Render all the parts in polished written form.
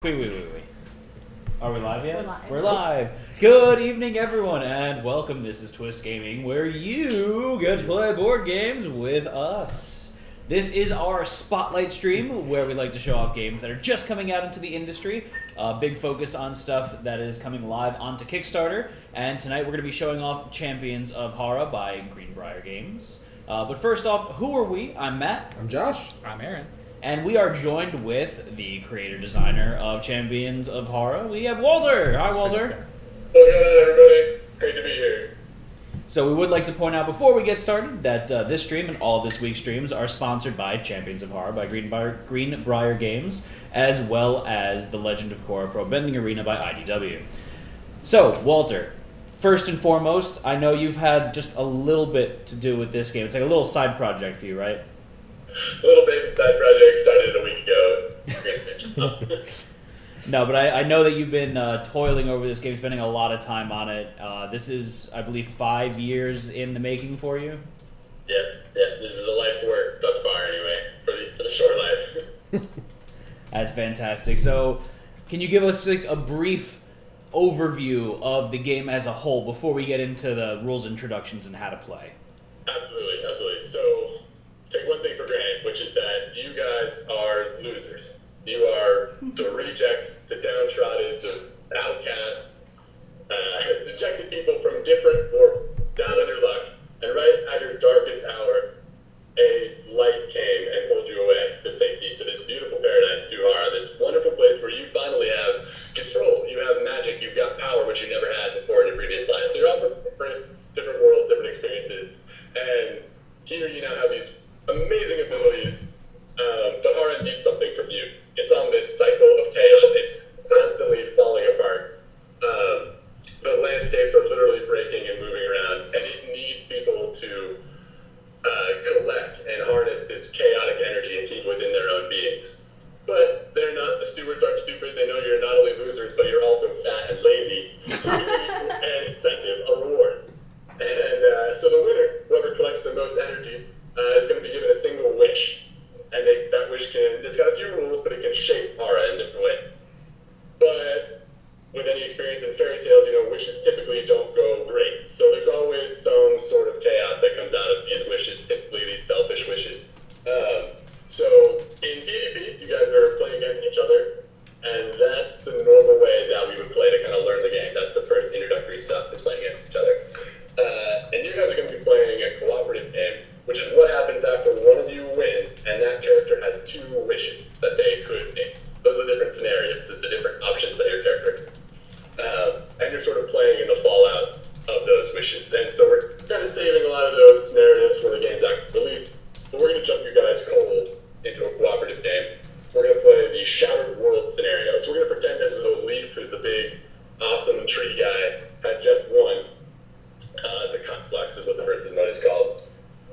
Wait. Are we live yet? We're live. We're live. Good evening, everyone, and welcome. This is Twist Gaming, where you get to play board games with us. This is our spotlight stream, where we like to show off games that are just coming out into the industry. Big focus on stuff that is coming live onto Kickstarter. And tonight we're going to be showing off Champions of Hara by Greenbrier Games. But first off, who are we? I'm Matt. I'm Josh. I'm Aaron. And we are joined with the creator-designer of Champions of Hara. We have Walter. Hi, Walter. What's going on, everybody? Great to be here. So we would like to point out before we get started that this stream and all of this week's streams are sponsored by Champions of Hara by Greenbrier Games, as well as The Legend of Korra Pro Bending Arena by IDW. So, Walter, first and foremost, I know you've had just a little bit to do with this game. It's like a little side project for you, right? A little baby side project started a week ago. No, but I know that you've been toiling over this game, spending a lot of time on it. This is, I believe, 5 years in the making for you? Yeah, this is a life's work thus far anyway, for the short life. That's fantastic. So, can you give us like a brief overview of the game as a whole before we get into the rules introductions and how to play? Absolutely. So, take one thing for granted, which is that you guys are losers. You are the rejects, the downtrodden, the outcasts, dejected people from different worlds, down on your luck, and right at your darkest hour, a light came and pulled you away to safety, to this beautiful paradise, to Hara, this wonderful place where you finally have control, you have magic, you've got power, which you never had before in your previous life. So you're all from different worlds, different experiences, and here you now have these amazing abilities, but Hara needs something from you. It's on this cycle of chaos. It's constantly falling apart. The landscapes are literally breaking and moving around, and it needs people to collect and harness this chaotic energy and keep within their own beings. But they're not. The stewards aren't stupid. They know you're not only losers, but you're also fat and lazy. So you need an incentive, a reward. And so the winner, whoever collects the most energy, is going to be given a single wish. And that wish it's got a few rules, but it can shape Hara in different ways. But with any experience in fairy tales, wishes typically don't go great. So there's always some sort of chaos that comes out of these wishes, typically these selfish wishes. So in PvP, you guys are playing against each other, and that's the normal way that we would play to kind of learn the game. That's the first introductory stuff, is playing against each other. And you guys are going to be playing a cooperative game, which is what happens after one of you wins, and that character has two wishes that they could make. Those are different scenarios, is the different options that your character has. And you're sort of playing in the fallout of those wishes. And so we're kind of saving a lot of those narratives for the game's actual release, but we're going to jump you guys cold into a cooperative game. We're going to play the Shattered World scenario. So we're going to pretend this is a Leaf, who's the big, awesome tree guy, had just won. The complex is what the versus mode is called.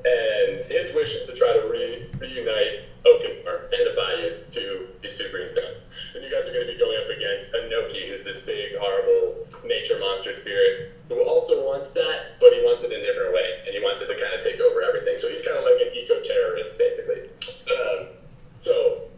And his wish is to try to reunite Oakenmore and the Bayou to these two green zones. And you guys are going to be going up against Inoki, who's this big, horrible nature monster spirit, who also wants that, but he wants it in a different way, and he wants it to kind of take over everything. So he's kind of like an eco-terrorist, basically. So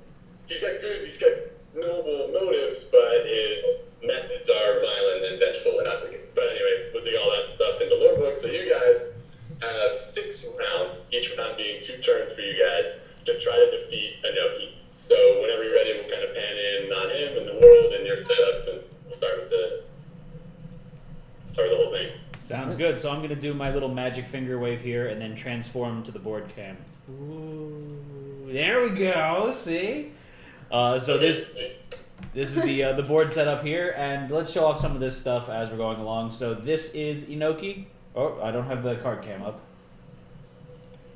he's got noble motives, but his methods are violent and vengeful and not so good. But anyway, we'll dig all that stuff into lore book. So you guys have 6 rounds, each round being 2 turns for you guys to try to defeat Inoki. So whenever you're ready, we'll kind of pan in on him and the world and your setups, and we'll start with the whole thing. Sounds good. So I'm going to do my little magic finger wave here and then transform to the board cam. Ooh, there we go. See? So this is the board setup here, and let's show off some of this stuff as we're going along. So this is Inoki. Oh, I don't have the card cam up.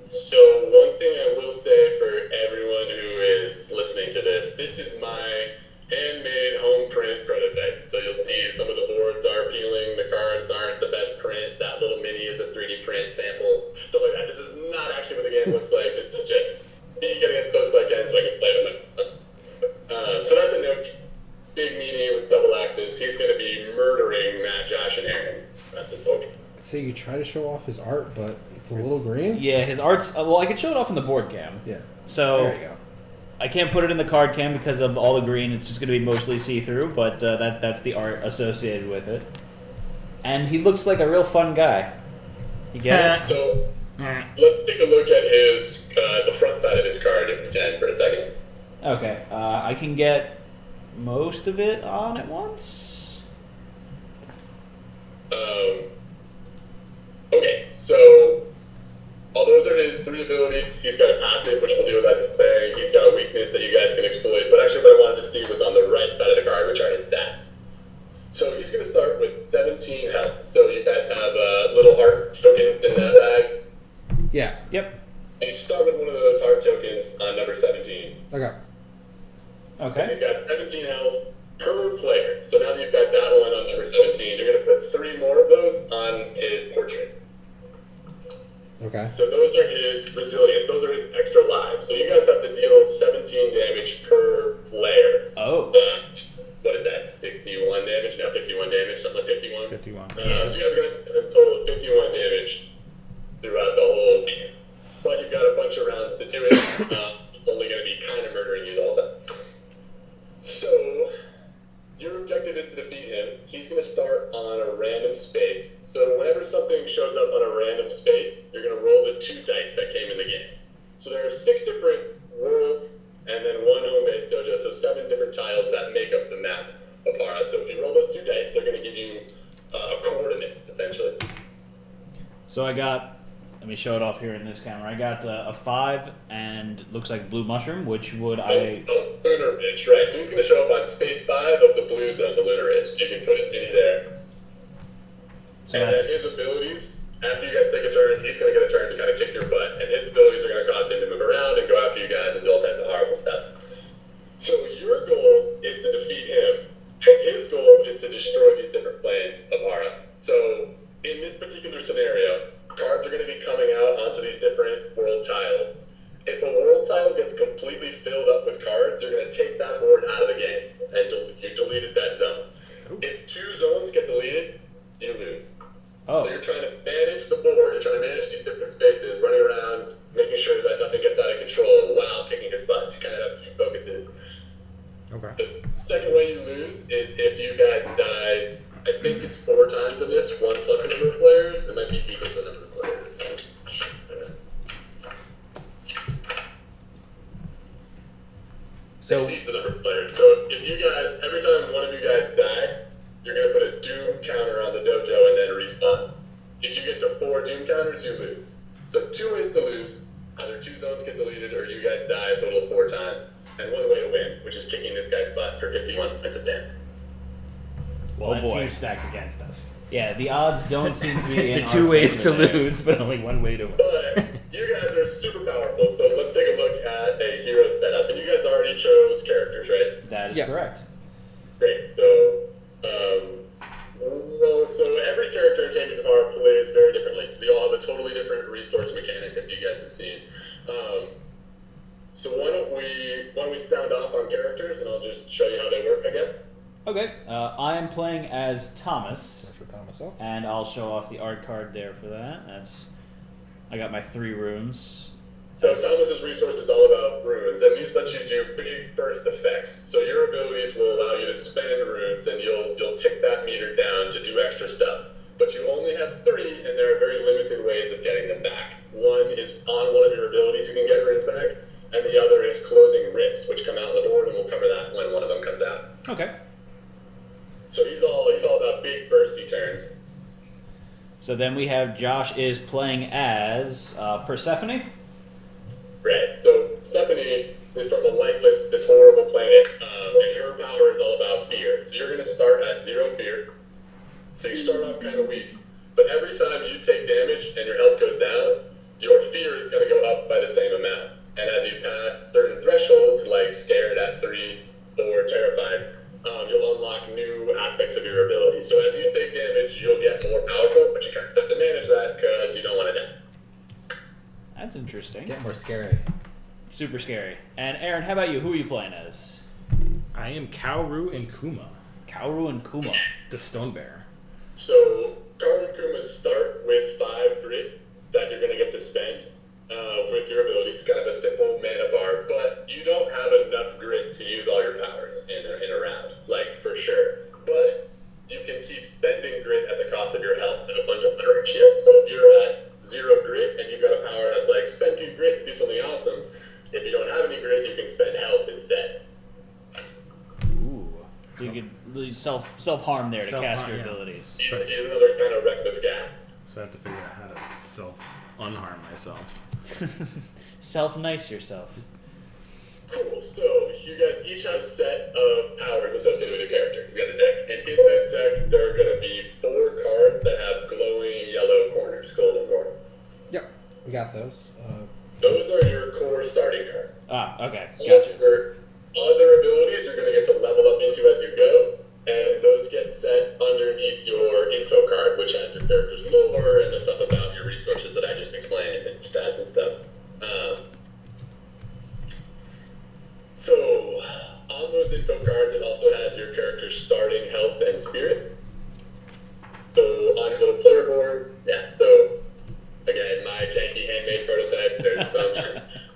So one thing I will say for everyone who is listening to this is my handmade home print prototype. So you'll see some of the boards are peeling, the cards aren't the best print, that little mini is a 3D print sample, stuff like that. This is not actually what the game looks like. This is just me getting as close as I can so I can play with my friends. So that's Inoki. Big meanie with double axes. He's going to be murdering Matt, Josh, and Aaron at this whole game. So you try to show off his art, but it's a little green? Yeah, his art's... well, I could show it off on the board cam. Yeah. So there you go. I can't put it in the card can because of all the green. It's just going to be mostly see-through, but that's the art associated with it. And he looks like a real fun guy. You get it? So let's take a look at his the front side of his card if we can for a second. Okay, I can get most of it on at once. Okay, so all those are his 3 abilities. He's got a passive, which we'll deal with that today. He's got a weakness that you guys can exploit. But actually, what I wanted to see was on the right side of the card, which are his stats. So he's going to start with 17 health. So you guys have little heart tokens in that bag. Yeah. Yep. So you start with one of those heart tokens on number 17. Okay. Okay. He's got 17 health per player. So now that you've got that one on number 17, you're going to put 3 more of those on his portrait. Okay. So those are his resilience. Those are his extra lives. So you guys have to deal 17 damage per player. Oh. What is that? 61 damage? Now 51 damage? Something like 51? 51. So you guys are going to have a total of 51 damage throughout the whole game. But you've got a bunch of rounds to do it. It's only going to be kind of murdering you the whole time. So your objective is to defeat him. He's going to start on a random space. So whenever something shows up on a random space, you're going to roll the 2 dice that came in the game. So there are 6 different worlds and then 1 home-based dojo. So 7 different tiles that make up the map of Hara. So if you roll those 2 dice, they're going to give you coordinates, essentially. So I got, let me show it off here in this camera. I got a 5 and looks like blue mushroom, which would Lunar Ridge, right. So he's going to show up on space 5 of the blue zone, the Lunar Ridge. So you can put his mini there. So and then his abilities, after you guys take a turn, he's going to get a turn to kind of kick your butt. And his abilities are going to cause him to move around and go after you guys and do all types of horrible stuff. So your goal is to defeat him, and his goal is to destroy these different planes of Hara. So in this particular scenario, cards are going to be coming out onto these different world tiles. If a world tile gets completely filled up with cards, you're going to take that board out of the game, and you deleted that zone. If 2 zones get deleted, you lose. Oh. So you're trying to manage the board, you're trying to manage these different spaces, running around, making sure that nothing gets out of control while kicking his butt. So you kind of have 2 focuses. Okay. The second way you lose is if you guys die, I think it's 4 times in this, 1 plus the number of players. It might be equal to the number of players. So Exceeds the number of players. So if you guys, every time one of you guys die, you're going to put a doom counter on the dojo and then respawn. If you get to 4 doom counters, you lose. So 2 ways to lose. Either 2 zones get deleted or you guys die a total of 4 times. And 1 way to win, which is kicking this guy's butt for 51 points of damage. Well, Oh, that boy. seems stacked against us. yeah, the odds don't seem to be in The our 2 ways to favor there. lose, but only 1 way to win. But you guys are super powerful, so let's take a look at a hero setup. And you guys already chose characters, right? That is Yeah. correct. Great. So, so every character in Champions of Hara plays very differently. They all have a totally different resource mechanic, as you guys have seen. So why don't we sound off on characters, and I'll just show you how they work, I guess. Okay, I am playing as Thomas, That's for Thomas. Oh. and I'll show off the art card there for that. I got my 3 rooms. So Thomas's resource is all about runes, and these let you do big burst effects. So your abilities will allow you to spend runes, and you'll tick that meter down to do extra stuff. But you only have 3, and there are very limited ways of getting them back. One is on one of your abilities you can get runes back, and the other is closing rips, which come out on the board, and we'll cover that when one of them comes out. Okay. So he's all about big bursty turns. So then we have Josh is playing as Persephone. Right. So Stephanie is from a lightless, this horrible planet, and her power is all about fear. So you're going to start at 0 fear. So you start off kind of weak, but every time you take damage and your health goes down, your fear is going to go up by the same amount. And as you pass certain thresholds, like scared at 3 or terrified, you'll unlock new aspects of your ability. So as you take damage, you'll get more powerful, but you kind of have to manage that because you don't want to die. That's interesting. Get more scary. Super scary. And Aaron, how about you? Who are you playing as? I am Kaoru and Kuma, Kaoru and Kuma. the Stone Bear. So Karu and Kuma start with 5 grit that you're going to get to spend. with your abilities, kind of a simple mana bar, but you don't have enough grit to use all your powers in a round, like for sure. But you can keep spending grit at the cost of your health and a bunch of other shit. So if you're at 0 grit and you've got a power that's like spend 2 grit to do something awesome, if you don't have any grit, you can spend health instead. Ooh. So you could self-harm there to cast your abilities. He's another kind of reckless guy. So I have to figure out how to self-unharm myself. Self-nice yourself. Cool, so you guys each have a set of powers associated with your character. You got the deck, and in that deck there are going to be 4 cards that have glowing yellow corners, golden corners. Yep, we got those. Those are your core starting cards. Ah, okay, All gotcha. your other abilities you're going to get to level up into as you go, and those get set underneath your info card, which has your character's lore and the stuff about your resources that I just explained, and stats and stuff. So, on those info cards, it also has your character's starting health and spirit. So, on your little player board, yeah, so, again, my janky handmade prototype, there's some,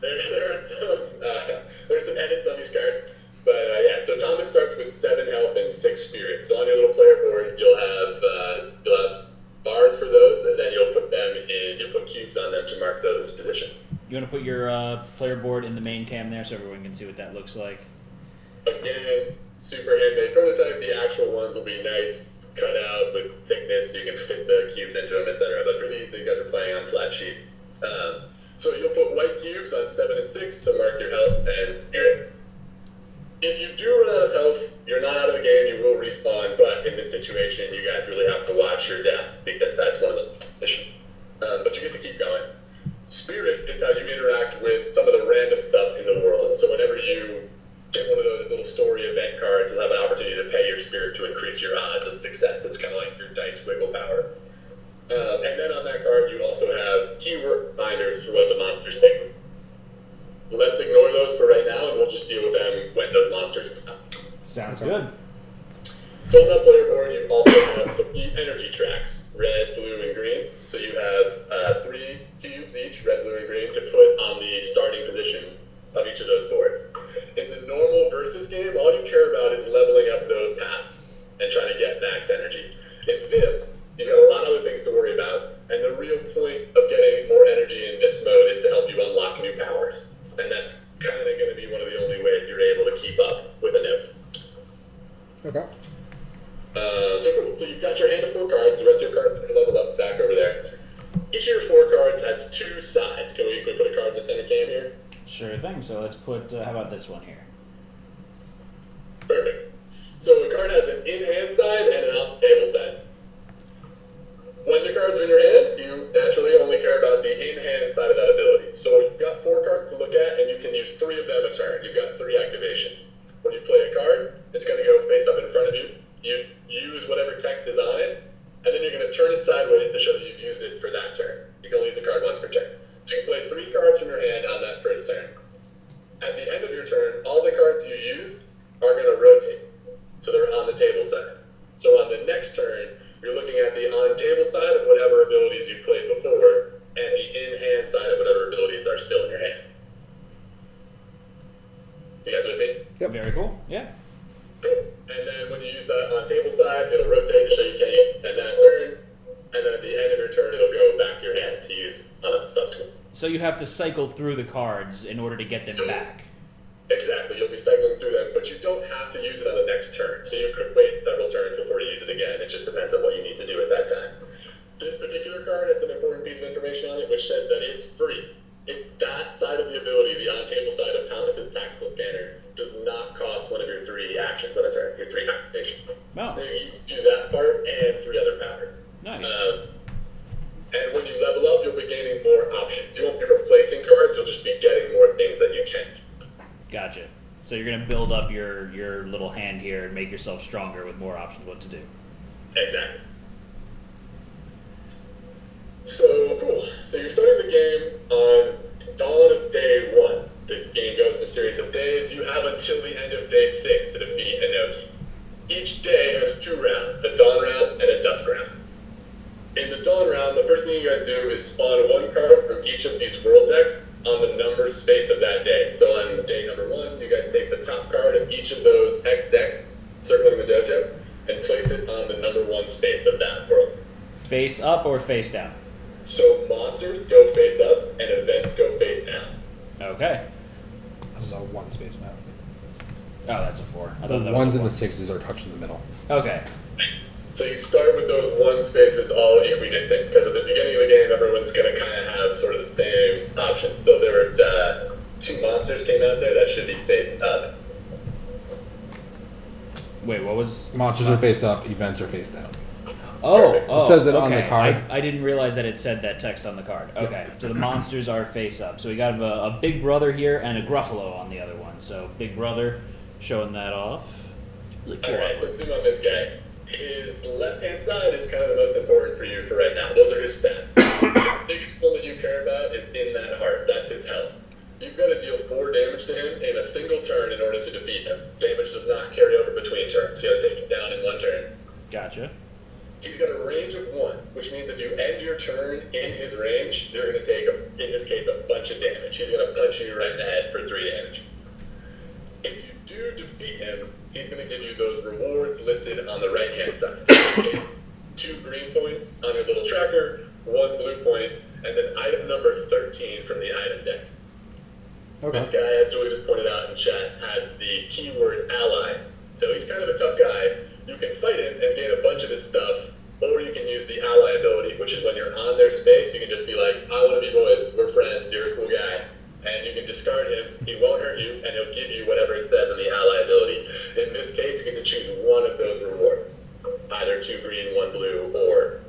there's some edits on these cards. But, yeah, so Thomas starts with 7 health and 6 spirit. So, on your little player board, you'll have bars for those, and then you'll put cubes on them to mark those positions. You want to put your player board in the main cam there so everyone can see what that looks like? Again, super handmade prototype. The actual ones will be nice, cut out with thickness, so you can fit the cubes into them, etc. But for these, you guys are playing on flat sheets. So you'll put white cubes on 7 and 6 to mark your health and spirit. If you do run out of health, you're not out of the game, you will respawn, but in this situation, you guys really have to watch your deaths, because that's one of the missions. But you get to keep going. Spirit is how you interact with some of the random stuff in the world. So whenever you get one of those little story event cards, you'll have an opportunity to pay your spirit to increase your odds of success. It's kind of like your dice wiggle power. And then on that card, you also have keyword reminders for what the monsters take. Let's ignore those for right now, and we'll just deal with them when those monsters come out. Sounds good. So on that player board, you also have 3 energy tracks, red, blue, and green. So you have 3 cubes each, red, blue, and green, to put on the starting positions of each of those boards. In the normal versus game, all you care about is leveling up those paths and trying to get max energy. In this, you've got a lot of other things to worry about, and the real point of getting more energy in this mode is to help you unlock new powers. And that's kind of going to be one of the only ways you're able to keep up with a nymph. Okay. So you've got your hand of 4 cards, the rest of your cards are leveled up stack over there. Each of your 4 cards has 2 sides. Can we put a card in the center cam here? Sure thing. So let's put, how about this one here? Perfect. So a card has an in-hand side and an off-the-table side. When the cards are in your hand, you naturally only care about the in-hand side of that ability. So you've got 4 cards to look at, and you can use 3 of them a turn. You've got 3 activations. When you play a card, it's going to go face up in front of you. You use whatever text is on it, and then you're going to turn it sideways to show that you've used it for that turn. You can only use a card once per turn. So you can play 3 cards from your hand on that first turn. At the end of your turn, all the cards you used are going to rotate, so they're on the table side. So on the next turn, you're looking at the on-table side of whatever abilities you played before, and the in-hand side of whatever abilities are still in your hand. You guys with me? Yep. Very cool. Yeah. And then when you use that on table side, it'll rotate to show you can't use it in that turn. And then at the end of your turn, it'll go back to your hand to use on a subsequent. So you have to cycle through the cards in order to get them back. Exactly. You'll be cycling through them, but you don't have to use it on the next turn. So you could wait several turns before you use it again. It just depends on what you need to do at that time. This particular card has an important piece of information on it, which says that it's free. That side of the ability, the on-table side of Thomas's tactical scanner, does not cost one of your 3 actions on a turn, your 3 activations. Oh. You can do that part and 3 other powers. Nice. And when you level up, you'll be gaining more options. You won't be replacing cards, you'll just be getting more things that you can. Gotcha. So you're going to build up your little hand here and make yourself stronger with more options what to do. Exactly. So, cool. So you're starting the game on dawn of day 1. The game goes in a series of days. You have until the end of day 6 to defeat Inoki. Each day has 2 rounds, a dawn round and a dusk round. In the dawn round, the first thing you guys do is spawn one card from each of these world decks on the number space of that day. So on day number 1, you guys take the top card of each of those X decks, circling the dojo, and place it on the number 1 space of that world. Face up or face down? So monsters go face up and events go face down. Okay. That's a 1 space map. Oh, that's a 4. I The thought that was 1s a and the 1. 6s are touching the middle. Okay. So you start with those 1 spaces all equidistant, because at the beginning of the game, everyone's going to kind of have sort of the same options. So there were 2 monsters came out there that should be face up. Wait, what was... Monsters are face up, events are face down. Oh, It says it on okay. the card. I didn't realize that it said that text on the card. Okay, so the monsters are face up. So we got a Big Brother here and a Gruffalo on the other one. So Big Brother showing that off. Really cool. Alright, so let's zoom on this guy. His left-hand side is kind of the most important for you for right now. Those are his stats. The biggest one that you care about is in that heart. That's his health. You've got to deal 4 damage to him in a single turn in order to defeat him. Damage does not carry over between turns. You got to take him down in 1 turn. Gotcha. He's got a range of 1, which means if you end your turn in his range, you're going to take, in this case, a bunch of damage. He's going to punch you right in the head for 3 damage. If you do defeat him, he's going to give you those rewards listed on the right-hand side. In this case, it's 2 green points on your little tracker, 1 blue point, and then item number 13 from the item deck. Okay. This guy, as Joey just pointed out in chat, has the keyword ally. So he's kind of a tough guy. You can fight him and gain a bunch of his stuff, or you can use the ally ability, which is when you're on their space, you can just be like, I want to be boys, we're friends, you're a cool guy. And you can discard him, he won't hurt you, and he'll give you whatever it says on the ally ability. In this case, you get to choose one of those rewards. Either 2 green, 1 blue, or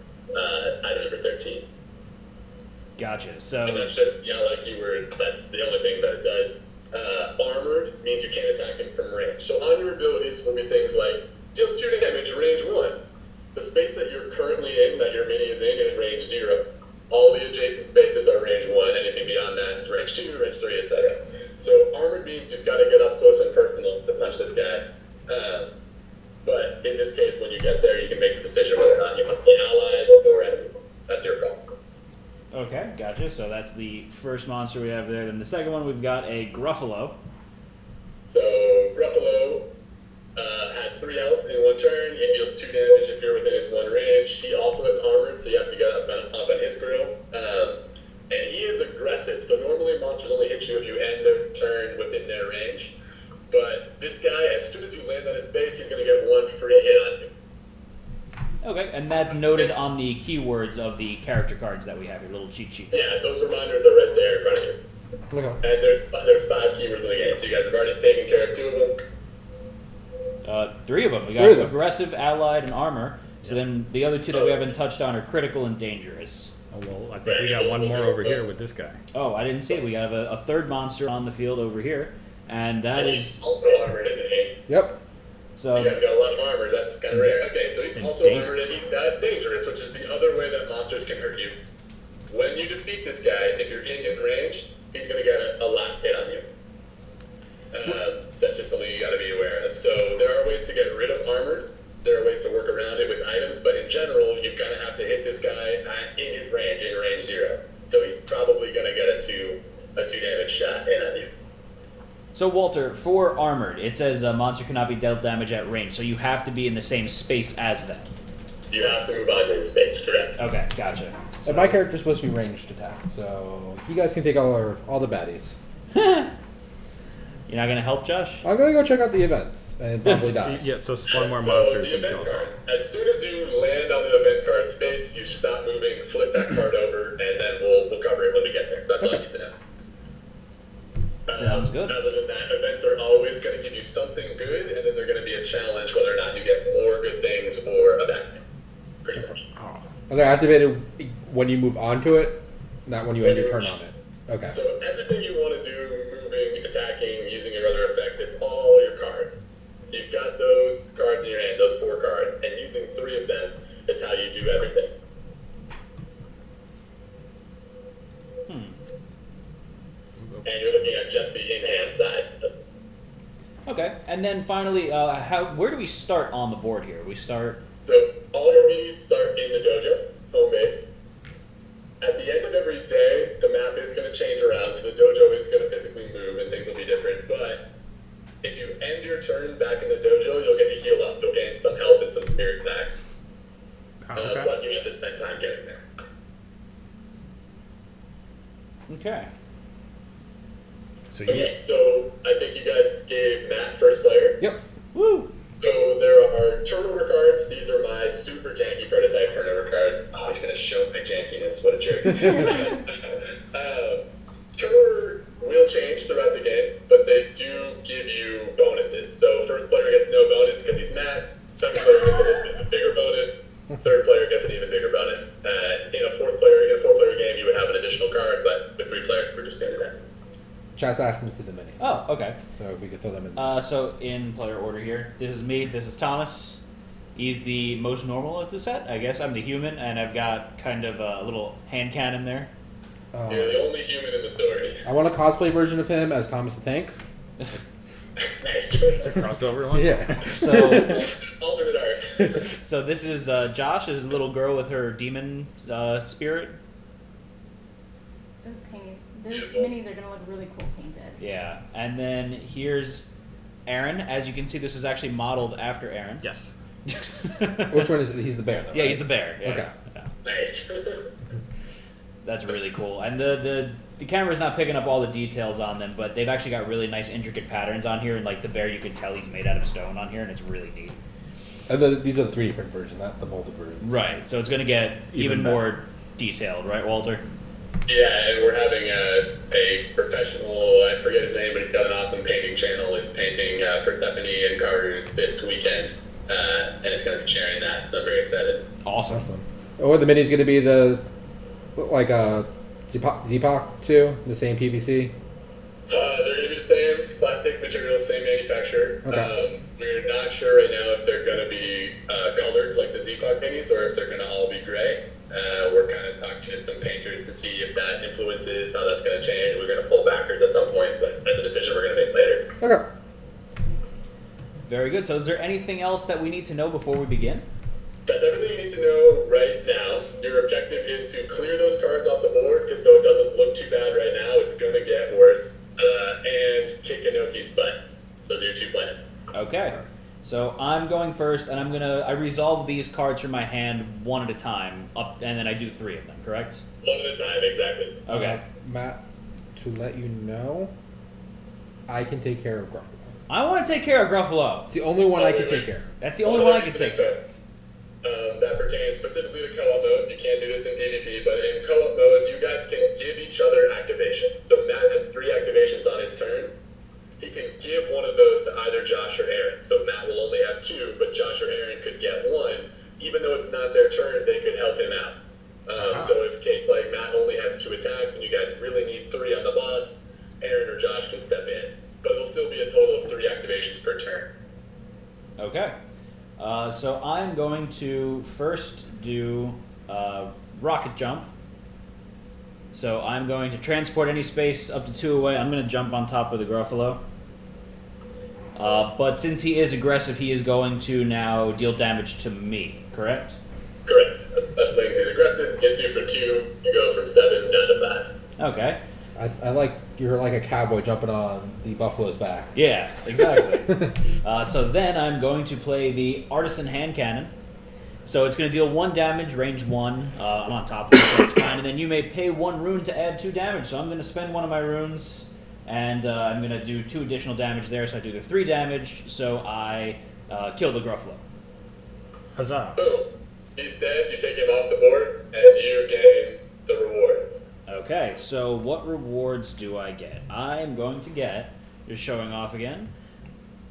item number 13. Gotcha. And So that's just the ally keyword, that's the only thing that it does. Armored means you can't attack him from range. So on your abilities will be things like, deal 2 damage, range 1. The space that you're currently in, that your mini is in, is range 0. All the adjacent spaces are range 1, anything beyond that is range 2, range 3, etc. So armored means you've got to get up close and personal to punch this guy. But in this case, when you get there, you can make the decision whether or not you want to be allies or enemy. That's your call. okay, gotcha. So that's the first monster we have there. Then the second one, we've got a Gruffalo. So Gruffalo has 3 health in 1 turn. He deals 2 damage if you're within his 1 range. He also has armored, so you have to get up on his grill. And he is aggressive. So normally monsters only hit you if you end their turn within their range. But this guy, as soon as you land on his space, he's going to get 1 free hit on you. Okay, and that's noted on the keywords of the character cards that we have here, little cheat sheet. Yeah, those reminders are right there in front of you. Okay. And there's 5 keywords in the game, so you guys have already taken care of 2 of them. 3 of them. We 3 got of them. aggressive, allied, and armor. So then the other 2 that we haven't touched on are critical and dangerous. Oh, well, I think we got one more over here with this guy. Oh, I didn't see it. We have a third monster on the field over here, and that And is he's also armored, isn't he? Yep. so. You guys got a lot of armor, that's kind of rare. Okay, so he's And also dangerous. armored and he's got dangerous, which is the other way that monsters can hurt you. When you defeat this guy, if you're in his range, he's going to get a last hit on you. That's just something you got to be aware of. So there are ways to get rid of armor. There are ways to work around it with items, but in general, you're going to have to hit this guy in his range, in range 0. So he's probably going to get a 2 damage shot in on you. So Walter, for armored, it says a monster cannot be dealt damage at range, so you have to be in the same space as them. You have to move on to his space, correct? Okay, gotcha. And my character's supposed to be ranged attack, so you guys can take all the baddies. You're not gonna help, Josh? I'm gonna go check out the events and probably die. Yeah, so spawn more So monsters the and event kill us all. cards. As soon as you land on the event card space, you stop moving, flip that card over, and then we'll cover it when we get there. That's all you need to know. Sounds good. Other than that, events are always going to give you something good, and then they're going to be a challenge whether or not you get more good things or a bad thing. Pretty much. Oh, And they're activated when you move onto it, not when you end your turn on it. Okay. So everything you want to do, moving, attacking, using your other effects, it's all your cards. So you've got those cards in your hand, those 4 cards, and using 3 of them is how you do everything. And you're looking at just the in-hand side. Okay, and then finally, where do we start on the board here? We start. So all your minis start in the dojo, home base. At the end of every day, the map is going to change around, so the dojo is going to physically move and things will be different. But if you end your turn back in the dojo, you'll get to heal up. You'll gain some health and some spirit back. Okay. But you have to spend time getting there. Okay. So Okay, so I think you guys gave Matt first player. Yep. Woo! So there are turnover cards. These are my super janky prototype turnover cards. Oh, he's going to show my jankiness. What a jerk. Turnover will change throughout the game, but they do give you bonuses. So first player gets no bonus because he's Matt. Second player gets a little bit of a bigger bonus. Third player gets an even bigger bonus. In a four-player game, you would have an additional card, but with 3 players, we're just doing it essence. Chat's asking to see the minis. Oh, okay. So if we could throw them in. So in player order here, this is me, this is Thomas. He's the most normal of the set. I guess I'm the human, and I've got kind of a little hand cannon there. You're the only human in the story. I want a cosplay version of him as Thomas the Tank. Nice. it's a crossover one. Yeah. So, Alternate art. so this is Josh, is a little girl with her demon spirit. Those Beautiful. minis are gonna look really cool painted. Yeah, and then here's Aaron. As you can see, this is actually modeled after Aaron. Yes. Which one is it? He's the bear, though, Yeah, right? he's the bear. Yeah. Okay. Yeah. Nice. That's really cool. And the camera's not picking up all the details on them, but they've actually got really nice intricate patterns on here. And like the bear, you can tell he's made out of stone on here, and it's really neat. And these are the 3D print version, not the molded version. Right. So it's going to get even better. more detailed, right, Walter? Yeah, and we're having a professional, I forget his name, but he's got an awesome painting channel. He's painting Persephone and Carter this weekend, and it's going to be sharing that, so I'm very excited. Awesome. Or the mini's going to be the like Z-Pak too, the same PVC. They're going to be the same plastic material, same manufacturer. Okay. We're not sure right now if they're going to be colored like the Z-Pak minis or if they're going to all be gray. We're kind of talking to some painters to see if that influences how that's going to change. We're going to pull backwards at some point, but that's a decision we're going to make later. Okay. Very good. So is there anything else that we need to know before we begin? That's everything you need to know right now. Your objective is to clear those cards off the board, because though it doesn't look too bad right now, it's going to get worse, and kick Inoki's butt. Those are your 2 plans. Okay. So I'm going first, and I resolve these cards from my hand one at a time, and then I do 3 of them, correct? One at a time, exactly. Okay. Matt, to let you know, I can take care of Gruffalo. I want to take care of Gruffalo. It's the only one I can take care of. That's the only one I can take care of. That pertains specifically to co-op mode. You can't do this in PvP, but in co-op mode, you guys can give each other activations. So Matt has 3 activations on his turn. He can give one of those to either Josh or Aaron. So Matt will only have 2, but Josh or Aaron could get 1. Even though it's not their turn, they could help him out. So if case like Matt only has 2 attacks and you guys really need 3 on the boss, Aaron or Josh can step in. But it'll still be a total of 3 activations per turn. Okay. So I'm going to first do rocket jump. So I'm going to transport any space up to 2 away. I'm going to jump on top of the Gruffalo. But since he is aggressive, he is going to now deal damage to me, correct? Correct. Especially because he's aggressive, gets you for 2, you go from 7 down to 5. Okay. I like you're like a cowboy jumping on the buffalo's back. Yeah, exactly. So then I'm going to play the Artisan Hand Cannon. So it's going to deal 1 damage, range 1. I'm on top of it, so it's fine. And then you may pay 1 rune to add 2 damage. So I'm going to spend 1 of my runes, and I'm going to do 2 additional damage there. So I do the 3 damage, so I kill the Gruffalo. Huzzah. Boom. He's dead, you take him off the board, and you gain the rewards. Okay, so what rewards do I get? I'm going to get, just showing off again,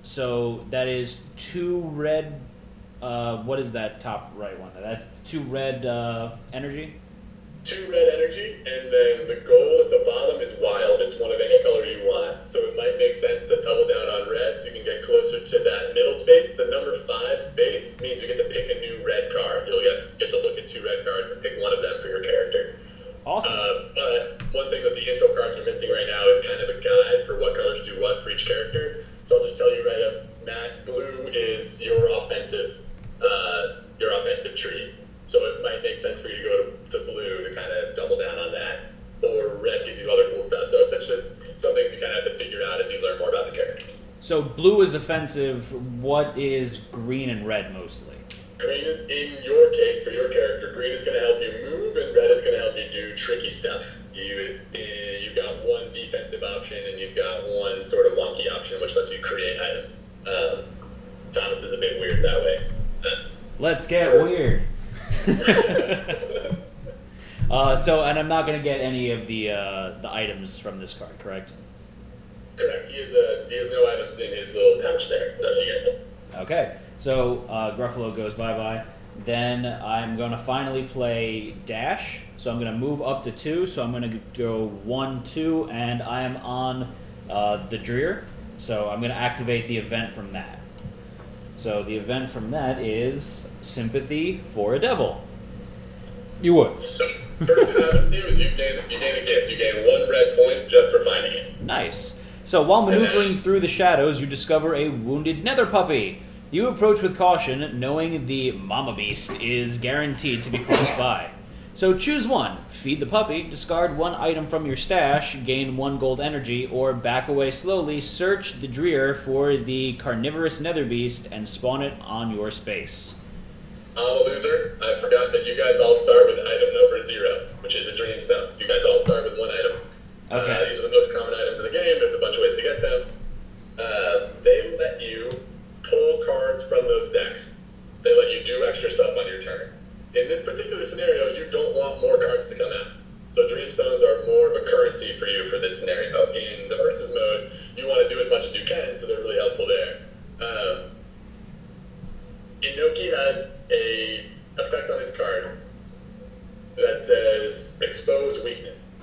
so that is 2 red, what is that top right one? That's 2 red energy? 2 red energy, and then the goal at the bottom is wild. It's one of any color you want. So it might make sense to double down on red so you can get closer to that middle space. The number 5 space means you get to pick a new red card. You'll get to look at 2 red cards and pick one of them for your character. Awesome. But one thing that the info cards are missing right now is kind of a guide for what colors do what for each character. So I'll just tell you right up, Matt, blue is your offensive tree. So So it might make sense for you to go to blue to kind of double down on that. Or red gives you other cool stuff. So that's just some things you kind of have to figure out as you learn more about the characters. So blue is offensive. What is green and red mostly? Green, in your case, for your character, green is going to help you move, and red is going to help you do tricky stuff. You've got one defensive option, and you've got one sort of wonky option, which lets you create items. Thomas is a bit weird that way. Let's get weird. And I'm not going to get any of the items from this card, correct? Correct. He has no items in his little pouch there, so you get them. Okay. So Gruffalo goes bye-bye. Then I'm going to finally play Dash. So I'm going to move up to 2. So I'm going to go 1, 2, and I am on the Dreer. So I'm going to activate the event from that. So the event from that is Sympathy for a Devil. You would. So first thing that happens to you is you gain a gift. You gain 1 red point just for finding it. Nice. So while maneuvering through the shadows, you discover a wounded nether puppy. You approach with caution, knowing the mama beast is guaranteed to be close by. So choose one. Feed the puppy, discard 1 item from your stash, gain 1 gold energy, or back away slowly, search the Dreer for the carnivorous nether beast, and spawn it on your space. I'm a loser. I forgot that you guys all start with item number 0, which is a dreamstone. You guys all start with 1 item. Okay. These are the most common items in the game. There's a bunch of ways to get them. They let you pull cards from those decks. They let you do extra stuff on your turn. In this particular scenario, you don't want more cards to come out. So dreamstones are more of a currency for you for this scenario. In the versus mode, you want to do as much as you can, so they're really helpful there. Inoki has a effect on his card that says expose weakness.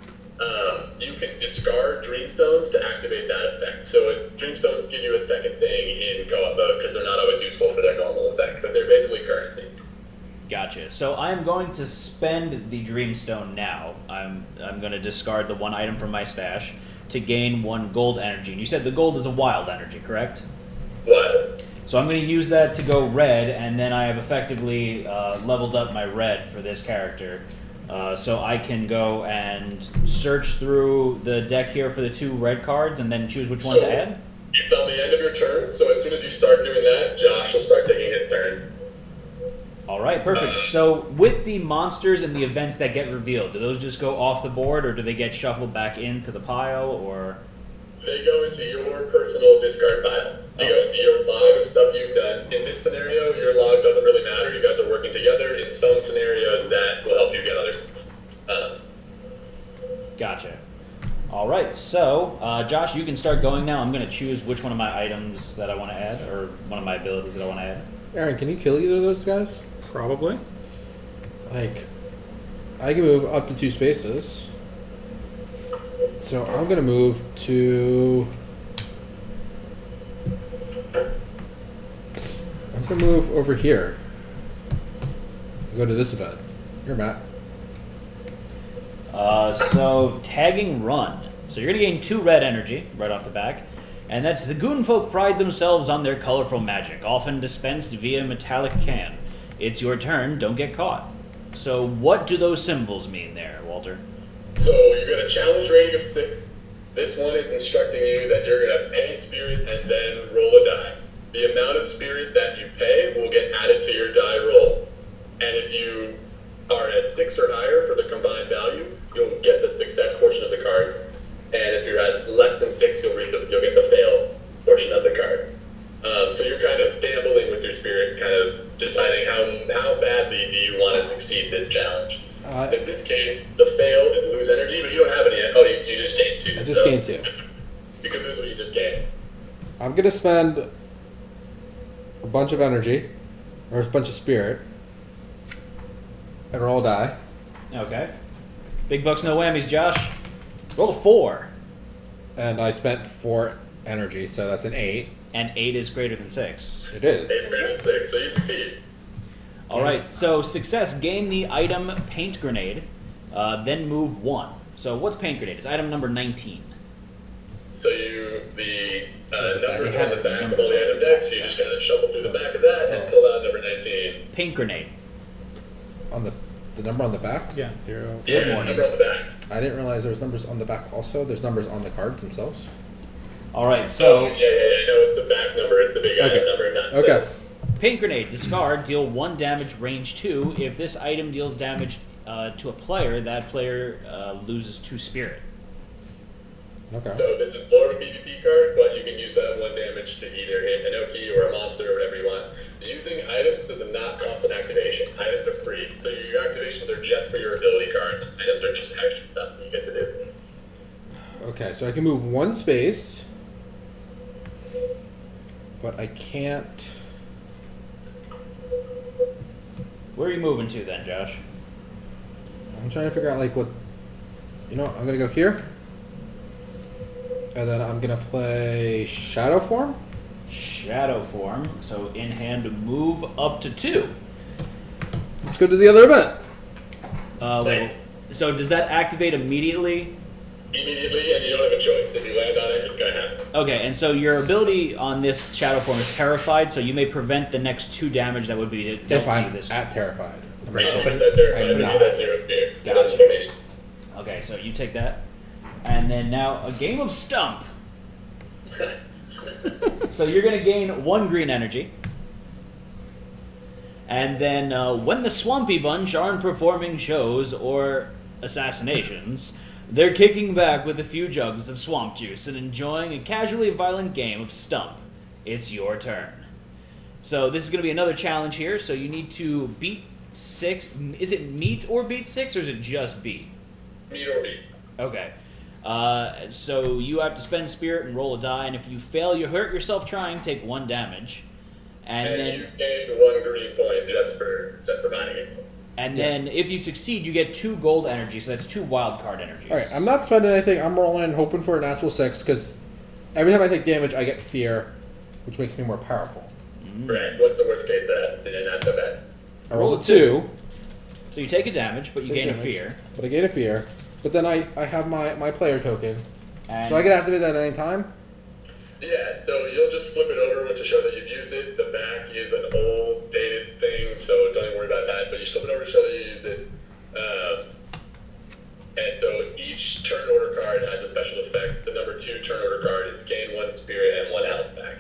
You can discard dreamstones to activate that effect. So dreamstones give you a second thing in co-op mode because they're not always useful for their normal effect, but they're basically currency. Gotcha. So I'm going to spend the dreamstone now. I'm going to discard the 1 item from my stash to gain 1 gold energy. And you said the gold is a wild energy, correct? Wild. So I'm going to use that to go red, and then I have effectively leveled up my red for this character. So I can go and search through the deck here for the 2 red cards and then choose which one to add? It's on the end of your turn, so as soon as you start doing that, Josh will start taking his turn. Alright, perfect. So with the monsters and the events that get revealed, do those just go off the board, or do they get shuffled back into the pile, or...? They go into your personal discard pile. They go into your log of stuff you've done. In this scenario, your log doesn't really matter. You guys are working together. In some scenarios, that will help you get other stuff. Gotcha. All right, so Josh, you can start going now. I'm going to choose which one of my items that I want to add, or one of my abilities that I want to add. Aaron, can you kill either of those guys? Probably. Like, I can move up to 2 spaces. So I'm going to move to... I'm going to move over here. Go to this event. Here, Matt. So tagging run. So you're going to gain 2 red energy right off the back. And that's the Goonfolk pride themselves on their colorful magic, often dispensed via metallic can. It's your turn, don't get caught. So what do those symbols mean there, Walter? So you got a challenge rating of 6. This one is instructing you that you're going to pay spirit and then roll a die. The amount of spirit that you pay will get added to your die roll. And if you are at 6 or higher for the combined value, you'll get the success portion of the card. And if you're at less than 6, you'll get the fail portion of the card. So you're kind of gambling with your spirit, kind of deciding how badly do you want to succeed this challenge. In this case, the fail is lose energy, but you don't have any yet. Oh, you just gained 2. I just gained 2. You can lose what you just gained. I'm going to spend a bunch of energy, or a bunch of spirit, and roll a die. Okay. Big bucks, no whammies, Josh. Roll a 4. And I spent 4 energy, so that's an 8. And 8 is greater than 6. It is. 8 is greater than 6, so you succeed. Alright, so success, gain the item Paint Grenade, then move 1. So what's Paint Grenade? It's item number 19. So the numbers on the back of all the item decks, you just kind of shuffle through the back of that and pull out number 19. Paint Grenade. on the number on the back? Yeah, 0. Yeah, Good morning. number on the back. I didn't realize there was numbers on the back also. There's numbers on the cards themselves. All right, Oh, so yeah. No, it's the back number. It's the big item number, not Okay. paint grenade, discard, deal 1 damage, range 2. If this item deals damage to a player, that player loses 2 spirit. Okay. So this is more of a PvP card, but you can use that 1 damage to either hit an Oki or a monster or whatever you want. Using items does not cost an activation. Items are free, so your activations are just for your ability cards. Items are just extra stuff that you get to do. Okay, so I can move 1 space, but I can't. Where are you moving to then, Josh? I'm trying to figure out like what. You know what? I'm gonna go here, and then I'm gonna play Shadow Form. Shadow form. So in hand, move up to 2. Let's go to the other event. Nice. So does that activate immediately? Immediately, and you don't have a choice. If you land on it, it's going to happen. Okay, and so your ability on this shadow form is terrified, so you may prevent the next 2 damage that would be dealt If to you I'm this. at terrified. Right, so is that terrified? I'm But not. use that 0 fear. Gotcha. That's what you need. Okay, so you take that, and then now a game of stump. So you're going to gain 1 green energy. And then when the Swampy Bunch aren't performing shows or assassinations, they're kicking back with a few jugs of swamp juice and enjoying a casually violent game of stump. It's your turn. So this is going to be another challenge here. So you need to beat 6. Is it meet or beat 6, or is it just beat? Meet or beat. Okay. So you have to spend spirit and roll a die, and if you fail, you hurt yourself trying, take 1 damage. And then you gained 1 green point just for finding it. And then if you succeed, you get 2 gold energy, so that's 2 wild card energies. All right, I'm not spending anything. I'm rolling, hoping for a natural 6 because every time I take damage, I get fear, which makes me more powerful. Right. What's the worst case that happens? And not so bad. I rolled a 2. So you take a damage, but you Take gain a damage, fear. But I gain a fear. But then I have my player token. And So I can activate that at any time? Yeah, so you'll just flip it over to show that you've used it. The back is an old, dated thing, so don't even worry about that. But you flip it over to show that you used it. And so each turn order card has a special effect. The number 2 turn order card is gain 1 spirit and 1 health back,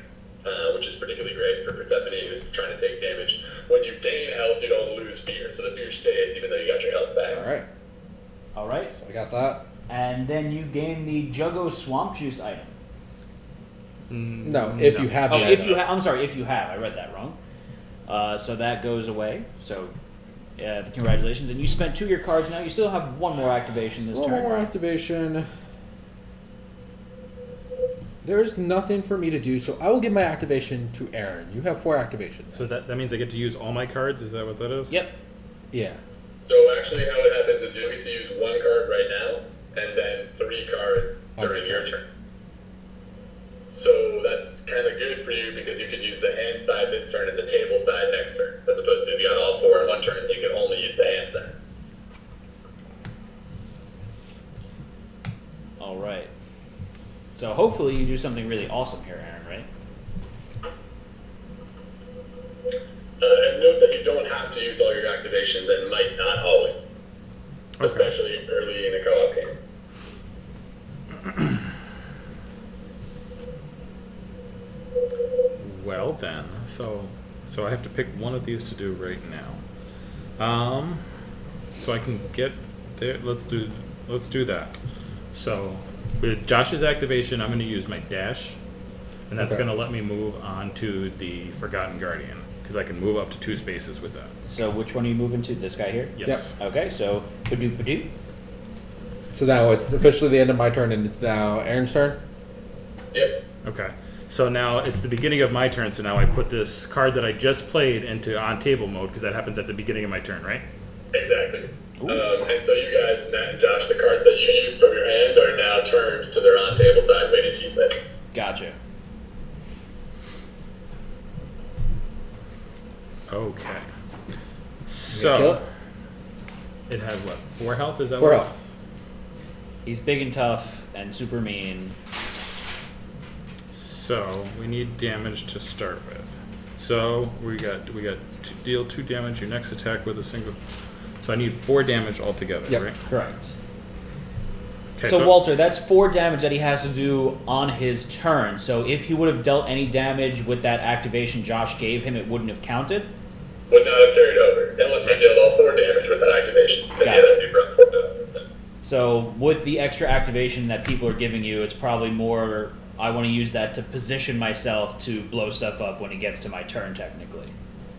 which is particularly great for Persephone, who's trying to take damage. When you gain health, you don't lose fear, so the fear stays even though you got your health back. All right. all right. So I got that. And then you gain the Juggo Swamp Juice item. No, if you have Oh, the if item. you have, I'm sorry, if you have, I read that wrong. So that goes away. So congratulations. And you spent 2 of your cards now. You still have 1 more activation this One turn. more activation. There's nothing for me to do, so I will give my activation to Aaron. You have 4 activations. So that means I get to use all my cards? Is that what that is? Yep. Yeah. So actually how it happens is you'll get to use 1 card right now, and then 3 cards during your turn. So that's kind of good for you because you can use the hand side this turn and the table side next turn, as opposed to if you got all 4 in 1 turn, you can only use the hand sides. All right. So hopefully you do something really awesome here, Aaron, right? And note that you don't have to use all your activations and might not always, especially early in a co-op game. Well then, so I have to pick one of these to do right now. So I can get there. Let's do that. So with Josh's activation, I'm going to use my dash, and that's Okay. going to let me move on to the Forgotten Guardian because I can move up to 2 spaces with that. So which one are you moving to? This guy here? Yes. Okay, so Padoo. So now it's officially the end of my turn, and it's now Aaron's turn. Yep. Okay. So now it's the beginning of my turn. So now I put this card that I just played into on table mode because that happens at the beginning of my turn, right? Exactly. And so you guys, Matt and Josh, the cards that you used from your hand are now turned to their on-table side, waiting to use it. Gotcha. Okay. Kill So it? it has what? 4 health? Is that 4 what? health. He's big and tough and super mean. So we need damage to start with. So we got deal 2 damage. Your next attack with a single So I need 4 damage altogether, Yep. right? Correct. Okay, So Walter, that's 4 damage that he has to do on his turn. So if he would have dealt any damage with that activation Josh gave him, it wouldn't have counted. Would not have carried over unless he dealt all 4 damage with that activation. Because he had a Gotcha. super on 4. So with the extra activation that people are giving you, it's probably more, I want to use that to position myself to blow stuff up when it gets to my turn, technically.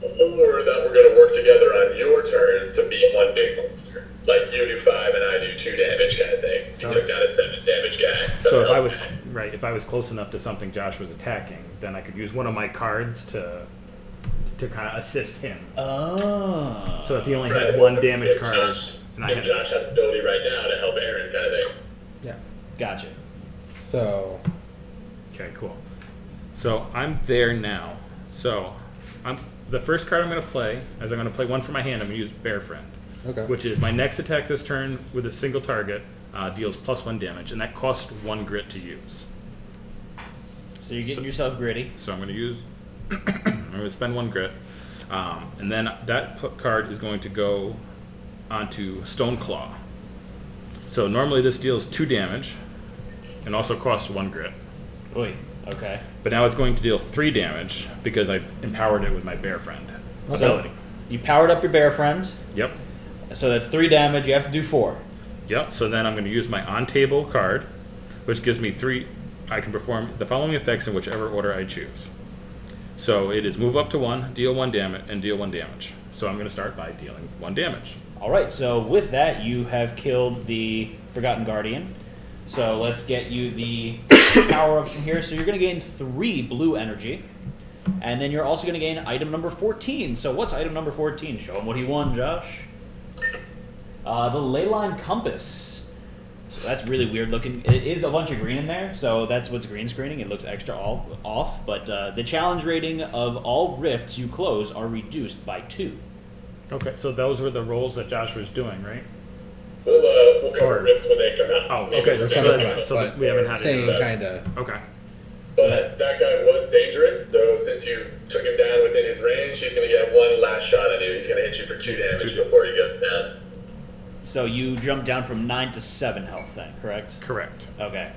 Or that we're going to work together on your turn to beat one big monster. Like you do 5 and I do 2 damage kind of thing. So- You took down a 7 damage guy. So if I was guy. if I was close enough to something Josh was attacking, then I could use one of my cards to kind of assist him. Oh. So if he only Right. had 1 damage If card, Josh, and I if had Josh had the ability right now to help Aaron kind of thing. Yeah. Gotcha. So okay, cool. So I'm there now. So the first card I'm going to play is I'm going to play one from my hand. I'm going to use Bear Friend, okay. which is my next attack this turn with a single target deals +1 damage, and that costs 1 grit to use. So you're getting yourself gritty. So I'm going to use. I'm going to spend 1 grit, and then that card is going to go onto Stone Claw. So normally this deals 2 damage, and also costs 1 grit. Oy. Okay. But now it's going to deal 3 damage because I empowered it with my Bear Friend So ability. you powered up your bear friend. Yep. So that's 3 damage. You have to do 4. Yep. So then I'm going to use my on-table card, which gives me 3. I can perform the following effects in whichever order I choose. So it is move up to 1, deal 1 damage, and deal 1 damage. So I'm going to start by dealing 1 damage. All right. So with that, you have killed the Forgotten Guardian. So let's get you the power-ups from here. So you're going to gain 3 blue energy. And then you're also going to gain item number 14. So what's item number 14? Show him what he won, Josh. The Leyline Compass. So that's really weird looking. It is a bunch of green in there, so that's what's green screening. It looks extra off. But the challenge rating of all rifts you close are reduced by 2. Okay. So those were the rolls that Josh was doing, right? We'll cover Or- rifts when they come out. Oh, Maybe okay. it's So, the coming same out, so but we haven't had same it. kind of. Okay. But that guy was dangerous, so since you took him down within his range, he's going to get 1 last shot on you. He's going to hit you for 2 damage before he goes down. So you jump down from 9 to 7 health then, correct? Correct. Okay.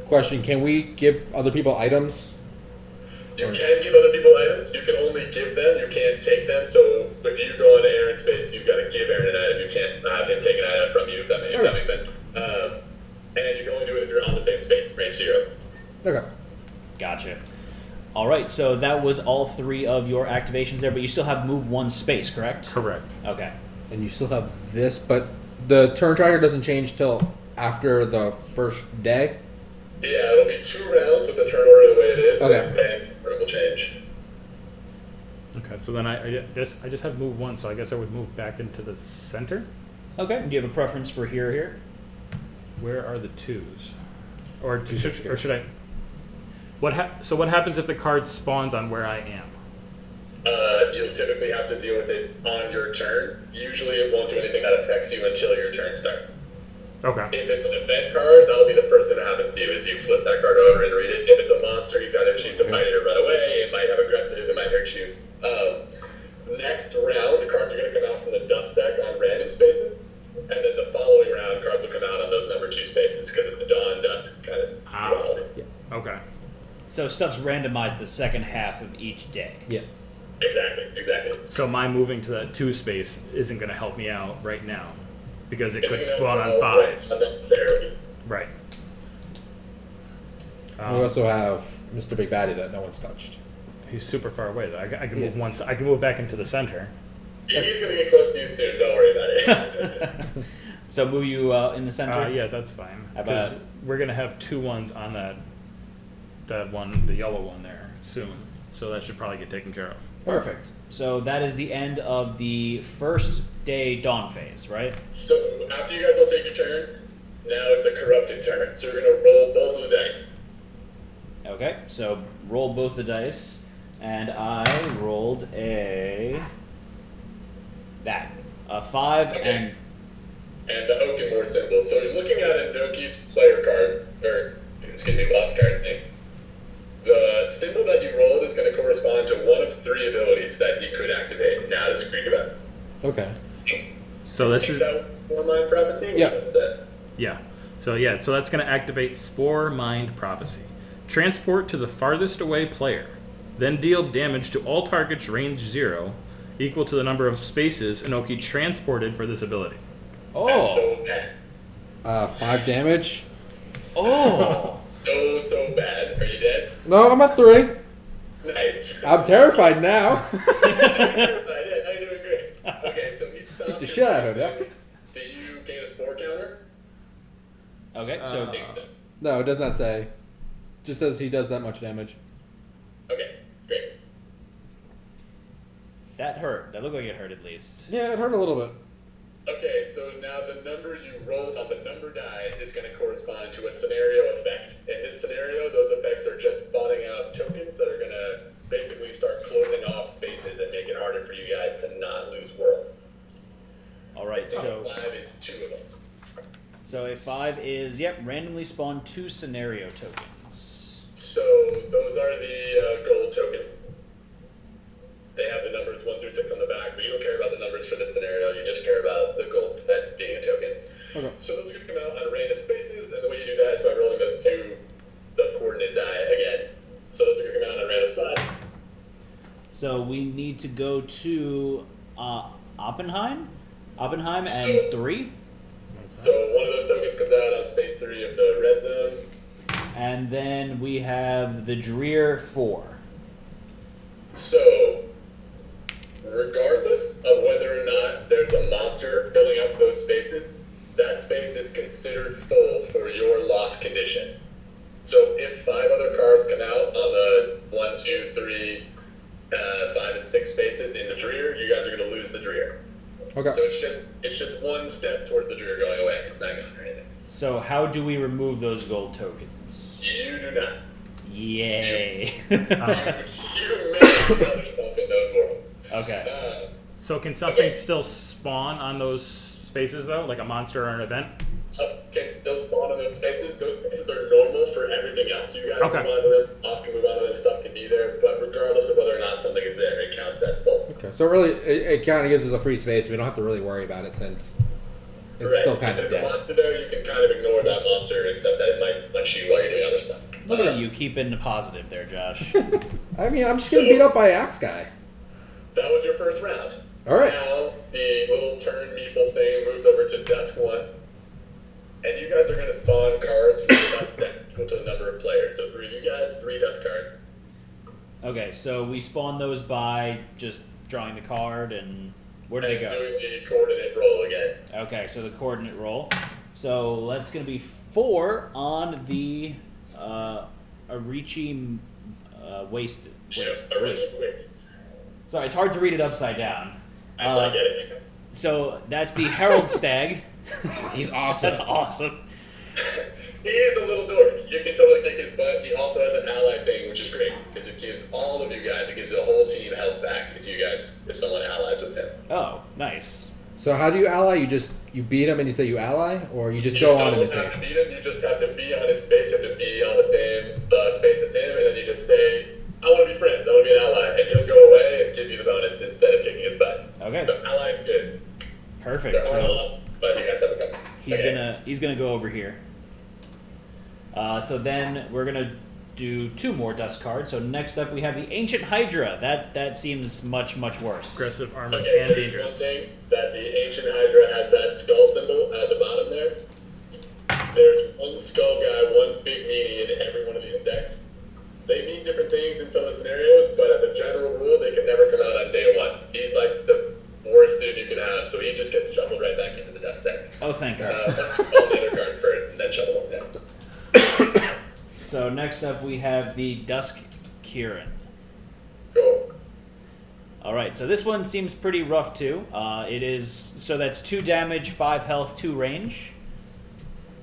Question: can we give other people items? You can give other people items. You can only give them. You can't take them. So if you go into Aaron's space, you've got to give Aaron an item. You can't have him take an item from you, if that makes sense. And you can only do it if you're on the same space, range 0. Okay. Gotcha. All right, so that was all 3 of your activations there, but you still have move 1 space, correct? Correct. Okay. And you still have this, but the turn tracker doesn't change till after the first day. Yeah, it'll be 2 rounds with the turn order the way it is, Okay. and then it will change. Okay. So then I just have move 1, so I guess I would move back into the center. Okay. Do you have a preference for here? Where are the 2s? Or Two should I? So what happens if the card spawns on where I am? You'll typically have to deal with it on your turn. Usually it won't do anything that affects you until your turn starts. Okay. If it's an event card, that'll be the first thing that happens to you is you flip that card over and read it. If it's a monster, you can either choose to fight it or run away. It might have aggressive, it might hurt you. Next round, cards are going to come out from the dust deck on random spaces. And then the following round, cards will come out on those number 2 spaces because it's a dawn dusk kind of duality. Okay. So stuff's randomized the second half of each day. Yes. Exactly. So my moving to that 2 space isn't going to help me out right now because it could If you spawn don't on know 5. unnecessarily. Right. We also have Mr. Big Baddy that no one's touched. He's super far away though. I can move Yes. once. I can move back into the center. He's going to get close to you soon. Don't worry about it. So move you in the center? Yeah, that's fine. How 'Cause about- we're gonna have 2 ones on that one, the yellow one there soon. So that should probably get taken care of. Perfect. So that is the end of the first day dawn phase, right? So after you guys all take your turn, now it's a corrupted turn. So you're going to roll both of the dice. Okay, so roll both the dice, and I rolled a 5 Okay. And the Oakenmore symbol. So you're looking at Inoki's player card, or excuse me, boss card thing. The symbol that you rolled is going to correspond to one of 3 abilities that he could activate now to speak about. Okay. So this is That was Spore Mind Prophecy? Yeah. Which one's that? So that's going to activate Spore Mind Prophecy. Transport to the farthest away player. Then deal damage to all targets range 0, equal to the number of spaces Inoki transported for this ability. That's Oh. so bad. 5 damage. Oh. So bad. Are you dead? No, I'm at 3. Nice. I'm terrified now. I'm doing great. Okay, so he stopped. Beat the shit out of her, Dex. Do you gain a Spore counter? Okay, so I think so. No, it does not say. Just says he does that much damage. Okay, great. that hurt. That looked like it hurt at least. Yeah, it hurt a little bit. Okay, so now the number you rolled on the number die is going to correspond to a scenario effect. In this scenario, those effects are just spawning out tokens that are going to basically start closing off spaces and make it harder for you guys to not lose worlds. All right, so 5 is 2 of them. so a 5 is randomly spawn 2 scenario tokens. So those are the gold tokens. They have the numbers 1 through 6 on the back, but you don't care about the numbers for this scenario. You just care about the gold set being a token. Okay. So those are going to come out on random spaces, and the way you do that is by rolling those 2, the coordinate die again. So those are going to come out on random spots. So we need to go to Oppenheim and So- 3, So one of those tokens comes out on space 3 of the red zone. and then we have the Dreer 4. So, regardless of whether or not there's a monster filling up those spaces, that space is considered full for your loss condition. So if 5 other cards come out on the 1, 2, 3, 5, and 6 spaces in the Dreer, you guys are going to lose the Dreer. Okay. So it's just one step towards the Dreer going away. It's not gone or anything. So how do we remove those gold tokens? You do not. Yay. You make other stuff in those worlds. Okay. So can something still spawn on those spaces though, like a monster or an event? Can still spawn in those spaces. Those spaces are normal for everything else. You guys Okay. move on to them, Oz can move on to them, stuff can be there, but regardless of whether or not something is there, it counts as full. Okay. So really, it kind of gives us a free space. We don't have to really worry about it since it's Right. still kind If of there's a dead. monster there, you can kind of ignore that monster, except that it might punch you while you're doing other stuff. Look at you keeping the positive there, Josh. I mean, I'm just gonna beat up by Axe Guy. That was your first round. All right. Now, the little turn meeple thing moves over to Dusk 1. And you guys are going to spawn cards from the Dusk deck equal to the number of players. So for you guys, 3 Dusk cards. Okay, so we spawn those by just drawing the card, and where do they And go? doing the coordinate roll again. Okay, so the coordinate roll. So that's going to be 4 on the Arichi waste. Original wastes. Sorry, it's hard to read it upside down. I get it. So that's the Herald Stag. He's awesome. That's awesome. He is a little dork. You can totally kick his butt. He also has an ally thing, which is great, because it gives all of you guys, it gives the whole team health back if someone allies with him. Oh, nice. So how do you ally? You beat him and you say you ally, or you just You go on him don't and say. have to beat him, you just have to be on his space, you have to be on the same space as him, and then you just say, I want to be friends, I want to be an ally, and he'll go away and give you the bonus instead of kicking his butt. Okay, So ally is good. perfect. There aren't a So lot, but you guys have a couple. he's gonna go over here. So then we're gonna do 2 more dust cards. So next up we have the Ancient Hydra. That seems much worse. Aggressive, armored, Okay, and there's one dangerous. thing that the Ancient Hydra has that skull symbol at the bottom there. There's one skull guy, one big meanie in every one of these decks. They mean different things in some of the scenarios, but as a general rule, they can never come out on day 1. He's like the worst dude you could have, so he just gets shuffled right back into the dust deck. Oh, thank God. Skull the other card first, and then shuffle him down. So next up we have the Dusk Kieran. Cool. All right, so this one seems pretty rough too. That's 2 damage, 5 health, 2 range.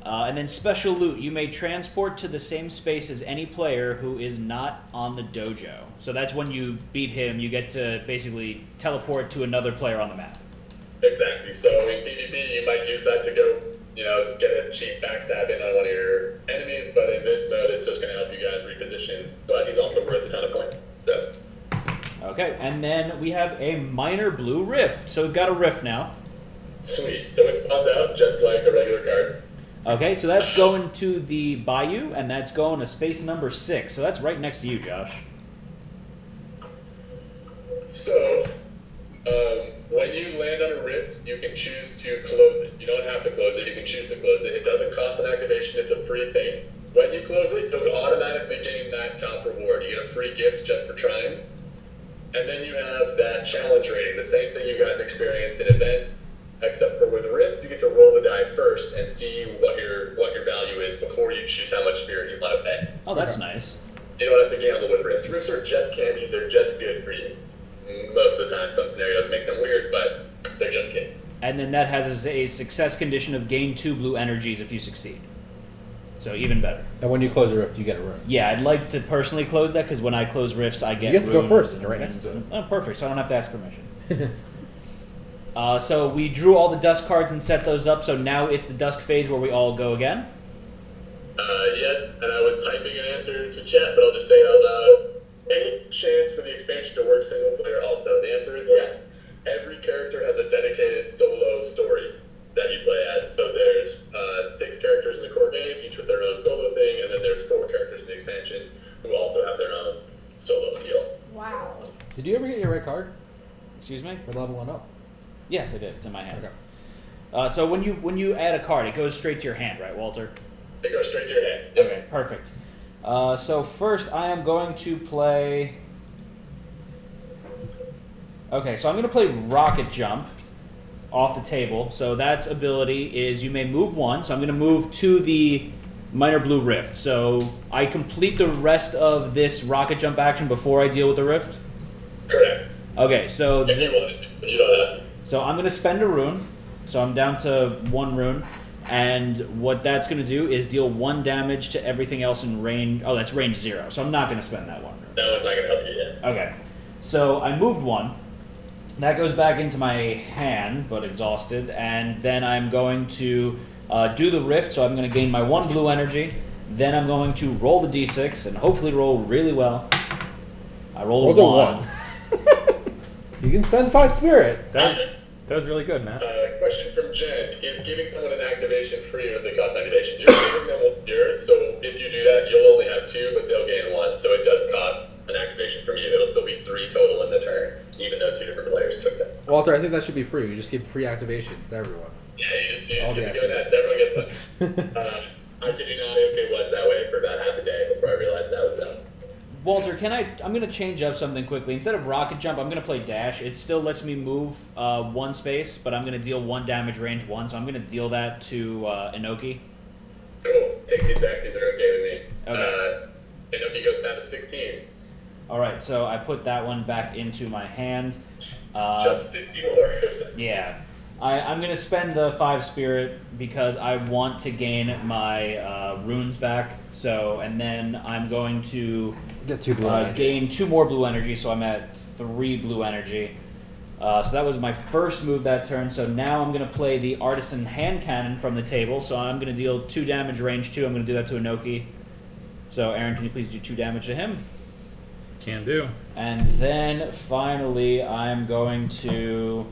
And then special loot. You may transport to the same space as any player who is not on the dojo. So that's when you beat him, you get to basically teleport to another player on the map. Exactly. So in PvP, you might use that to go get a cheap backstab in on one of your enemies, but in this mode, it's just going to help you guys reposition. But he's also worth a ton of points. So. Okay, and then we have a minor blue rift. So we've got a rift now. Sweet. So it spawns out just like a regular card. Okay, so that's going to the Bayou, and that's going to space number 6. So that's right next to you, Josh. So, when you land on a rift, you can choose to close it. You don't have to close it. You can choose to close it. It doesn't cost an activation. It's a free thing. When you close it, you'll automatically gain that top reward. You get a free gift just for trying. And then you have that challenge rating, the same thing you guys experienced in events, except for with rifts, you get to roll the die first and see what your value is before you choose how much spirit you want to pay. Oh, that's nice. You don't have to gamble with rifts. Rifts are just candy. They're just good for you. Most of the time, some scenarios make them weird, but they're just candy. And then that has a success condition of gain 2 blue energies if you succeed. So even better. And when you close a rift, you get a rune. Yeah, I'd like to personally close that because when I close rifts, I get You have to go runes first, and you're right next to it. Oh, perfect. So I don't have to ask permission. So we drew all the dusk cards and set those up. So now it's the dusk phase where we all go again. Yes, and I was typing an answer to chat, but I'll just say it out loud. Any chance for the expansion to work single player also? The answer is yes. Every character has a dedicated solo story that you play as. So there's 6 characters in the core game, each with their own solo thing, and then there's 4 characters in the expansion who also have their own solo deal. Wow. Did you ever get your red card Excuse me? for leveling up? Yes, I did. It's in my hand. Okay. So when you add a card, it goes straight to your hand, right, Walter? It goes straight to your hand. Yep. Okay, perfect. So first, I am going to play. Okay, so I'm going to play Rocket Jump off the table. So that's ability is you may move 1. So I'm going to move to the minor blue rift. So I complete the rest of this Rocket Jump action before I deal with the rift. Correct. Okay, so If you wanted to, but you don't have to. So I'm going to spend a rune. So I'm down to 1 rune. And what that's going to do is deal 1 damage to everything else in range. Oh, that's range 0. So I'm not going to spend that 1 rune. That one's not going to help you yet. Okay. So I moved 1. That goes back into my hand, but exhausted. And then I'm going to do the rift. So I'm going to gain my 1 blue energy. Then I'm going to roll the d6 and hopefully roll really well. I rolled a 1. You can spend 5 spirit. That was really good, Matt. Question from Jen. Is giving someone an activation free or does it cost activation? You're giving them 1 yours, so if you do that, you'll only have 2, but they'll gain 1. So it does cost an activation from you. It'll still be 3 total in the turn, even though 2 different players took that. Walter, I think that should be free. You just give free activations to everyone. Yeah, you just All get the to go nuts. Everyone gets one. I kid you not, it was that way for about half a day before I realized that was done. Walter, I'm going to change up something quickly. Instead of Rocket Jump, I'm going to play Dash. It still lets me move 1 space, but I'm going to deal 1 damage range 1, so I'm going to deal that to Inoki. Cool. Takes these backsies are okay with me. Okay. Inoki goes down to 16. Alright, so I put that one back into my hand. Just 50 more. Yeah. I'm going to spend the 5 spirit because I want to gain my runes back. So, and then I'm going to Get 2 blue energy. gain 2 more blue energy, so I'm at 3 blue energy. So that was my first move that turn. So now I'm going to play the Artisan Hand Cannon from the table. So I'm going to deal 2 damage, range 2. I'm going to do that to Inoki. So Aaron, can you please do 2 damage to him? Can do. And then finally, I'm going to...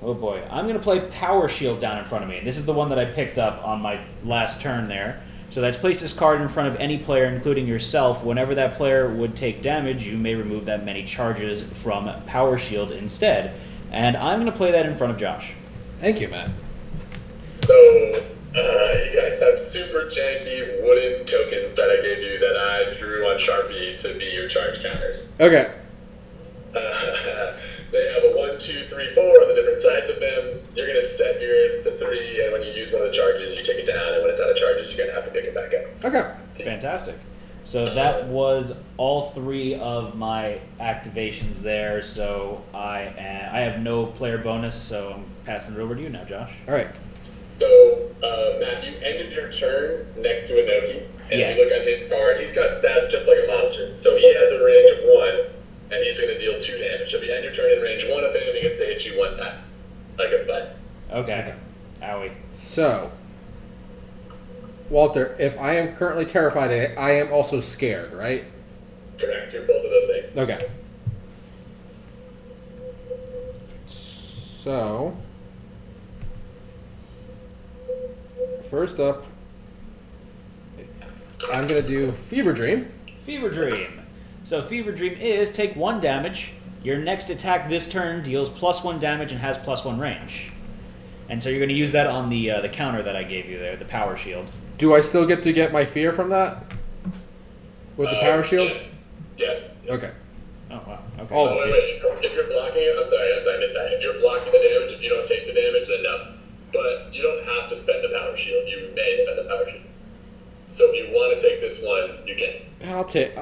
Oh boy. I'm going to play Power Shield down in front of me. This is the one that I picked up on my last turn there. So that's place this card in front of any player, including yourself. Whenever that player would take damage, you may remove that many charges from Power Shield instead. And I'm going to play that in front of Josh. Thank you, Matt. So, you guys have super janky wooden tokens that I gave you that I drew on Sharpie to be your charge counters. Okay. They have a 1, 2, 3, 4 on the different sides of them. You're going to set yours to 3, and when you use one of the charges, you take it down, and when it's out of charges, you're going to have to pick it back up. Okay. Fantastic. So that was all 3 of my activations there. So I have no player bonus, so I'm passing it over to you now, Josh. All right. So, Matt, you ended your turn next to Inoki, and Yes. if you look at his card, he's got stats just like a monster. So he has a range of 1. And he's going to deal 2 damage. So if you end your turn in range 1 of him, he gets to hit you 1 time. Like a butt. Okay. Owie. So, Walter, if I am currently terrified, I am also scared, right? Correct. You're both of those things. Okay. So, first up, I'm going to do Fever Dream. Fever Dream. So Fever Dream is take 1 damage. Your next attack this turn deals +1 damage and has +1 range. And so you're going to use that on the counter that I gave you there, the power shield. Do I still get to get my fear from that? With the power shield? Yes. Okay. Oh, wow. Okay. All Oh, the wait, fear. wait. If you're blocking it, I'm sorry, I missed that. If you're blocking the damage, if you don't take the damage, then no. But you don't have to spend the power shield. You may spend the power shield. So if you want to take this one, you can. I'll take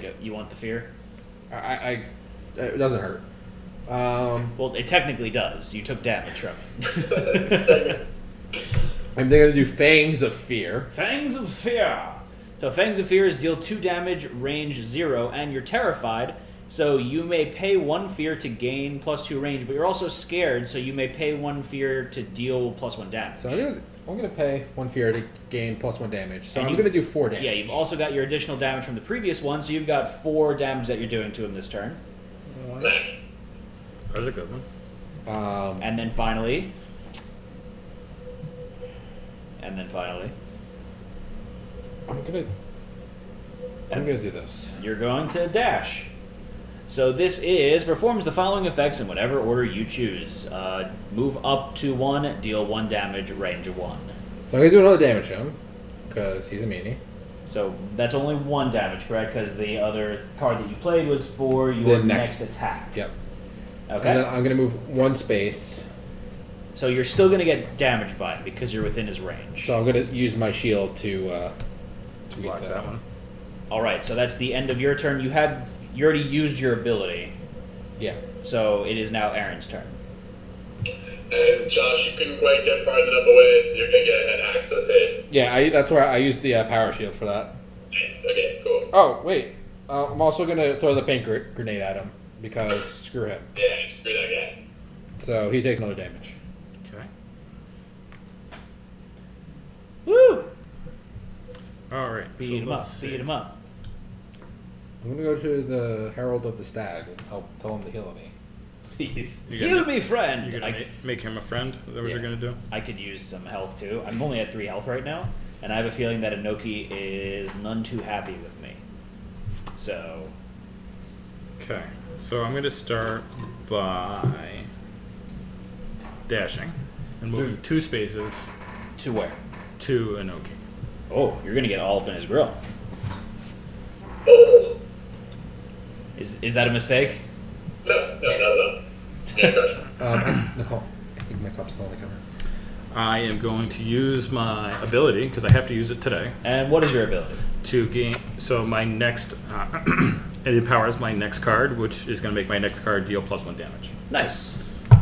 it. You want the fear? It doesn't hurt. Well, it technically does. You took damage from it. I'm going to do Fangs of Fear. Fangs of Fear. So Fangs of Fear is deal 2 damage, range 0, and you're terrified. So you may pay 1 fear to gain +2 range, but you're also scared, so you may pay 1 fear to deal +1 damage. So I'm gonna pay 1 fear to gain +1 damage. So And I'm gonna do 4 damage. Yeah, you've also got your additional damage from the previous one, so you've got 4 damage that you're doing to him this turn. Smack. That was a good one. And then finally, I'm gonna do this. you're going to dash. So this performs the following effects in whatever order you choose. Move up to 1, deal 1 damage, range 1. So I'm gonna do another damage to him because he's a meanie. So that's only 1 damage, correct? Because the other card that you played was for your The next next. attack. Yep. Okay. And then I'm gonna move 1 space. So you're still going to get damaged by it because you're within his range. So I'm gonna use my shield to Block get that one. All right. So that's the end of your turn. You already used your ability, Yeah. so it is now Aaron's turn. And Josh, you couldn't quite get far enough away, so you're gonna get an axe to the face. Yeah. That's where I used the power shield for that. Nice. Okay, cool. Oh wait. I'm also gonna throw the paint grenade at him because screw him. Yeah, screw that guy. So he takes another damage. Okay. Woo! All right. Beat him up. Beat him up. I'm gonna go to the Herald of the Stag and help tell him to heal me. Please. Heal me, friend. You're gonna make him a friend? Is that what Yeah. you're gonna do? I could use some health too. I'm only at 3 health right now, and I have a feeling that Inoki is none too happy with me. So, Okay. So I'm gonna start by dashing and moving 2 spaces to where? to Inoki. Oh, you're gonna get all up in his grill. Oh. Is that a mistake? No. Yeah, gotcha. Nicole, I think my cup's still on the cover. I am going to use my ability, because I have to use it today, And what is your ability? to gain. So my next, it empowers my next card, which is going to make my next card deal +1 damage. Nice.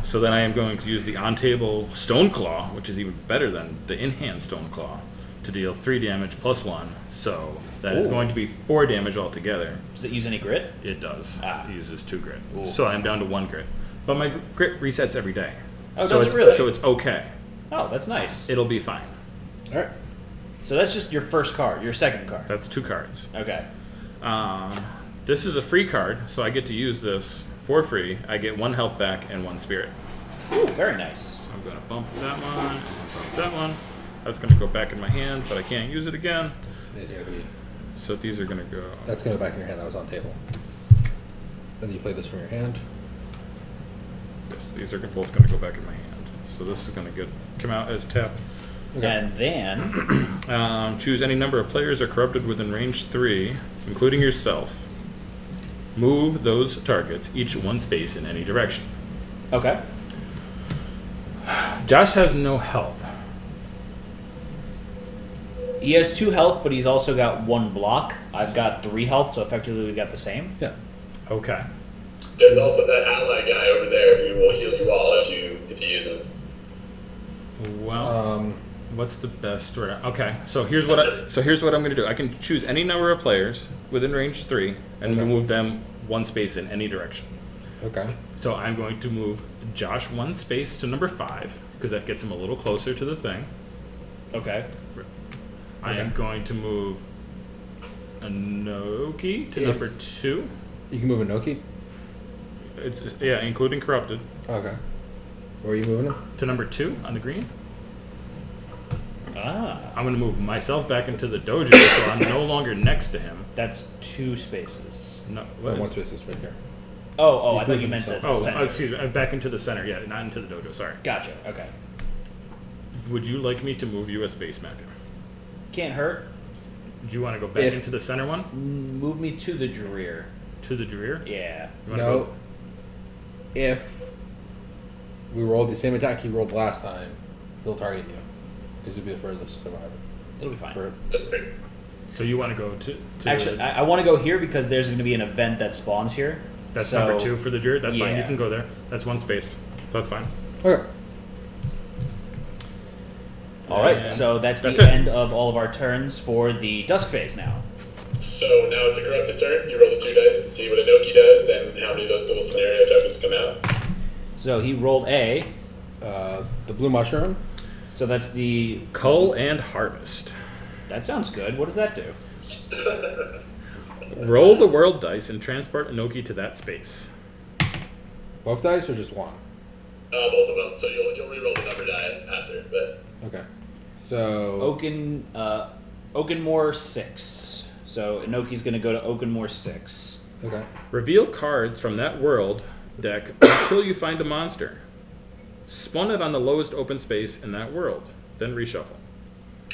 So then I am going to use the on-table Stone Claw, which is even better than the in-hand Stone Claw, to deal 3 damage +1. So that is Ooh. going to be 4 damage altogether. Does it use any grit? It does. Ah. It uses 2 grit. Ooh. So I'm down to 1 grit. But my grit resets every day. Oh, so does it it's, really? So it's okay. Oh, that's nice. It'll be fine. All right. So that's just your first card, your second card. That's 2 cards. Okay. This is a free card, so I get to use this for free. I get 1 health back and 1 spirit. Ooh, very nice. I'm going to bump that one and bump that one. That's going to go back in my hand, but I can't use it again. These are gonna be. So these are going to go. That's gonna go back in your hand. That was on the table. Then you play this from your hand. Yes, these are both going to go back in my hand. So this is going to come out as tap. Okay. And then, Choose any number of players are corrupted within range 3, including yourself. Move those targets, each 1 space in any direction. okay. Josh has no health. He has 2 health, but he's also got 1 block. I've got 3 health, so effectively we got the same. Yeah. Okay. There's also that ally guy over there who will heal you all if you use him. Well, what's the best? Okay, so here's what I'm going to do. I can choose any number of players within range 3 and Okay. move them 1 space in any direction. Okay. So I'm going to move Josh 1 space to number 5 because that gets him a little closer to the thing. Okay. I am going to move Inoki to number 2. You can move Inoki? Yeah, including corrupted. Okay. Where are you moving him? To number 2 on the green. Ah. I'm going to move myself back into the dojo, so I'm no longer next to him. That's 2 spaces. No, Oh, one space is right here. Oh, He's I thought you moving meant the himself. center. excuse me. I'm back into the center. Yeah, not into the dojo. Sorry. Gotcha. Okay. Would you like me to move you a space, Matthew? Can't hurt. Do you want to go back If- into the center one? Move me to the rear. To the rear? Yeah. You wanna No. go- If we rolled the same attack he rolled last time, he'll target you. Because you'll be the furthest survivor. It'll be fine. That's great. So you want to go to Actually, I want to go here because there's going to be an event that spawns here. that's So- number 2 for the jury. That's fine. You yeah. can go there. That's 1 space. So that's fine. Okay. All right. And So that's the that's it. end of all of our turns for the dusk phase now. So now it's a corrupted turn. You roll the 2 dice to see what Inoki does and how many of those little scenario tokens come out. So he rolled a. The blue mushroom. So that's the. Cull and harvest. That sounds good. What does that do? Roll the world dice and transport Inoki to that space. Both dice or just one? Both of them. So you'll re-roll the number die after, but Okay. So. Oakenmore 6. So Inoki's going to go to Oakenmore 6. Okay. Reveal cards from that world deck until you find a monster. Spawn it on the lowest open space in that world. Then reshuffle.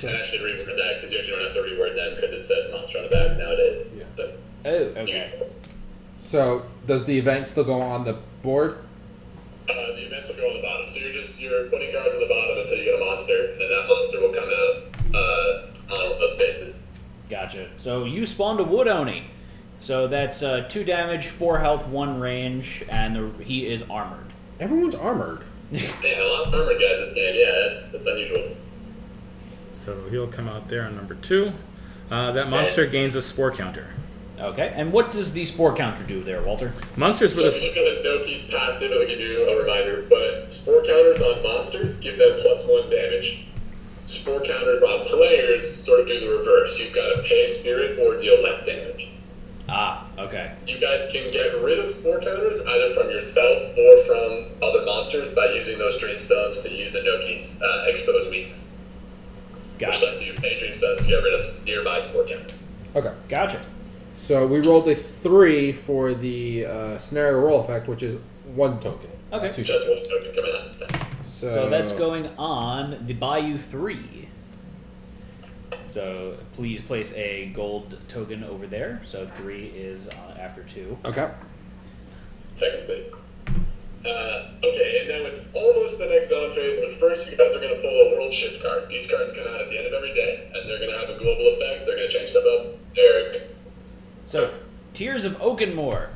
and I should reword that because you actually don't have to reword them because it says monster on the back nowadays. Yeah. So, Oh, okay. So does the event still go on the board? the events will go on the bottom. So you're putting cards on the bottom until you get a monster, and then that monster will come out on those spaces. Gotcha. So you spawned a Wood Oni. So that's 2 damage, 4 health, 1 range, and he is armored. Everyone's armored. Yeah, a lot of armored guys this game. Yeah, that's unusual. So he'll come out there on number 2. That monster gains a spore counter. Okay. And what does the spore counter do there, Walter? Monsters So with if a you look at Noki's passive, it'll give you a reminder, but spore counters on monsters give them +1 damage. Spore counters on players sort of do the reverse. You've got to pay spirit or deal less damage. Ah, okay. You guys can get rid of spore counters either from yourself or from other monsters by using those dreamstones to use Inoki's exposed weakness. Which Gotcha. lets you pay dreamstones to get rid of nearby spore counters. Okay. Gotcha. So we rolled a 3 for the scenario roll effect, which is 1 token. not Okay. 2 Just tokens. one token coming out. So that's going on the Bayou 3. So please place a gold token over there. So 3 is after 2. Okay. Technically. Okay, and now it's almost the next dawn phase, but first you guys are going to pull a world shift card. These cards come out at the end of every day, and they're going to have a global effect. They're going to change stuff up. So, Tears of Oakenmore.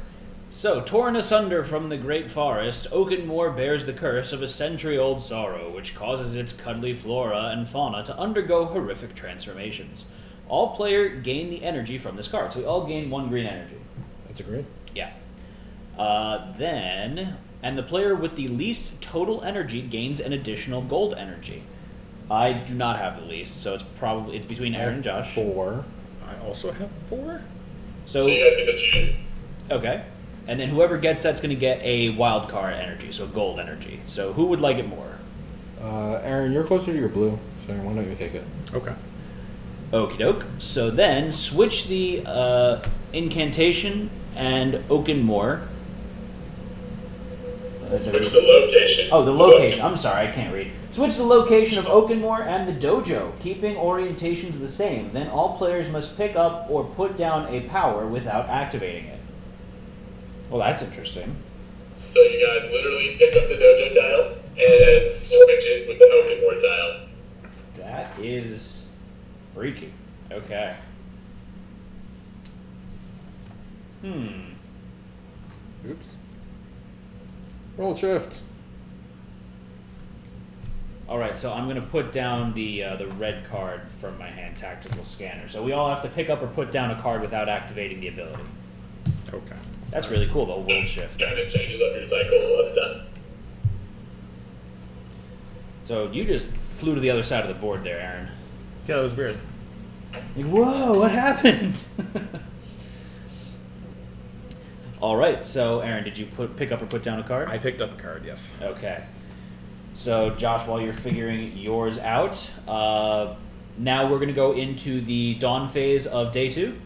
So, torn asunder from the great forest, Oakenmore bears the curse of a century-old sorrow, which causes its cuddly flora and fauna to undergo horrific transformations. All players gain the energy from this card, so we all gain 1 green energy. That's a green. Yeah. And the player with the least total energy gains an additional gold energy. I do not have the least, so it's between Aaron and Josh. 4. I also have 4. So you guys get to choose. Okay. And then whoever gets that's going to get a wild card energy, so gold energy. So who would like it more? Aaron, you're closer to your blue, so why don't you take it? Okay. Okie doke. So then switch the incantation and Oakenmore. Switch the location. Oh, the location. I'm sorry, I can't read. Switch the location of Oakenmore and the dojo, keeping orientations the same. Then all players must pick up or put down a power without activating it. Well, that's interesting. So you guys literally pick up the dojo tile and switch it with the Oakenmore tile. That is freaky. Okay. Oops. Roll shift. All right, so I'm going to put down the red card from my hand tactical scanner. So we all have to pick up or put down a card without activating the ability. Okay. That's really cool, though, world shift. Kind of changes up your cycle of stuff. So you just flew to the other side of the board there, Aaron. Yeah, that was weird. Like, whoa, what happened? All right, so Aaron, did you pick up or put down a card? I picked up a card, yes. Okay. So, Josh, while you're figuring yours out, now we're going to go into the dawn phase of day 2.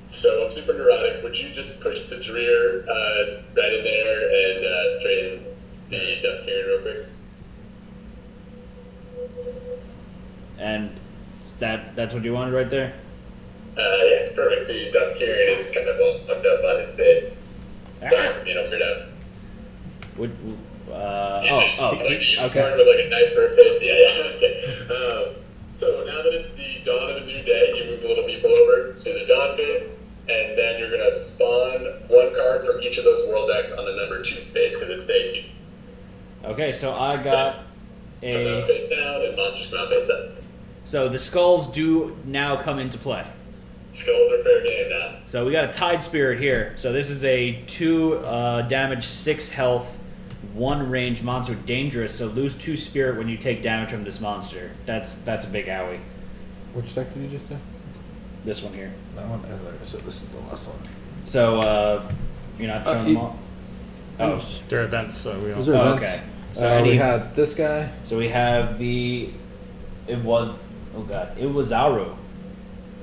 So I'm super neurotic. Would you just push the Dreer right in there and straighten the dusk carrier real quick? And that's what you wanted right there? Yeah, it's perfect. The dusk carrier is kind of all fucked up on his face. Sorry for being all weird out. It's like a unicorn with like a knife for a face. Yeah. Okay. So now that it's the dawn of a new day, you move the little people over to the dawn phase, and then you're gonna spawn 1 card from each of those world decks on the number 2 space because it's day 2. Okay, so I got Come out face down, and monsters come out face up. So the skulls do now come into play. Skulls are fair game now. So we got a Tide Spirit here. So this is a 2 damage, 6 health, 1 range monster, dangerous. So lose 2 spirit when you take damage from this monster. That's a big owie. Which deck did you just do? This one here. That one. So this is the last one. So you're not showing them all. Oh, They're events, so we Those don't. are events. okay. So We had this guy. So we have it was Aru.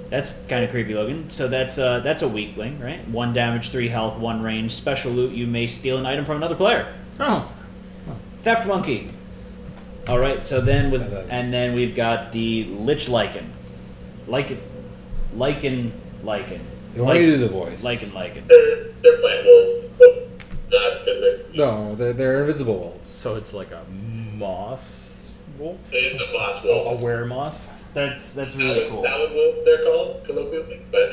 That's kind of creepy looking. So that's a weakling, right? 1 damage, 3 health, 1 range. Special loot, you may steal an item from another player. Oh. Theft monkey. All right. So then then we've got the Lich Lichen. Lichen. They want you to do the voice. Lichen. They're plant wolves. Not because they're... No, they're invisible wolves. So it's like a moss wolf? It's a moss wolf. A weremoss? That's really cool. Salad wolves, they're called, colloquially, but...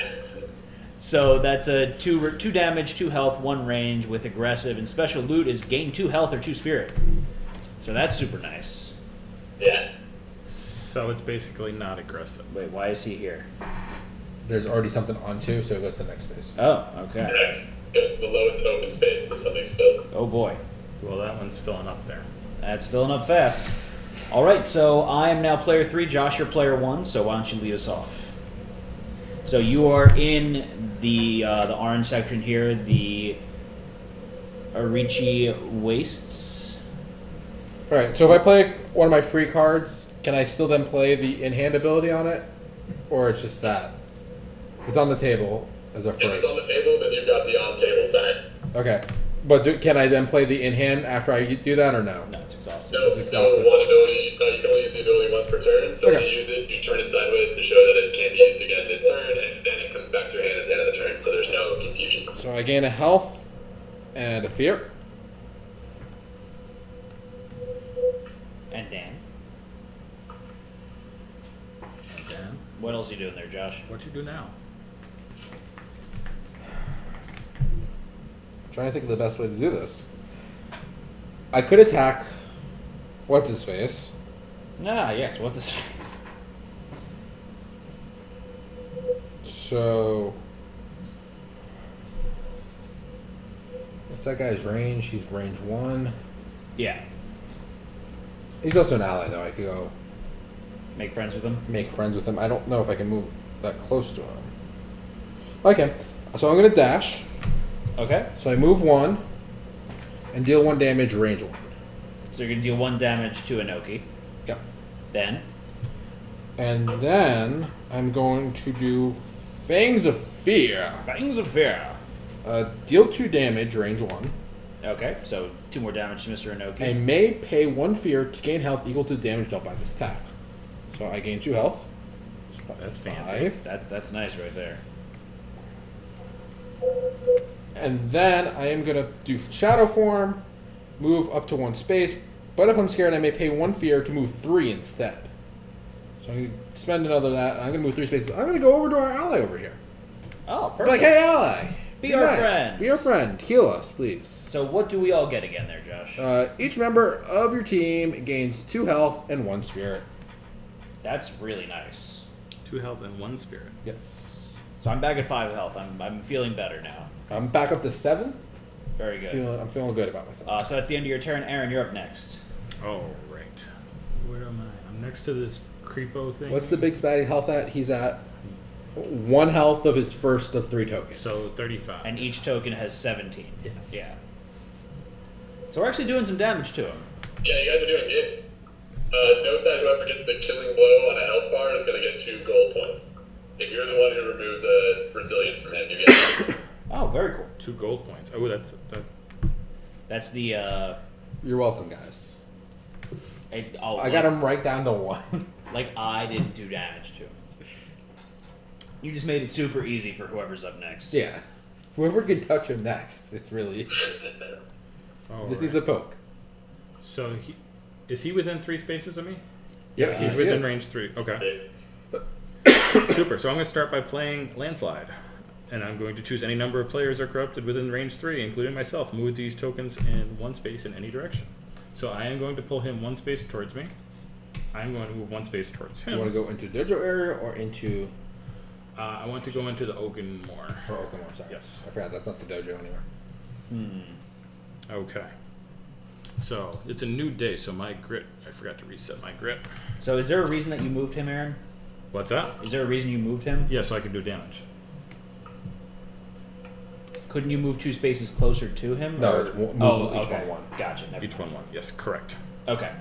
So that's a 2 damage, 2 health, 1 range with aggressive, and special loot is gain 2 health or 2 spirit. So that's super nice. Yeah. So it's basically not aggressive. Wait, why is he here? There's already something on 2, so it goes to the next phase. Oh, okay. Correct. Goes to the lowest open space if something's filled. Oh boy. Well, that one's filling up there. That's filling up fast. All right, so I am now player 3. Josh, you're player 1, so why don't you lead us off? So you are in the orange section here, the Arichi Wastes. All right. So if I play one of my free cards, can I still then play the in-hand ability on it, or it's just that? It's on the table as a free. If it's on the table, then you've got the on-table side. Okay. But can I then play the in-hand after I do that, or no? No, it's exhausted. No, It's so exhausted. one ability, you can only use the ability once per turn, so Okay. you use it, you turn it sideways to show that it can't be used again this turn, and then it comes back to your hand at the end of the turn, so there's no confusion. So I gain a health and a fear. And Dan. Dan, What else are you doing there, Josh? what you do now? Trying to think of the best way to do this. I could attack. What's his face? Ah, yes. What's his face? So, what's that guy's range? He's range 1. Yeah. He's also an ally, though. I could go Make friends with him. make friends with him. I don't know if I can move that close to him. Okay, so I'm gonna dash. Okay. So I move 1 and deal 1 damage, range 1. So you're gonna deal 1 damage to Inoki. Yep. Then. And then I'm going to do Fangs of Fear. Fangs of Fear. Deal 2 damage, range 1. Okay, so 2 more damage to Mr. Inoki. I may pay 1 fear to gain health equal to the damage dealt by this attack. So I gain 2 health. So That's fancy. 5. That's nice right there. And then I am going to do Shadow Form, move up to 1 space, but if I'm scared, I may pay 1 fear to move 3 instead. So I'm going to spend another that, and I'm going to move 3 spaces. I'm going to go over to our ally over here. Oh, Be perfect. like, hey, ally. Be our friend. Be our friend. Heal us, please. So what do we all get again there, Josh? Each member of your team gains 2 health and 1 spirit. That's really nice. 2 health and 1 spirit. Yes. So I'm back at 5 health. I'm feeling better now. I'm back up to 7. Very good. I'm feeling good about myself. So at the end of your turn, Aaron, you're up next. All right. Where am I? I'm next to this creepo thing. What's the big baddie health at? He's at 1 health of his first of 3 tokens. So 35. And each token has 17. Yes. Yeah. So we're actually doing some damage to him. Yeah, you guys are doing good. Note that whoever gets the killing blow on a health bar is going to get 2 gold points. If you're the one who removes resilience from him, you get Oh, very cool. 2 gold points. Oh, that. That's the. You're welcome, guys. Oh, I got him right down to 1. Like I didn't do damage to him. You just made it super easy for whoever's up next. Yeah. Whoever can touch him next, it's really easy. Just needs a poke. So is he within 3 spaces of me? Yep, He's yes, within he is. range 3. Okay. Super. So I'm going to start by playing Landslide. And I'm going to choose any number of players are corrupted within range 3, including myself. Move these tokens in 1 space in any direction. So I am going to pull him 1 space towards me. I'm going to move 1 space towards him. You want to go into dojo area or into... I want to go into the Oakenmore. Or Oakenmore, sorry. Yes. I forgot, that's not the dojo anymore. Okay. So it's a new day, so my grit, I forgot to reset my grit. So is there a reason that you moved him, Aaron? What's that? Is there a reason you moved him? Yeah, so I can do damage. Couldn't you move 2 spaces closer to him? No, or- it's move oh, each okay. one. Gotcha. Never Each mind. one. Yes, correct. Okay.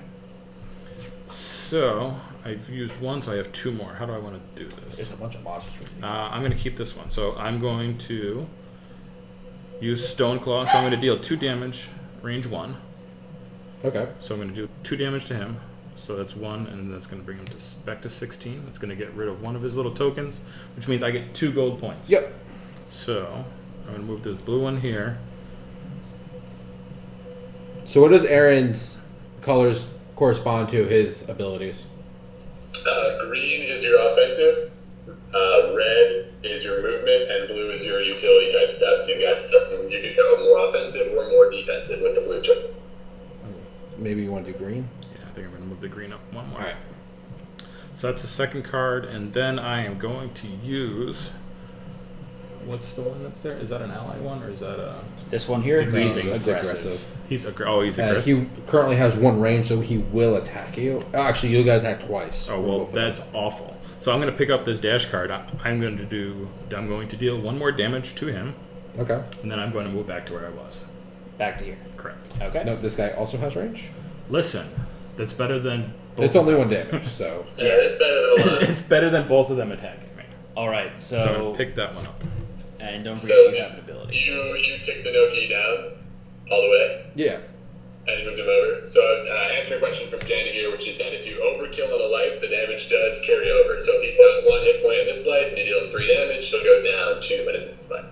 So I've used 1, so I have 2 more. How do I want to do There's this? a bunch of monsters for you. I'm going to keep this one. So I'm going to use Stone Claw. So I'm going to deal 2 damage, range 1. Okay. So I'm going to do 2 damage to him. So that's 1, and that's going to bring him back to 16. That's going to get rid of 1 of his little tokens, which means I get 2 gold points. Yep. So I'm going to move this blue one here. So what does Aaron's colors correspond to his abilities? green is your offensive, red is your movement, and blue is your utility type stuff. You got something you could go more offensive or more defensive with the blue chip. Maybe you want to do green? Yeah, I think I'm going to move the green up 1 more. All right. So that's the second card, and then I am going to use... What's the one that's there? Is that an ally one, or is that a... This one here, Green. he's That's aggressive. He's aggressive. He currently has 1 range, so he will attack you. Actually, you'll get attacked twice. Oh from well, both of them. that's awful. So I'm going to pick up this dash card. I'm going to deal 1 more damage to him, Okay. and then I'm going to move back to where I was. Back to here. Correct. Okay. No, this guy also has range. Listen, that's better than. Both It's only 1 damage, so Yeah, it's better than a lot. It's better than both of them attacking me. All right. So I'm So, going to pick that one up. and don't So forget you have an ability. you took the no key down all the way, yeah. and you moved him over. So I was answering a question from Jen here, which is that if you overkill on a life, the damage does carry over. So if he's got 1 hit point in this life and you deal him 3 damage, he'll go down 2 in his next life.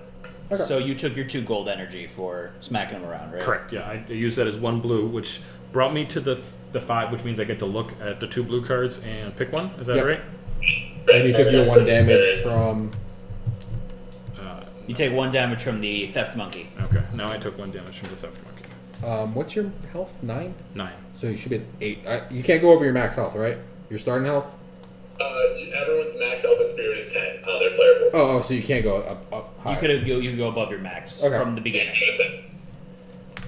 Okay. So you took your 2 gold energy for smacking him around, right? Correct. Yeah, I used that as 1 blue, which brought me to the 5, which means I get to look at the 2 blue cards and pick one. Is that Yep. right? And you took your 1 damage from... You take 1 damage from the theft monkey. Okay. Now I took 1 damage from the theft monkey. What's your health? 9? 9. So you should be at 8. You can't go over your max health, right? Your starting health? Everyone's max health and spirit is 10 on their player pool. Oh, so you can't go up higher. You could go above your max Okay. from the beginning. That's it.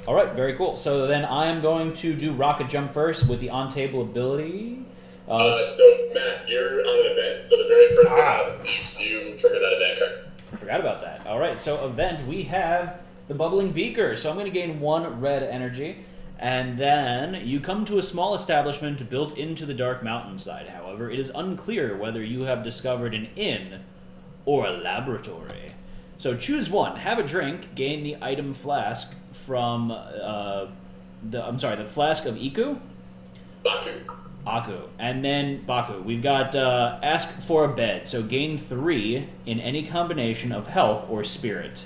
All right, very cool. So then I am going to do rocket jump first with the on-table ability. So Matt, you're on an event. So the very first thing that happens to you is you trigger that event card. I forgot about that. All right, so event, we have the bubbling beaker. So I'm going to gain 1 red energy. And then you come to a small establishment built into the dark mountainside. However, it is unclear whether you have discovered an inn or a laboratory. So choose one. Have a drink. Gain the item flask from the flask of Iku. Baku. Aku. And then Baku. We've got ask for a bed. So gain 3 in any combination of health or spirit.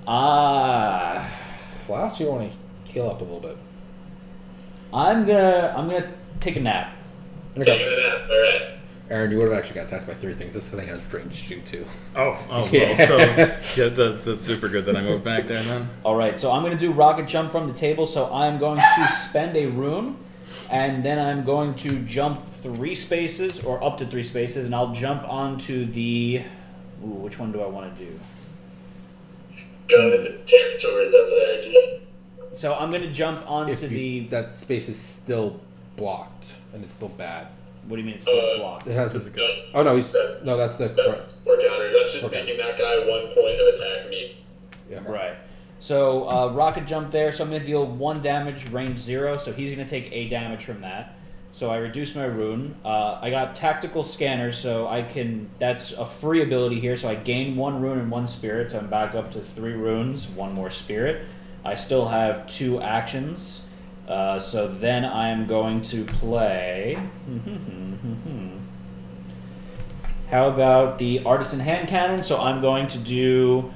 Flask, you want to heal up a little bit. I'm gonna take a nap. Taking a nap. All right. Aaron, you would have actually got attacked by 3 things. This thing has range 2 too. Oh, Yeah. well, so yeah, that's super good that I moved back there then. All right, so I'm going to do rocket jump from the table. So I'm going to spend a rune, and then I'm going to jump 3 spaces, or up to 3 spaces, and I'll jump onto the... Ooh, which one do I want to do? Going into territories over there, geez. So I'm going to jump onto If the... that space is still blocked, and it's still bad. What do you mean it's still blocked? It has the. No, Oh no, that's the. that's 4 counter. That's just Okay. making that guy 1 point of attack me. Yeah. Right. So rocket jump there. So I'm going to deal 1 damage, range 0. So he's going to take A damage from that. So I reduce my rune. I got tactical scanner, so I can. That's a free ability here. So I gain 1 rune and 1 spirit. So I'm back up to 3 runes, 1 more spirit. I still have 2 actions. So then I am going to play. How about the artisan hand cannon? So I'm going to do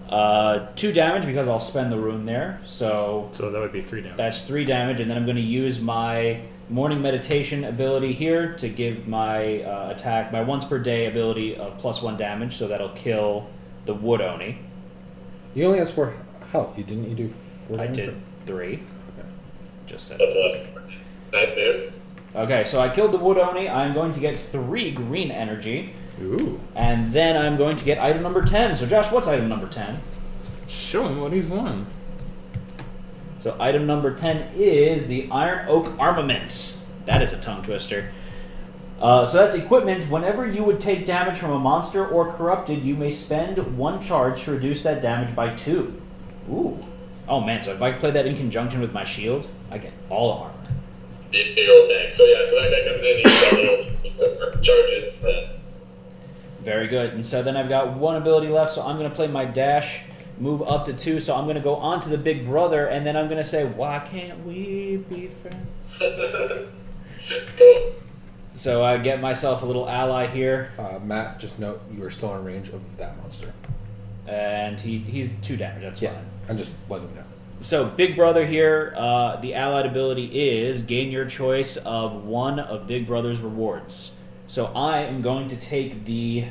2 damage because I'll spend the rune there. So So that would be 3 damage. that's 3 damage, and then I'm going to use my morning meditation ability here to give my attack, my once per day ability of +1 damage, so that'll kill the wood oni. You only has 4 health. You didn't. You do 4 I damage? did 3. Okay. Just said. That's what. Nice moves. Okay, so I killed the wood oni. I'm going to get 3 green energy, Ooh. and then I'm going to get item number 10. So Josh, what's item number 10? Show him what he's won. So item number 10 is the Iron Oak Armaments. That is a tongue twister. So that's equipment. Whenever you would take damage from a monster or corrupted, you may spend 1 charge to reduce that damage by 2. Ooh. Oh man, so if I play that in conjunction with my shield, I get all armor. Big old tank. So yeah, so that comes in. He's got little charges. Very good. And so then I've got 1 ability left, so I'm going to play my dash, move up to 2, so I'm going to go on to the big brother, and then I'm going to say, why can't we be friends? Cool. So I get myself a little ally here, Matt, just note you are still in range of that monster. and he's 2 damage, that's Yeah, fine. I'm just letting you know. So big brother here, the allied ability is gain your choice of 1 of big brother's rewards. So I am going to take the...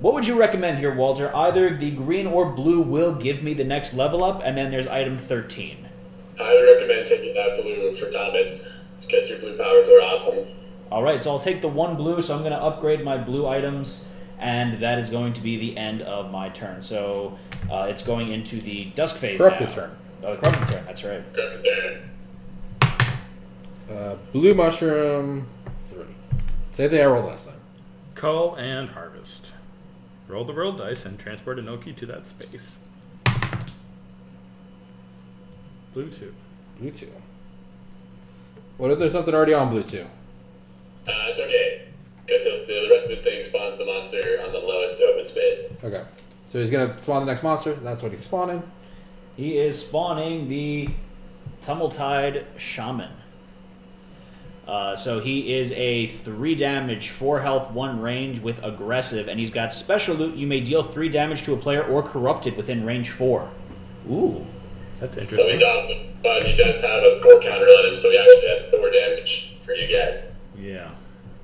What would you recommend here, Walter? Either the green or blue will give me the next level up, and then there's item 13. I would recommend taking that blue for Thomas, because your blue powers are awesome. Alright, so I'll take the 1 blue, so I'm going to upgrade my blue items, and that is going to be the end of my turn. So it's going into the dusk phase Corrupted now. turn. Oh, the corrupted turn, that's right. Go to turn. Blue mushroom 3. Same thing I rolled last time. Cull and harvest. Roll the roll dice and transport Inoki to that space. Blue 2. Blue 2. What if there's something already on blue 2? It's okay, because the rest of his thing spawns the monster on the lowest open space. Okay. So he's gonna spawn the next monster. That's what he's spawning. He is spawning the Tumultide Shaman. So he is a 3 damage, 4 health, 1 range with aggressive, and he's got special loot. You may deal 3 damage to a player or corrupted within range 4. Ooh. That's So he's interesting. awesome, but he does have a spore counter on him, so he actually has 4 damage for you guys. Yeah.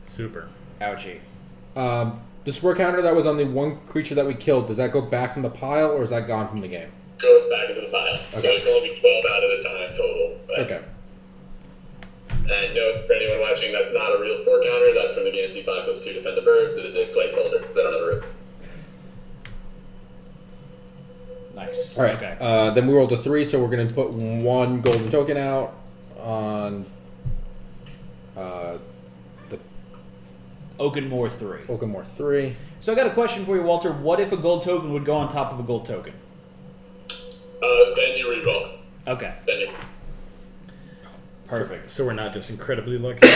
Super. Ouchie. The spore counter that was on the 1 creature that we killed, does that go back in the pile or is that gone from the game? Goes back into the pile. So Okay. it can only be 12 out at a time total. But, Okay. And note for anyone watching, that's not a real spore counter. That's from the game T5 to defend the burbs. It is a placeholder. They don't have a room. Nice. All right. Okay. Then we rolled a 3, so we're going to put 1 golden token out on the Oakenmore 3. Oakenmore 3. So I got a question for you, Walter. What if a gold token would go on top of a gold token? Then you reroll. Okay. Then you. Perfect. So we're not just incredibly lucky.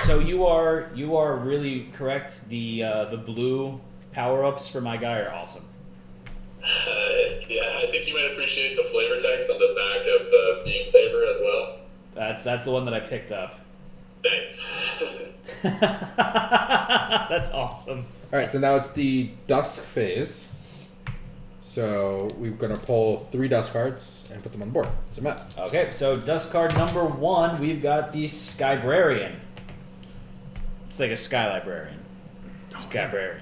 So you are really correct. The blue power-ups for my guy are awesome. Yeah, I think you might appreciate the flavor text on the back of the beam saber as well. That's the one that I picked up. Thanks. That's awesome. All right, so now it's the dusk phase. So we're going to pull 3 dusk cards and put them on the board. So Matt. Okay, so dust card number 1, we've got the Skybrarian. It's like a Sky Librarian. Skybrarian.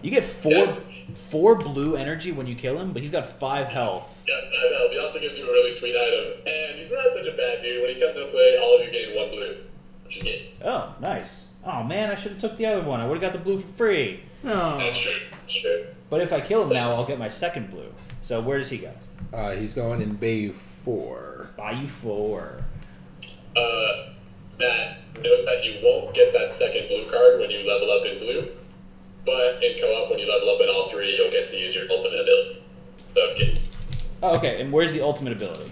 You get 4 blue energy when you kill him, but he's got 5 health. Yes, I know. He also gives you a really sweet item, and he's not such a bad dude. When he comes into play, all of you gain 1 blue, which is good. Oh, nice. Oh man, I should have took the other one. I would have got the blue for free. Oh. That's true. That's true. But if I kill him now, I'll get my second blue. So where does he go? He's going in Bayou 4. Bayou 4. Matt, note that you won't get that second blue card when you level up in blue, but in co-op, when you level up in all three, you'll get to use your ultimate ability. So that's good. Oh, okay, and where's the ultimate ability?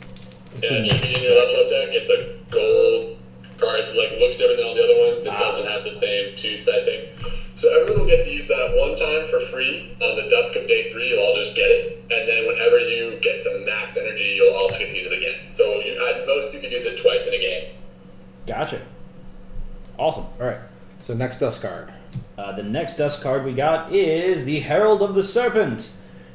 It should be in your level up deck. It's a gold card. It's like looks different than all the other ones. It doesn't have the same two-side thing. So everyone will get to use that one time for free on the dusk of day 3. You'll all just get it, and then whenever you get to max energy, you'll also get to use it again. So at most, you could use it twice in a game. Gotcha. Awesome. All right. So next dust card. The next dust card we got is the Herald of the Serpent.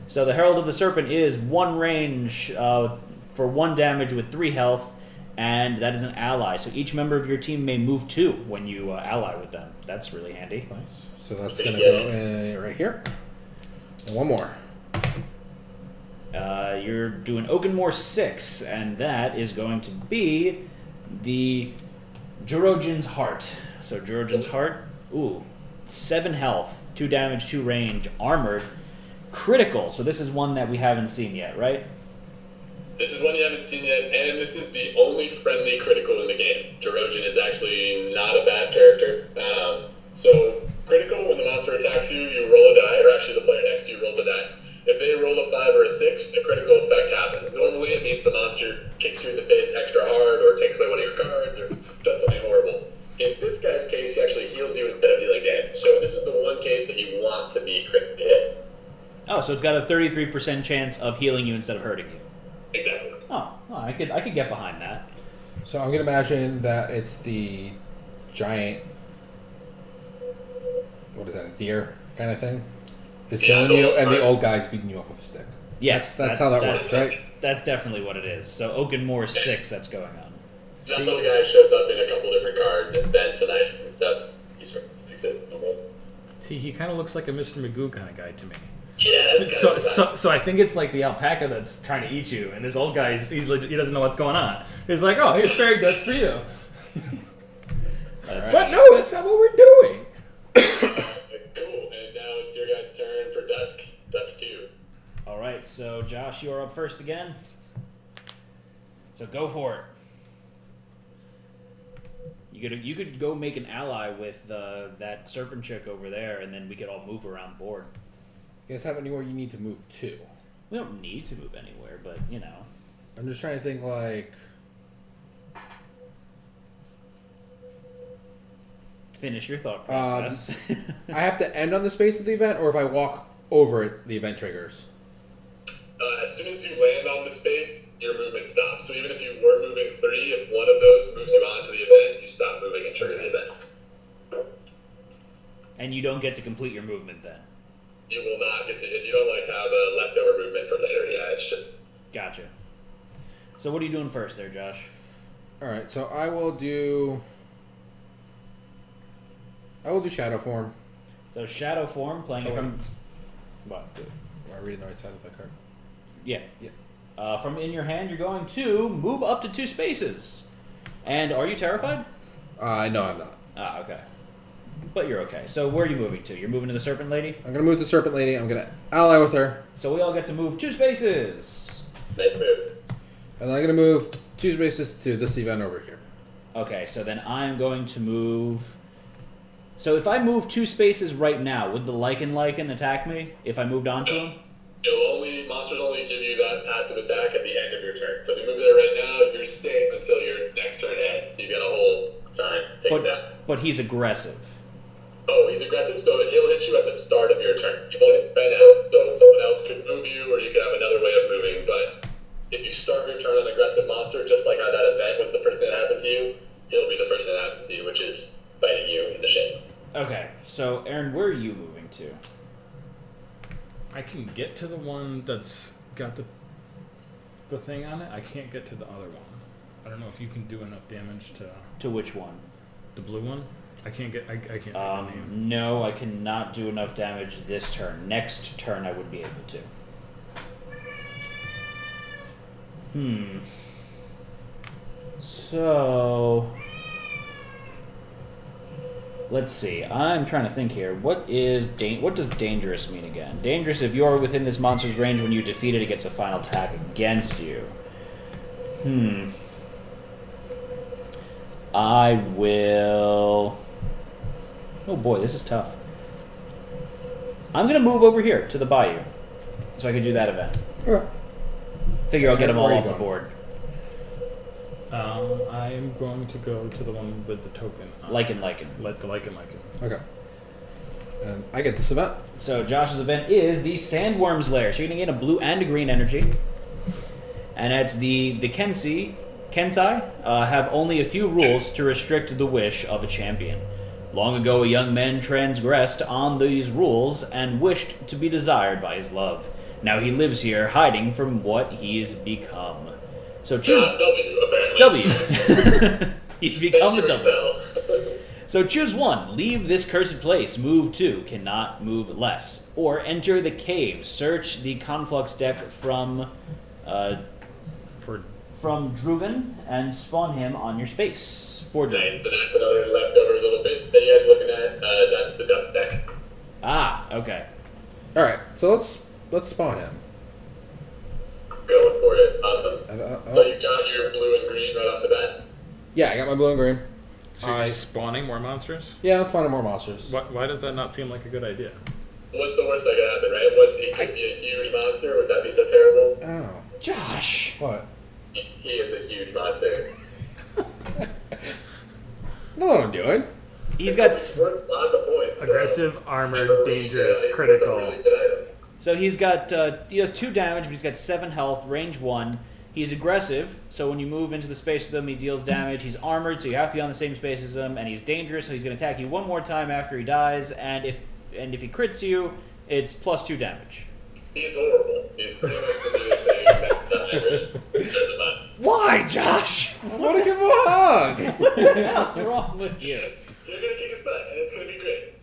So the Herald of the Serpent is 1 range for 1 damage with 3 health, and that is an ally. So each member of your team may move 2 when you ally with them. That's really handy. Nice. So that's going to go right here. And one more. You're doing Oakenmore 6, and that is going to be the Gerogen's Heart. So Gerogen's Heart, 7 health, 2 damage, 2 range, armored, critical. So this is one that we haven't seen yet, right? This is one you haven't seen yet, and this is the only friendly critical in the game. Gerogen is actually not a bad character. So critical, when the monster attacks you, you roll a die, or actually the player next to you rolls a die. If they roll a 5 or a 6, the critical effect happens. Normally it means the monster kicks you in the face extra hard, or takes away one of your cards, or does something horrible. In this guy's case, he actually heals you instead of dealing damage. So this is the one case that you want to be critically hit. Oh, so it's got a 33% chance of healing you instead of hurting you. Exactly. Oh, I could get behind that. So I'm going to imagine that it's the giant, what is that, a deer kind of thing? Is healing you, and the old guy's beating you up with a stick. Yes, that's how that works, right? That's definitely what it is. So Oakenmore 6, that's going on. That little guy shows up in a couple different cards and vents and items and stuff. He sort of exists in the world. See, he kind of looks like a Mr. Magoo kind of guy to me. Yeah. So I think it's like the alpaca that's trying to eat you, and this old guy, he doesn't know what's going on. He's like, oh, here's fairy dust for you. Right. But no, that's not what we're doing. Cool, and now it's your guys' turn for Dusk. Dusk 2. All right, so Josh, you're up first again. So go for it. You could go make an ally with that serpent chick over there, and then we could all move around the board. You guys have anywhere you need to move to? We don't need to move anywhere, but you know. I'm just trying to think, like, Finish your thought process. I have to end on the space of the event, or if I walk over it, the event triggers? As soon as you land on the space, your movement stops. So even if you were moving 3, if one of those moves you onto the event, you stop moving and trigger the event. And you don't get to complete your movement then. You will not get to. You don't like have a leftover movement from later. Yeah, it's just. Gotcha. So what are you doing first there, Josh? All right, so I will do shadow form. So shadow form, playing from. What? Am I reading the right side of that card? Yeah. Yeah. From in your hand, you're going to move up to 2 spaces. And are you terrified? No, I'm not. Ah, okay. But you're okay. So where are you moving to? You're moving to the Serpent Lady? I'm going to move the Serpent Lady. I'm going to ally with her. So we all get to move 2 spaces. Nice moves. And then I'm going to move 2 spaces to this event over here. Okay, so then I'm going to move... So if I move 2 spaces right now, would the Lycan attack me if I moved onto him? Monsters only give you that passive attack at the end of your turn. So if you move there right now, you're safe until your next turn ends. So you got a whole time to take it down. But he's aggressive. Oh, he's aggressive, so he'll hit you at the start of your turn. You won't hit right now, so someone else could move you, or you could have another way of moving. But if you start your turn on an aggressive monster, just like how that event was the first thing that happened to you, he'll be the first thing that happens to you, which is biting you in the shins. Okay, so Aaron, where are you moving to? I can get to the one that's got the thing on it. I can't get to the other one. I don't know if you can do enough damage to... To which one? The blue one? I can't get... I can't read the name. No, I cannot do enough damage this turn. Next turn I would be able to. So... Let's see. I'm trying to think here. What does dangerous mean again? Dangerous, if you are within this monster's range when you defeat it, it gets a final attack against you. I will... Oh boy, this is tough. I'm going to move over here to the bayou so I can do that event. Okay. Figure I'll get them all Where are off you the going? board. I'm going to go to the one with the token. Lichen. Let the lichen. Okay. And I get this event. So Josh's event is the Sandworm's Lair. So you're going to gain a blue and a green energy. And it's the Kensai have only a few rules to restrict the wish of a champion. Long ago, a young man transgressed on these rules and wished to be desired by his love. Now he lives here, hiding from what he has become. So choose W, apparently. W. He's become a Thank you, W. Excel. So choose one. Leave this cursed place. Move 2. Cannot move less. Or enter the cave. Search the conflux deck from Drugan and spawn him on your space. For Drugan. Nice, so that's another leftover little bit that you guys are looking at. That's the dusk deck. Ah, okay. All right, so let's spawn him. Going for it. Awesome. And, So you got your blue and green right off the bat? yeah, I got my blue and green. So you're spawning more monsters? Yeah, I'm spawning more monsters. Why does that not seem like a good idea? What's the worst that could happen, right? It could be a huge monster. Would that be so terrible? Oh, Josh. what? He is a huge monster. No, what I'm doing. He's got It's worth lots of points. Aggressive, so armored, never dangerous, it's critical. a really good item. so he has 2 damage, but he's got 7 health, range 1. He's aggressive, so when you move into the space with him, he deals damage. He's armored, so you have to be on the same space as him, and he's dangerous, so he's going to attack you one more time after he dies. And if he crits you, it's +2 damage. He's horrible. He's pretty much the biggest thing next to ever. Doesn't matter. Why, Josh? I want to give him a hug. What the hell's wrong with you? You're gonna kick his butt, and it's gonna be great.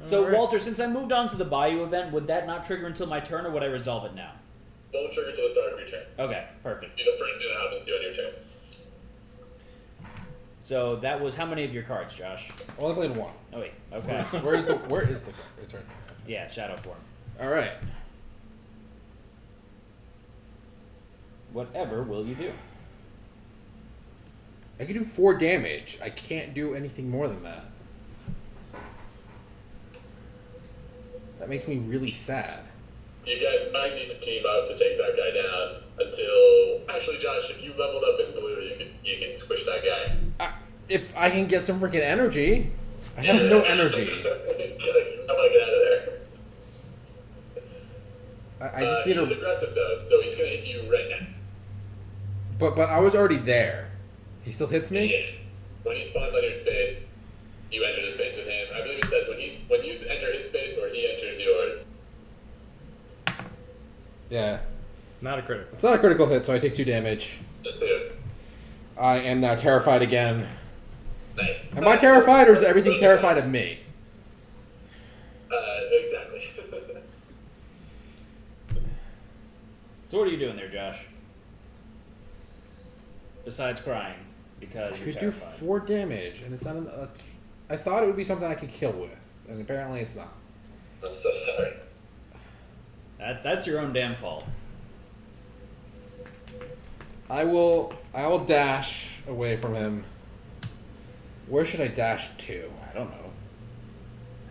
So, Alright. Walter, since I moved on to the Bayou event, would that not trigger until my turn, or would I resolve it now? Won't trigger till the start of your turn. Okay, perfect. Be the first thing that happens to you on your turn. So that was how many of your cards, Josh? Only played one. Oh wait, okay. Where is the return? Yeah, Shadow Form. All right. Whatever will you do? I can do 4 damage. I can't do anything more than that. That makes me really sad. You guys might need to team up to take that guy down until. Actually, Josh, if you leveled up in blue, you can squish that guy. If I can get some freaking energy. I have no energy. I want to get out of there. I just need He's a. aggressive though, so he's gonna hit you right now. But I was already there. He still hits me? Yeah. When he spawns on your space, you enter the space with him. I believe it says when you enter his space or he enters yours. Yeah. Not a critical. It's not a critical hit, so I take 2 damage. Just do it. I am now terrified again. Nice. Am I terrified, or is everything terrified of me? Exactly. So what are you doing there, Josh? Besides crying because I you're could do terrified. 4 damage, and it's not. I thought it would be something I could kill with, and apparently it's not. I'm so sorry. That's your own damn fault. I will dash away from him. Where should I dash to? I don't know.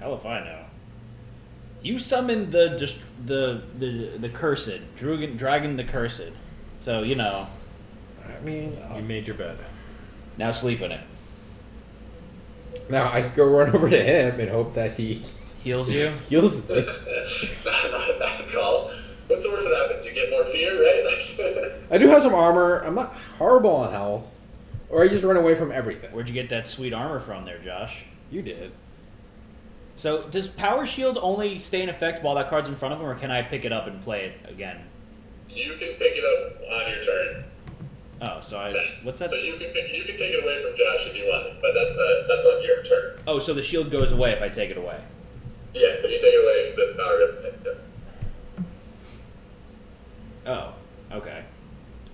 Hell if I know. You summoned the cursed, dragon the cursed. So you know. I mean, You made your bed. Now sleep in it. now I could go run over to him and hope that he Heals you. heals me. Not a bad call. What's the worst that happens? You get more fear, right? I do have some armor. I'm not horrible on health, or I just run away from everything. Where'd you get that sweet armor from there, Josh? You did. So does Power Shield only stay in effect while that card's in front of him, or can I pick it up and play it again? You can pick it up on your turn. Oh, so what's that? So you can take it away from Josh if you want, but that's on your turn. Oh, so the shield goes away if I take it away. Yeah, so you take it away, the power doesn't. Oh, okay.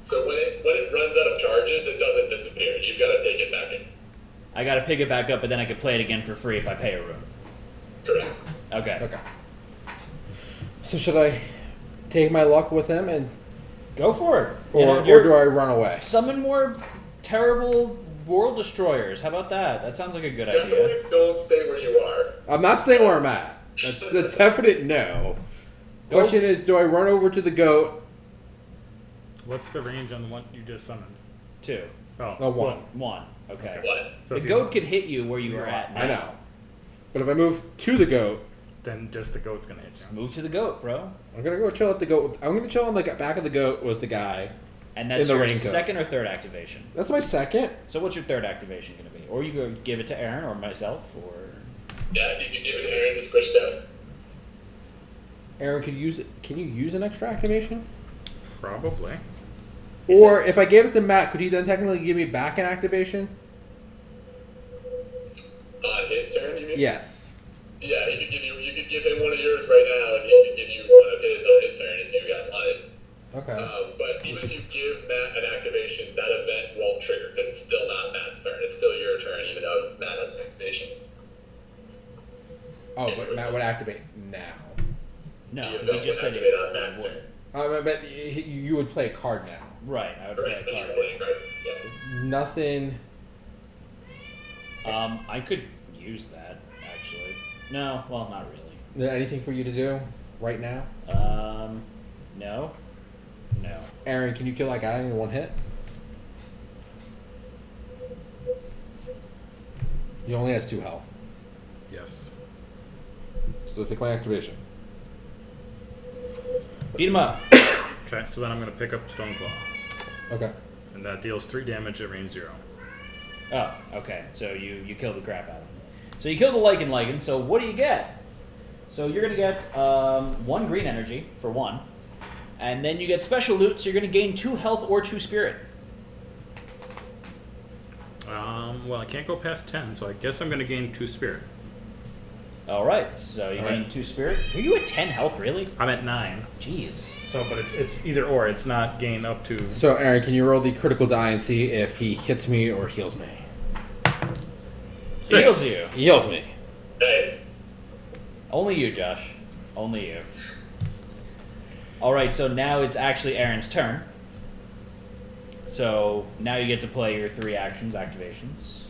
So when it runs out of charges, it doesn't disappear. You've got to take it back in. I gotta pick it back up, but then I can play it again for free if I pay a room. Correct. Okay. Okay. So should I take my luck with him, and Go for it. or You're- do I run away? Summon more terrible World Destroyers. How about that? That sounds like a good idea. Definitely don't stay where you are. I'm not staying where I'm at. That's the definite no. Question is, do I run over to the goat? What's the range on the one you just summoned? 2. No, 1. 1. Okay. What? So The if you- goat can hit you where you are at now. I know. But if I move to the goat, Then just the goat's gonna hit Just you. move to the goat, bro. I'm gonna go chill at the goat. I'm gonna chill on the back of the goat with the guy. And that's In the your raincoat. second or third activation. That's my second. So what's your third activation going to be? Or you could give it to Aaron or myself, or... Yeah, I think you give it to Aaron to squish stuff. Aaron, can you use an extra activation? Probably. Or if I gave it to Matt, could he then technically give me back an activation? On his turn, you mean? Yes. Yeah, he could give you. You could give him one of yours right now, and he could give you one of his on his turn if you guys wanted. Okay. But even if you give Matt an activation, that event won't trigger because it's still not Matt's turn. It's still your turn, even though Matt has an activation. Oh, but Matt would activate now. No, The we event just would said activate it on Matt's turn. But you would play a card now. Right, I would play Right, a but you card. can play a card. Yeah. Nothing. I could use that, actually. No, well, not really. Is there anything for you to do right now? No. No. Aaron, can you kill that guy in one hit? He only has 2 health. Yes. So take my activation. Beat him up. Okay, so then I'm gonna pick up Stoneclaw. Okay. And that deals 3 damage at range 0. Oh, okay. So you killed the crap out of him. So you killed the Lycan, so what do you get? So you're going to get 1 green energy for 1. And then you get special loot, so you're going to gain 2 health or 2 spirit. Well, I can't go past 10, so I guess I'm gonna gain 2 spirit. Alright, so you gain 2 spirit. Are you at 10 health, really? I'm at 9. Jeez. So, but it's either or. It's not gain up to. So Aaron, can you roll the critical die and see if he hits me or heals me? He heals you. He heals me. Nice. Only you, Josh. Only you. Alright, so now it's actually Aaron's turn. So now you get to play your 3 activations.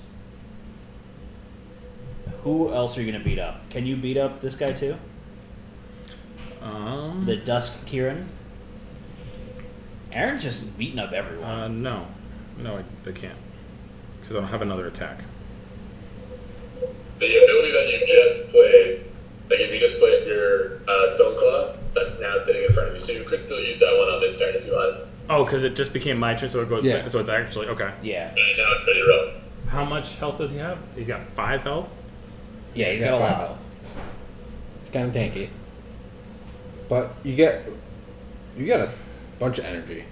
Who else are you going to beat up? Can you beat up this guy too? The Dusk Kieran? Aaron's just beating up everyone. No, I can't, because I don't have another attack. The ability that you just played, like if you just played your Stoneclaw, that's now sitting in front of you. So you could still use that one on this turn if you want. Oh, because it just became my turn, so it goes. Yeah. So it's actually okay. Yeah. Right now it's ready to roll. How much health does he have? He's got 5 health. Yeah, he's got a 5 lot. health. It's kind of tanky. But you get a bunch of energy.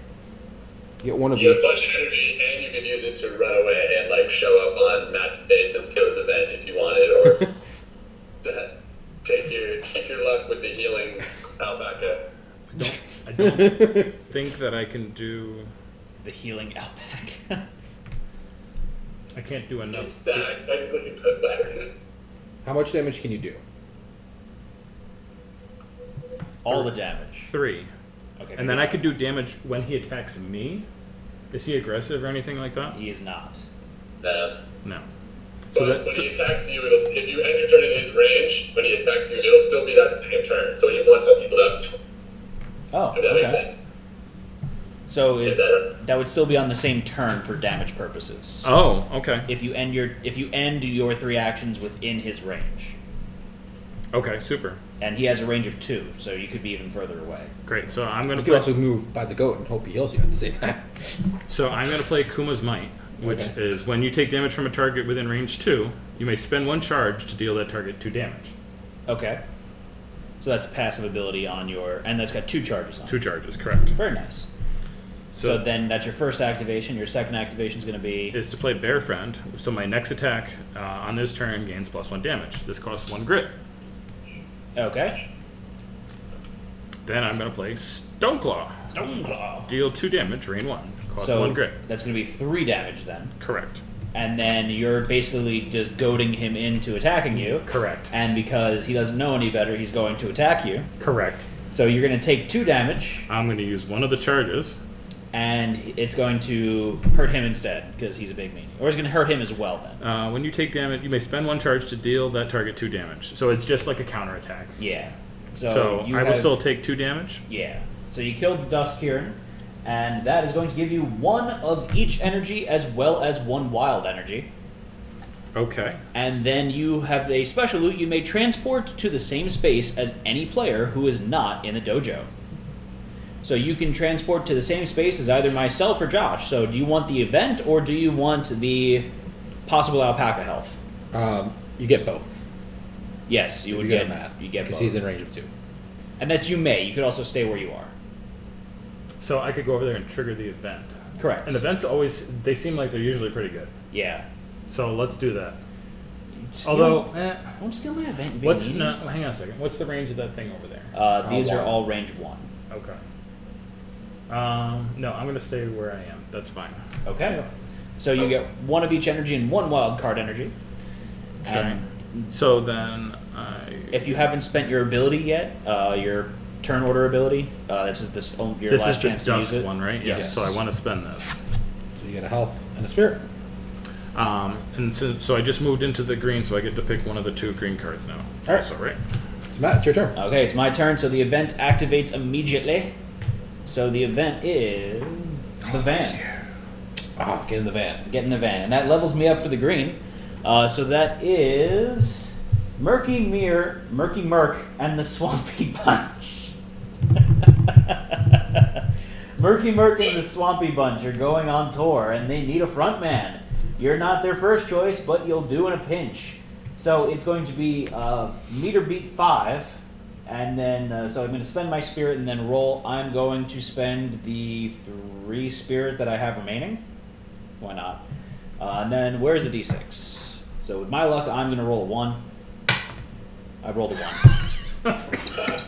You get 1 of You each. have a bunch of energy, and you can use it to run away and like show up on Matt's face and steal his event if you wanted, or take your luck with the healing alpaca. I don't think that I can do. The healing alpaca. I can't do enough. Stack. I just looking put better. How much damage can you do? All the damage. 3. Okay. And then I could do damage when he attacks me. Is he aggressive or anything like that? He is not. No. No. So So when that. he attacks you, if you end your turn in his range, when he attacks you, it'll still be that same turn. So you want to heal up. Oh, If that makes okay. sense. So Get better. that would still be on the same turn for damage purposes. Oh, okay. If you end your 3 actions within his range, Okay, super. and he has a range of 2, so you could be even further away. Great. So I'm gonna You could play. also move by the goat and hope he heals you at the same time. So I'm gonna play Kuma's Might, which Okay. is when you take damage from a target within range 2, you may spend 1 charge to deal that target 2 damage. Okay. So that's a passive ability on your, and that's got 2 charges on it. 2 charges, correct. Very nice. So So, then that's your first activation. Your second activation is going to be is to play Bear Friend. So my next attack on this turn gains +1 damage. This costs 1 grit. okay. Then I'm gonna play Stoneclaw. Stoneclaw. Deal 2 damage, rain 1. Cost So 1 grit. that's going to be 3 damage then, Correct. and then you're basically just goading him into attacking you. Correct. And because he doesn't know any better, he's going to attack you. Correct. So you're going to take 2 damage. I'm gonna use one of the charges. and it's going to hurt him instead because he's a big meanie. Or it's going to hurt him as well then. When you take damage, you may spend 1 charge to deal that target 2 damage. So it's just like a counterattack. Yeah. So I will still take 2 damage? Yeah. So you killed the Dusk Kieran, and that is going to give you 1 of each energy as well as 1 wild energy. Okay. And then you have a special loot you may transport to the same space as any player who is not in the dojo. So you can transport to the same space as either myself or Josh. So do you want the event or do you want the possible alpaca health? You get both. Yes, you would get get a Matt. You get because both. he's in range of 2. And that's you may. You could also stay where you are. So I could go over there and trigger the event. Correct. And events always, they seem like they're usually pretty good. Yeah. So let's do that. Don't steal my event. You What's being no? mean. Hang on a second. What's the range of that thing over there? These are 1. all range 1. Okay. No, I'm gonna stay where I am. That's fine. Okay. So you get 1 of each energy and 1 wild card energy. Okay. So then If you haven't spent your ability yet, your turn order ability, this is your this last is the chance to use dusk it. one, right? Yes. So I want to spend this. So you get a health and a spirit. And so I just moved into the green, so I get to pick one of the 2 green cards now. All right. So right. So Matt, it's your turn. Okay, it's my turn. So the event activates immediately. So the event is the van. Get in the van. Get in the van, and that levels me up for the green. So that is Murky Murk, and the Swampy Bunch. Murky Murk and the Swampy Bunch are going on tour, and they need a front man. You're not their first choice, but you'll do in a pinch. So it's going to be meter beat 5, and then so I'm going to spend my spirit and then roll. I'm going to spend the 3 spirit that I have remaining. Why not? And then where's the d6? So with my luck, I'm going to roll a 1. I rolled a 1.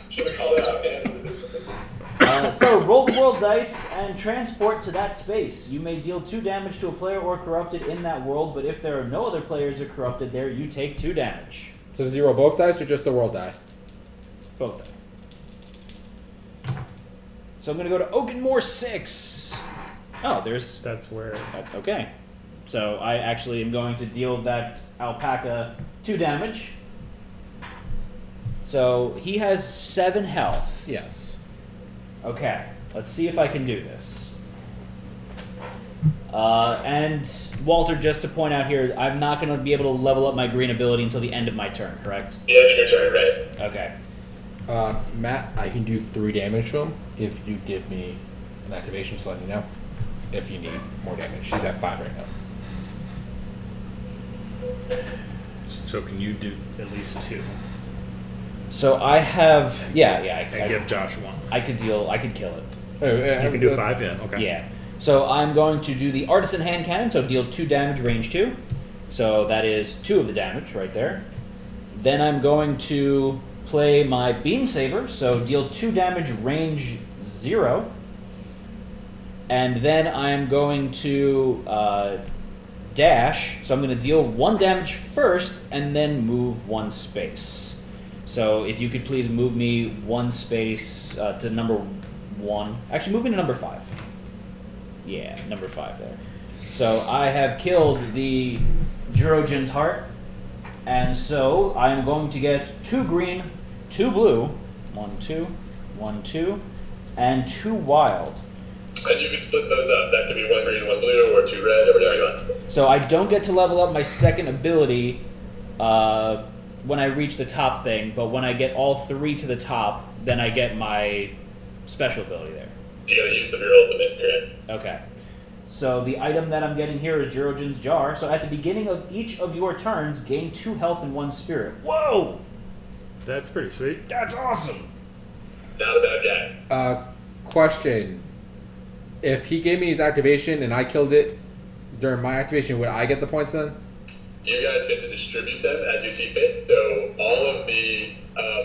Should have called it out, man. So roll the world dice and transport to that space. You may deal 2 damage to a player or corrupted in that world, but if there are no other players or corrupted there, you take 2 damage. So does he roll both dice or just the world die? Both die. So I'm going to go to Oakenmore 6. Oh, there's... That's where. Okay. So I actually am going to deal that alpaca 2 damage. So he has 7 health. Yes. Okay, let's see if I can do this. And Walter, just to point out here, I'm not going to be able to level up my green ability until the end of my turn, correct? Yeah, I think your turn, right? Okay. Matt, I can do 3 damage to him if you give me an activation, so let me know if you need more damage. He's at 5 right now. So can you do at least 2? So I have, And give Josh 1. I could kill it. You can do 5, yeah. Okay. Yeah. So I'm going to do the Artisan Hand Cannon, so deal 2 damage, range 2. So that is 2 of the damage right there. Then I'm going to play my Beam Saber, so deal 2 damage, range 0. And then I'm going to dash, so I'm going to deal 1 damage first, and then move 1 space. So if you could please move me 1 space to number 1. Actually, move me to number 5. Yeah, number 5 there. So I have killed the Jirogen's heart, and so I'm going to get 2 green, 2 blue, 1, 2, 1, 2, and 2 wild. And you can split those up. That could be 1 green, 1 blue, or 2 red, or whatever you want. So I don't get to level up my second ability when I reach the top thing, but when I get all 3 to the top, then I get my special ability there. You got a use of your ultimate, correct? Okay. So the item that I'm getting here is Jirogen's Jar. So at the beginning of each of your turns, gain 2 health and 1 spirit. Whoa! That's pretty sweet. That's awesome! Not a bad guy. Question. If he gave me his activation and I killed it during my activation, would I get the points then? You guys get to distribute them as you see fit, so all of the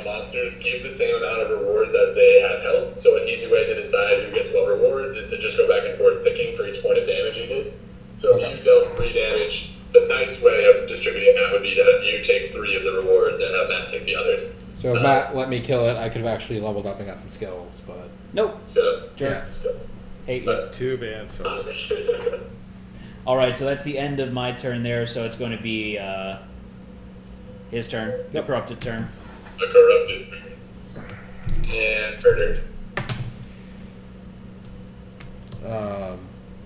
monsters give the same amount of rewards as they have health, so an easy way to decide who gets what rewards is to just go back and forth picking for each point of damage you did. So if you dealt 3 damage, the nice way of distributing that would be to you take 3 of the rewards and have Matt take the others. So if Matt let me kill it, I could have actually leveled up and got some skills, but... Nope. So, Sure. Yeah. Hate you. Too bad, so. All right, so that's the end of my turn there. So it's going to be his turn, the corrupted turn. A corrupted. And murder. All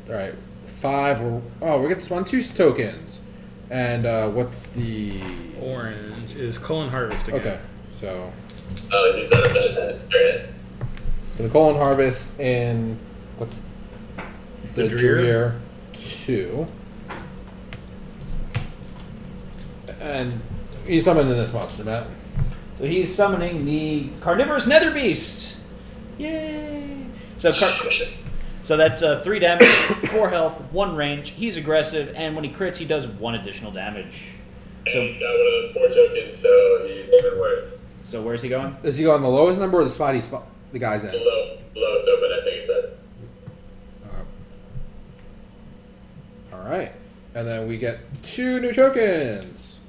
right, 5. We get this 1/2 tokens, and what's the Orange is Cullen Harvest again. Okay, so Oh, he's out of that. the colon harvest in what's The Drear? 2, and he's summoned in this monster, Matt. So he's summoning the carnivorous nether beast. Yay! So that's 3 damage, 4 health, 1 range. He's aggressive, and when he crits, he does 1 additional damage. And So, he's got one of those 4 tokens, so he's even worse. so where's he going? Does he go on the lowest number or the spot the guy's in? Lowest open, I think it says. All right, and then we get 2 new tokens.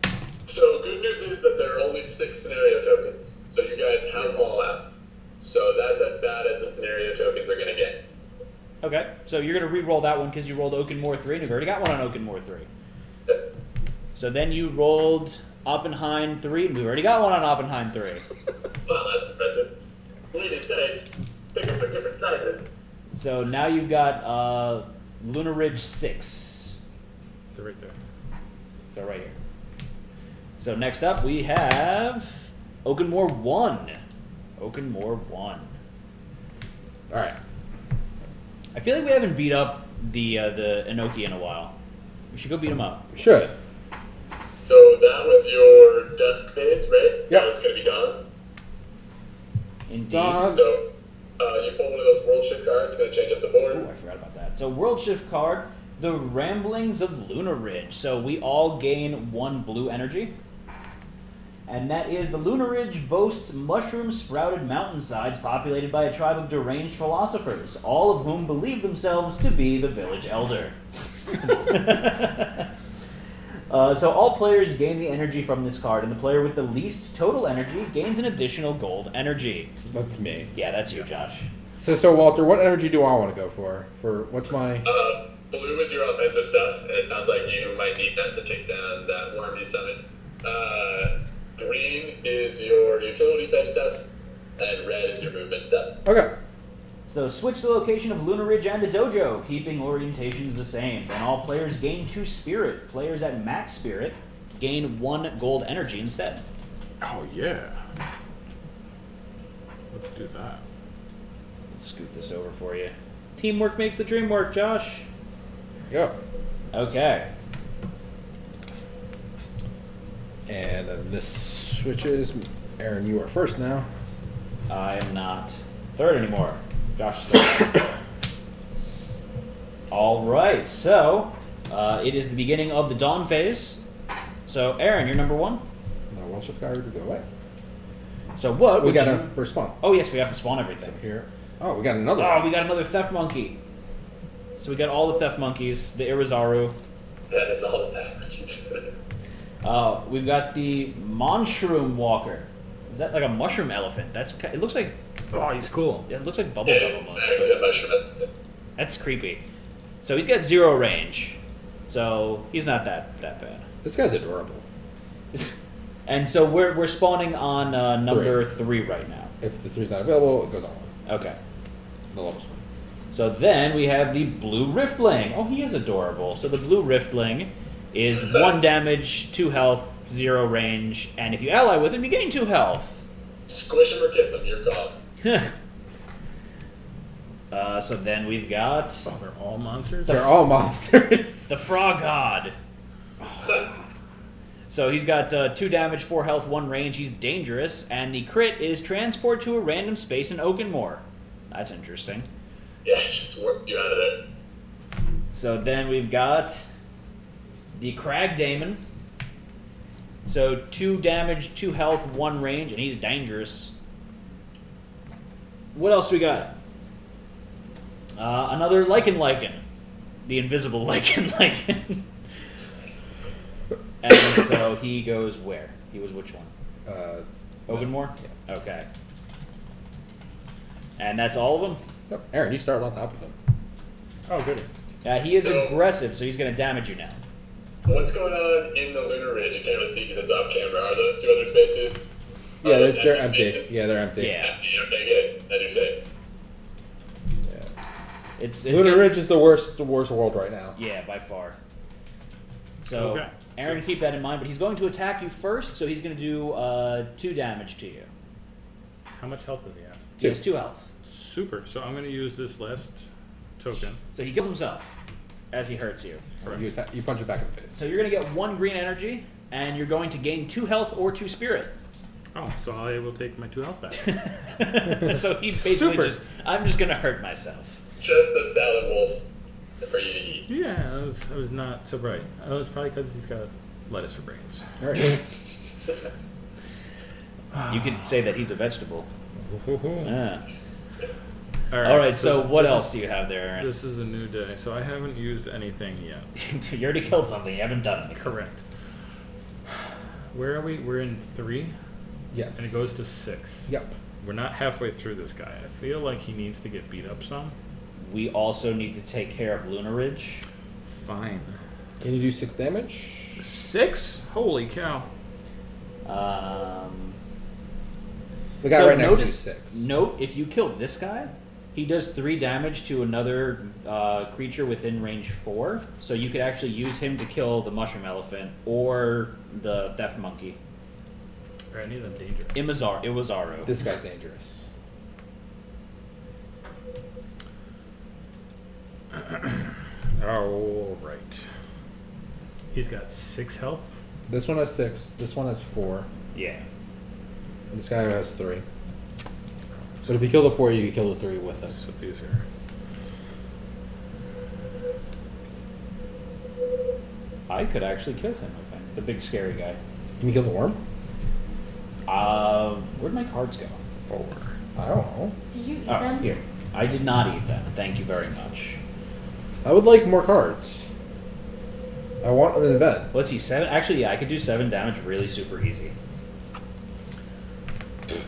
So good news is that there are only 6 scenario tokens, so you guys have them all out. So that's as bad as the scenario tokens are going to get. Okay, so you're going to re-roll that one because you rolled Oakenmore 3, and you've already got one on Oakenmore 3. Yep. So then you rolled Oppenheim 3, and we've already got one on Oppenheim 3. Wow, that's impressive. Bleeding dice. Stickers are different sizes. So now you've got Lunar Ridge 6. They're right there. So right here. So next up we have Oakenmore 1. Oakenmore 1. All right, I feel like we haven't beat up the Enoki in a while. We should go beat him up. we should. So that was your dusk phase, right? Yep. Now it's going to be gone. Indeed. Done. So you pull one of those world shift cards, it's going to change up the board. Ooh, I forgot about that. So World Shift card, the Ramblings of Lunar Ridge. So we all gain 1 blue energy. And that is the Lunar Ridge boasts mushroom-sprouted mountainsides populated by a tribe of deranged philosophers, all of whom believe themselves to be the village elder. So all players gain the energy from this card, and the player with the least total energy gains an additional gold energy. That's me. Yeah, that's you, Josh. So Walter, what energy do I want to go for? For what's my? Blue is your offensive stuff, and it sounds like you might need that to take down that worm you summoned. Green is your utility type stuff, and red is your movement stuff. Okay. So switch the location of Lunar Ridge and the dojo, keeping orientations the same. Then all players gain 2 spirit. Players at max spirit gain 1 gold energy instead. Oh, yeah. Let's do that. Let's scoot this over for you. Teamwork makes the dream work, Josh. Yep. Okay. And then this switches. Aaron, you are first now. I am not third anymore. Josh is third. All right, so it is the beginning of the dawn phase. So Aaron, you're number 1. No, World Shift card to go away. So what We would got you... a first spawn. Oh yes, we have to spawn everything. Here. Oh, we got another. Oh, one. we got another theft monkey. So we got all the theft monkeys, the Irizaru. That is all of that. We've got the Monshroom Walker. Is that like a mushroom elephant? It looks like... Oh, he's cool. Yeah, it looks like bubblegum Yeah, almost. it's a mushroom. That's creepy. So he's got 0 range. So he's not that bad. This guy's adorable. And so we're spawning on number 3 right now. If the 3's not available, it goes on 1. Okay. The lowest one. So then we have the Blue Riftling. Oh, he is adorable. So the Blue Riftling is 1 damage, 2 health, 0 range, and if you ally with him, you gain 2 health. Squish him or kiss him, you're gone. So then we've got Oh, they're all monsters? They're all monsters. the Frog God. So he's got 2 damage, 4 health, 1 range. He's dangerous, and the crit is transport to a random space in Oakenmore. That's interesting. Yeah, it just warps you out of there. So then we've got the Crag Daemon. So 2 damage, 2 health, 1 range, and he's dangerous. What else do we got? Another Lichen. The invisible Lichen. And so he goes where? He was which one? Oakenmore? Yeah. Okay. And that's all of them? Yep. Aaron, you start on top of him. Oh, good. He is So- aggressive, so he's going to damage you now. What's going on in the Lunar Ridge? You can't really see because it's off camera. Are those two other spaces? Yeah, Are those they're empty. spaces? Yeah, they're empty. Yeah. Empty. Okay, good. As you say. Yeah. It's Lunar gonna- Ridge is the worst world right now. Yeah, by far. So, Okay. Aaron, keep that in mind. But he's going to attack you first, so he's going to do 2 damage to you. How much health does he have? He has 2 health. Super. So I'm going to use this last token. So he kills himself as he hurts you. You punch it back in the face. So you're going to get 1 green energy, and you're going to gain 2 health or 2 spirit. Oh, so I will take my 2 health back. So he basically Super. I'm just going to hurt myself. Just a salad wolf for you to eat. Yeah, I was not so bright. Oh, it's probably because he's got lettuce for brains. All right. You could say that he's a vegetable. Ah. All All right, so what this else is- do you have there, Aaron? This is a new day, so I haven't used anything yet. You already killed something. You haven't done it. Correct. Where are we? We're in 3, Yes. and it goes to 6. Yep. We're not halfway through this guy. I feel like he needs to get beat up some. We also need to take care of Lunar Ridge. Fine. Can you do 6 damage? 6? Holy cow. The guy So right next to you notice, is 6. Note, if you kill this guy, he does 3 damage to another creature within range 4. So you could actually use him to kill the mushroom elephant or the theft monkey. Or any of them dangerous. Iwazaru. This guy's dangerous. All right. He's got 6 health. This one has 6. This one has 4. Yeah. And this guy has 3. But if you kill the 4, you can kill the 3 with him. So easier. I could actually kill him, I think. The big scary guy. Can you kill the worm? Where'd my cards go? 4. I don't know. Did you eat Oh, them? here. I did not eat them. Thank you very much. I would like more cards. I want an event. Let's see, 7. Actually, yeah, I could do 7 damage really super easy.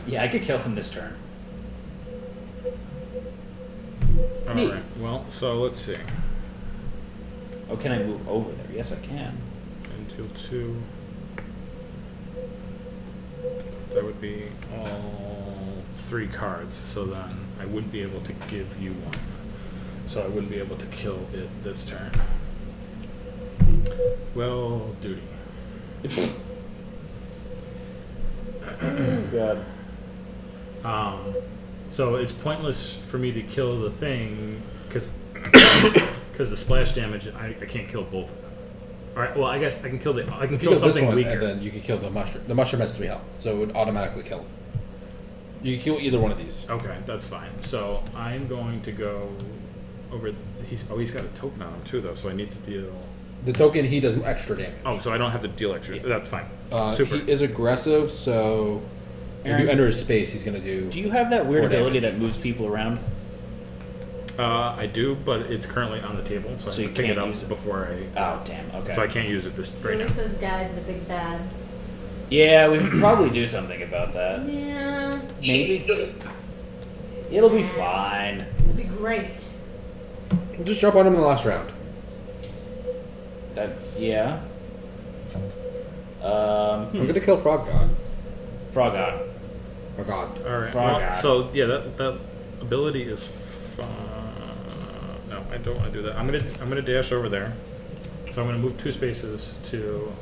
Yeah, I could kill him this turn. All Neat. right. Well, so let's see. Oh, can I move over there? Yes, I can. Until 2. That would be all 3 cards. So then I wouldn't be able to give you 1. So I wouldn't be able to kill it this turn. Well, duty. God. So it's pointless for me to kill the thing because the splash damage I can't kill both of them. All right. Well, I guess I can kill You kill kill this something one, weaker. and then you can kill the mushroom. The mushroom has 3 health, so it would automatically kill. You can kill either one of these. Okay, that's fine. So I'm going to go over. He's got a token on him too, though. So I need to deal. The token, he does extra damage. Oh, so I don't have to deal extra. Yeah. That's fine. Super. He is aggressive, so if Aaron, you enter his space, he's going to do... Do you have that weird 4 ability damage. that moves people around? I do, but it's currently on the table, so I So have you to pick it can't up use it. before I. Oh, damn. Okay. So I can't use it this right now. Louis says guy's the big bad. Yeah, we should probably do something about that. Yeah. Maybe. It'll be fine. It'd be great. Just jump on him in the last round. Yeah. I'm going to kill Frog God. Frog God. Or God. All right. Frog Well, God. so yeah, that ability is. No, I don't want to do that. I'm gonna dash over there. So I'm gonna move 2 spaces to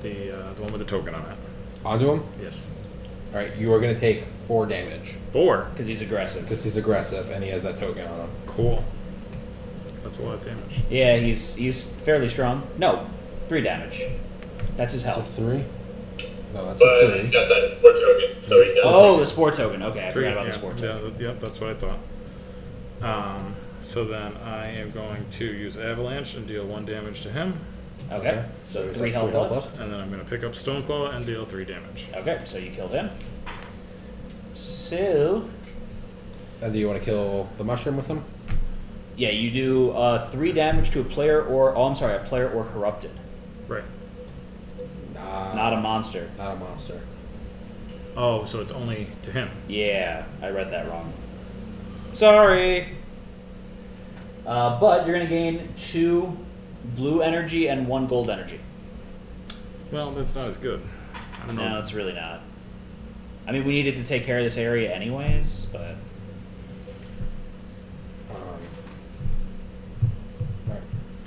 the one with the token on it. Onto him? Yes. Alright, you are going to take 4 damage. 4. Because he's aggressive. Because he's aggressive, and he has that token on him. Cool. That's a lot of damage. Yeah, he's fairly strong. No, 3 damage. That's his Is it health. 3? No, that's But a he's 3. got that support token, so he does. Oh, the sport token. Okay, I 3, forgot about yeah, the sport yeah, token. yeah, that's what I thought. So then I am going to use Avalanche and deal 1 damage to him, Okay, So so he's 3 got health 3 health left. left. and then I'm gonna pick up Stoneclaw and deal 3 damage. Okay, so you killed him. So, And do you want to kill the mushroom with him? yeah, you do 3 damage to a player or, a player or corrupted. Right. Nah. Not a monster. Not a monster. Oh, so it's only to him. Yeah, I read that wrong. Sorry. But you're going to gain 2 blue energy and 1 gold energy. Well, that's not as good. I don't know. No, it's really not. I mean, we needed to take care of this area anyways, but... Right.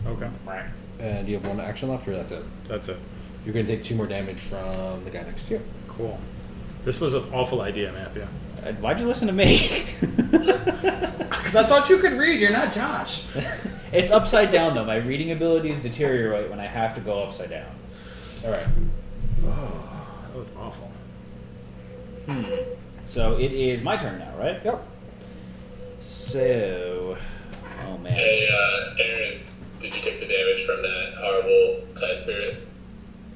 Okay. Right. And you have 1 action left, or that's it? That's it. You're going to take 2 more damage from the guy next to you. Cool. This was an awful idea, Matthew. Why'd you listen to me? Because I thought you could read. You're not Josh. It's upside down, though. My reading abilities deteriorate when I have to go upside down. All right. Oh, that was awful. So it is my turn now, right? Yep. So... Oh, man. Hey, Aaron, did you take the damage from that horrible Tide Spirit?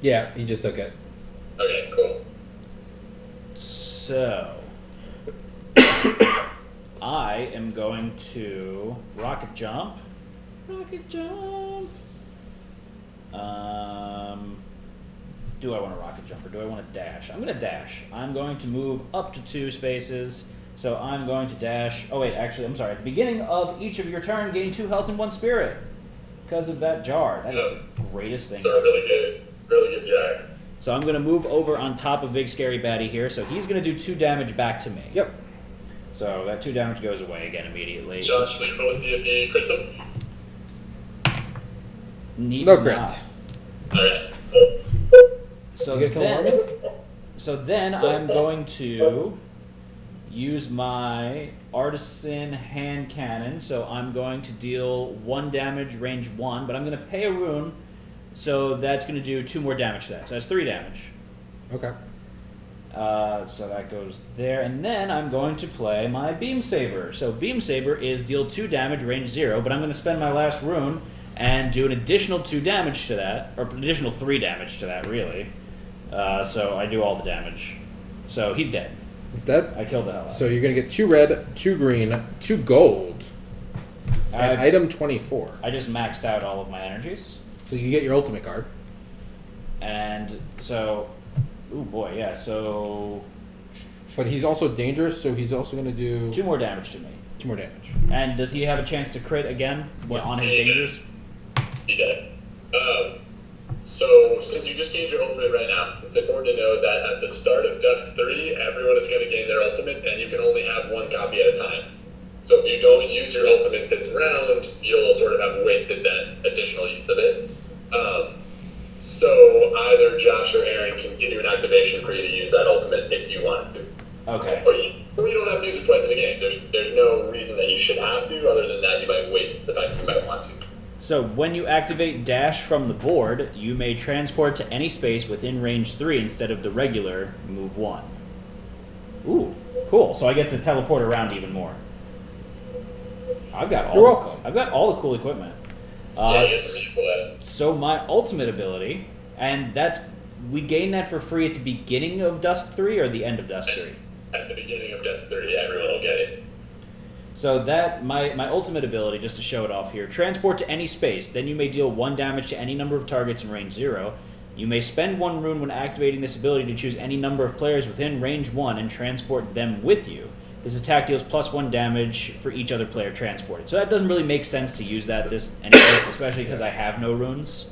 Yeah, he just took it. Okay, cool. So... I am going to rocket jump. Rocket jump. Do I want to rocket jump or do I want to dash? I'm going to dash. I'm going to move up to 2 spaces. So I'm going to dash. Oh, wait, actually, I'm sorry. At the beginning of each of your turn, gain 2 health and 1 spirit. Because of that jar. That is the greatest thing So ever. really good jar. So I'm going to move over on top of Big Scary Baddie here. So he's going to do 2 damage back to me. Yep. So that 2 damage goes away again immediately. Josh, will you roll to see if he crits him? Needs No crit. not. Alright. So You gonna kill then, Marvin? so then I'm going to use my artisan hand cannon. So I'm going to deal 1 damage, range 1, but I'm going to pay a rune. So that's going to do 2 more damage to that. So that's 3 damage. Okay. So that goes there, and then I'm going to play my Beam Saber. So Beam Saber is deal 2 damage, range 0, but I'm going to spend my last rune and do an additional 2 damage to that, or an additional 3 damage to that, really. So I do all the damage. So he's dead. He's dead? I killed the hell out of So you're going to get 2 red, 2 green, 2 gold, and I item 24. just maxed out all of my energies. So you get your ultimate card. And so... Ooh, boy, yeah, so... But he's also dangerous, so he's also going to do 2 more damage to me. 2 more damage. And does he have a chance to crit again Yes. on his dangers? He did. So, since you just gained your ultimate right now, it's important to know that at the start of Dusk 3, everyone is going to gain their ultimate, and you can only have 1 copy at a time. So if you don't use your ultimate this round, you'll sort of have wasted that additional use of it. So either Josh or Aaron can give you an activation for you to use that ultimate if you wanted to. Okay. Or you don't have to use it twice in the game. There's no reason that you should have to, other than that you might waste the time you might want to. So when you activate dash from the board, you may transport to any space within range 3 instead of the regular move 1. Ooh, cool. So I get to teleport around even more. I've got all You're welcome. I've got all the cool equipment. Yeah, you get some really cool at it. So my ultimate ability, and we gain that for free at the beginning of Dusk 3 or the end of Dusk 3? At the beginning of Dusk 3, everyone will get it. So that my ultimate ability, just to show it off here, transport to any space. Then you may deal 1 damage to any number of targets in range 0. You may spend 1 rune when activating this ability to choose any number of players within range 1 and transport them with you. This attack deals +1 damage for each other player transported. So that doesn't really make sense to use that anyway, especially because I have no runes.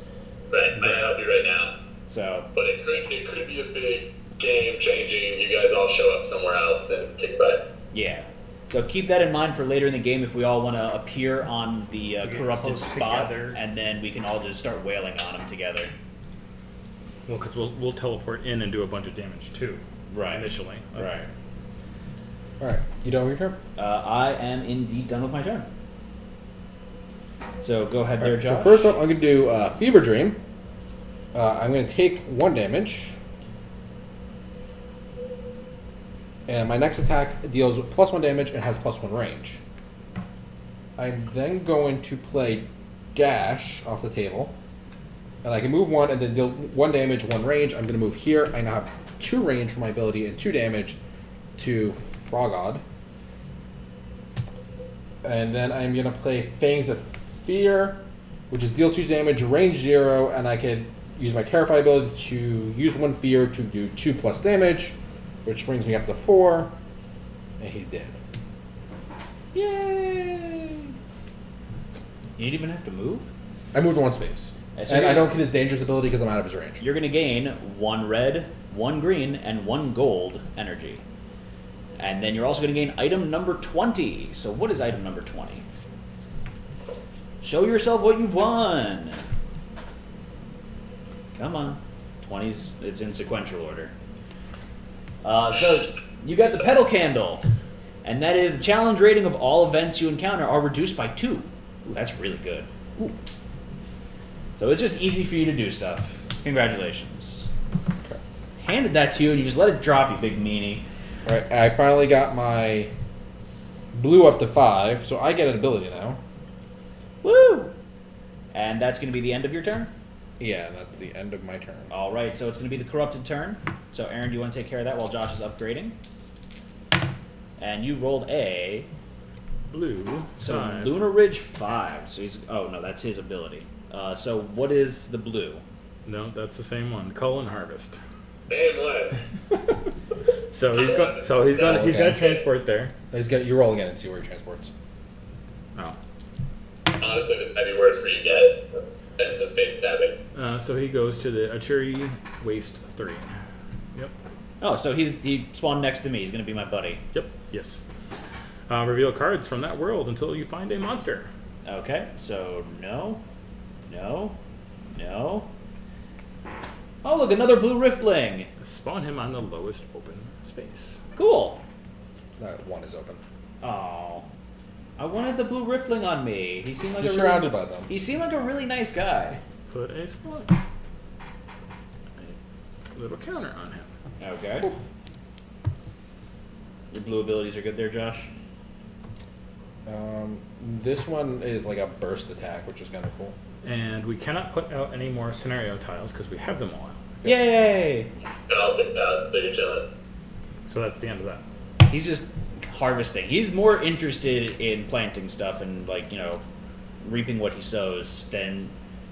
Right, might help you right now. So, But it could be a big game changing. You guys all show up somewhere else and kick butt. yeah. So keep that in mind for later in the game if we all want to appear on the get corrupted close spot, together. and then we can all just start wailing on them together. Well, because we'll teleport in and do a bunch of damage too. Right. Initially. Right. Alright, you done with your turn? I am indeed done with my turn. So go ahead there, Alright, Josh. so first up, I'm going to do Fever Dream. I'm going to take 1 damage. And my next attack deals +1 damage and has +1 range. I'm then going to play Dash off the table. And I can move 1 and then deal 1 damage, 1 range. I'm going to move here. I now have 2 range for my ability and 2 damage to Frogod. And then I'm going to play Fangs of Fear, which is deal 2 damage, range 0, and I can use my Terrify ability to use 1 fear to do 2+ damage, which brings me up to 4, and he's dead. Yay! You didn't even have to move? I moved 1 space. So And I don't get his dangerous ability because I'm out of his range. You're going to gain 1 red, 1 green, and 1 gold energy. And then you're also going to gain item number 20. So what is item number 20? Show yourself what you've won. Come on. 20's, it's in sequential order. So you got the pedal candle. And that is the challenge rating of all events you encounter are reduced by 2. Ooh, that's really good. Ooh. So it's just easy for you to do stuff. Congratulations. Okay. Handed that to you and you just let it drop, you big meanie. Alright, I finally got my blue up to 5, so I get an ability now. Woo! And that's going to be the end of your turn? Yeah, that's the end of my turn. Alright, so it's going to be the corrupted turn. So Aaron, do you want to take care of that while Josh is upgrading? And you rolled a... Blue. So 5. Lunar Ridge 5. So he's... Oh, no, that's his ability. So what is the blue? No, that's the same one. Cullen Harvest. Damn what? So he's going. So he's going. He's going to transport there. You roll again and see where he transports. Oh. Honestly, this might be worse for you guys than some face stabbing. So he goes to the Achuri Waste 3. Yep. Oh, so he spawned next to me. He's going to be my buddy. Yep. Yes. Reveal cards from that world until you find a monster. Okay, so no. Oh, look, another blue riftling. Spawn him on the lowest open space. Cool. That 1 is open. Oh, I wanted the blue riftling on me. He seemed like You're a surrounded really, by them. He seemed like a really nice guy. Put a spot. A little counter on him. Okay. Your blue abilities are good there, Josh. This one is like a burst attack, which is kind of cool. And we cannot put out any more scenario tiles because we have them all out. Yay! It's got all 6 out, so you're chilling. So that's the end of that. He's just harvesting. He's more interested in planting stuff and, like, you know, reaping what he sows than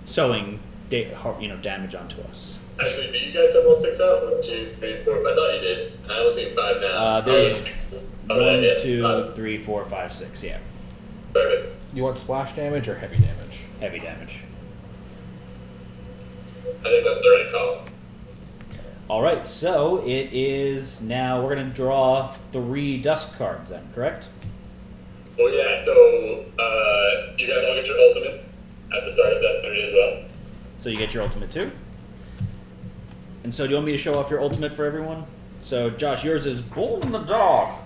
sowing, damage onto us. Actually, do you guys have all 6 out? 1, 2, 3, 4. I thought you did. I only see 5 now. There's 6. 1, yeah. 2, Awesome. 3, 4, 5, 6. Yeah, Perfect. You want splash damage or heavy damage? heavy damage. I think that's the right call. All right, so it is now. We're gonna draw 3 dusk cards, then, correct? Well, yeah, so you guys all get your ultimate at the start of Dusk 3 as well. So you get your ultimate too. And so, do you want me to show off your ultimate for everyone? So, Josh, yours is Bold in the Dark.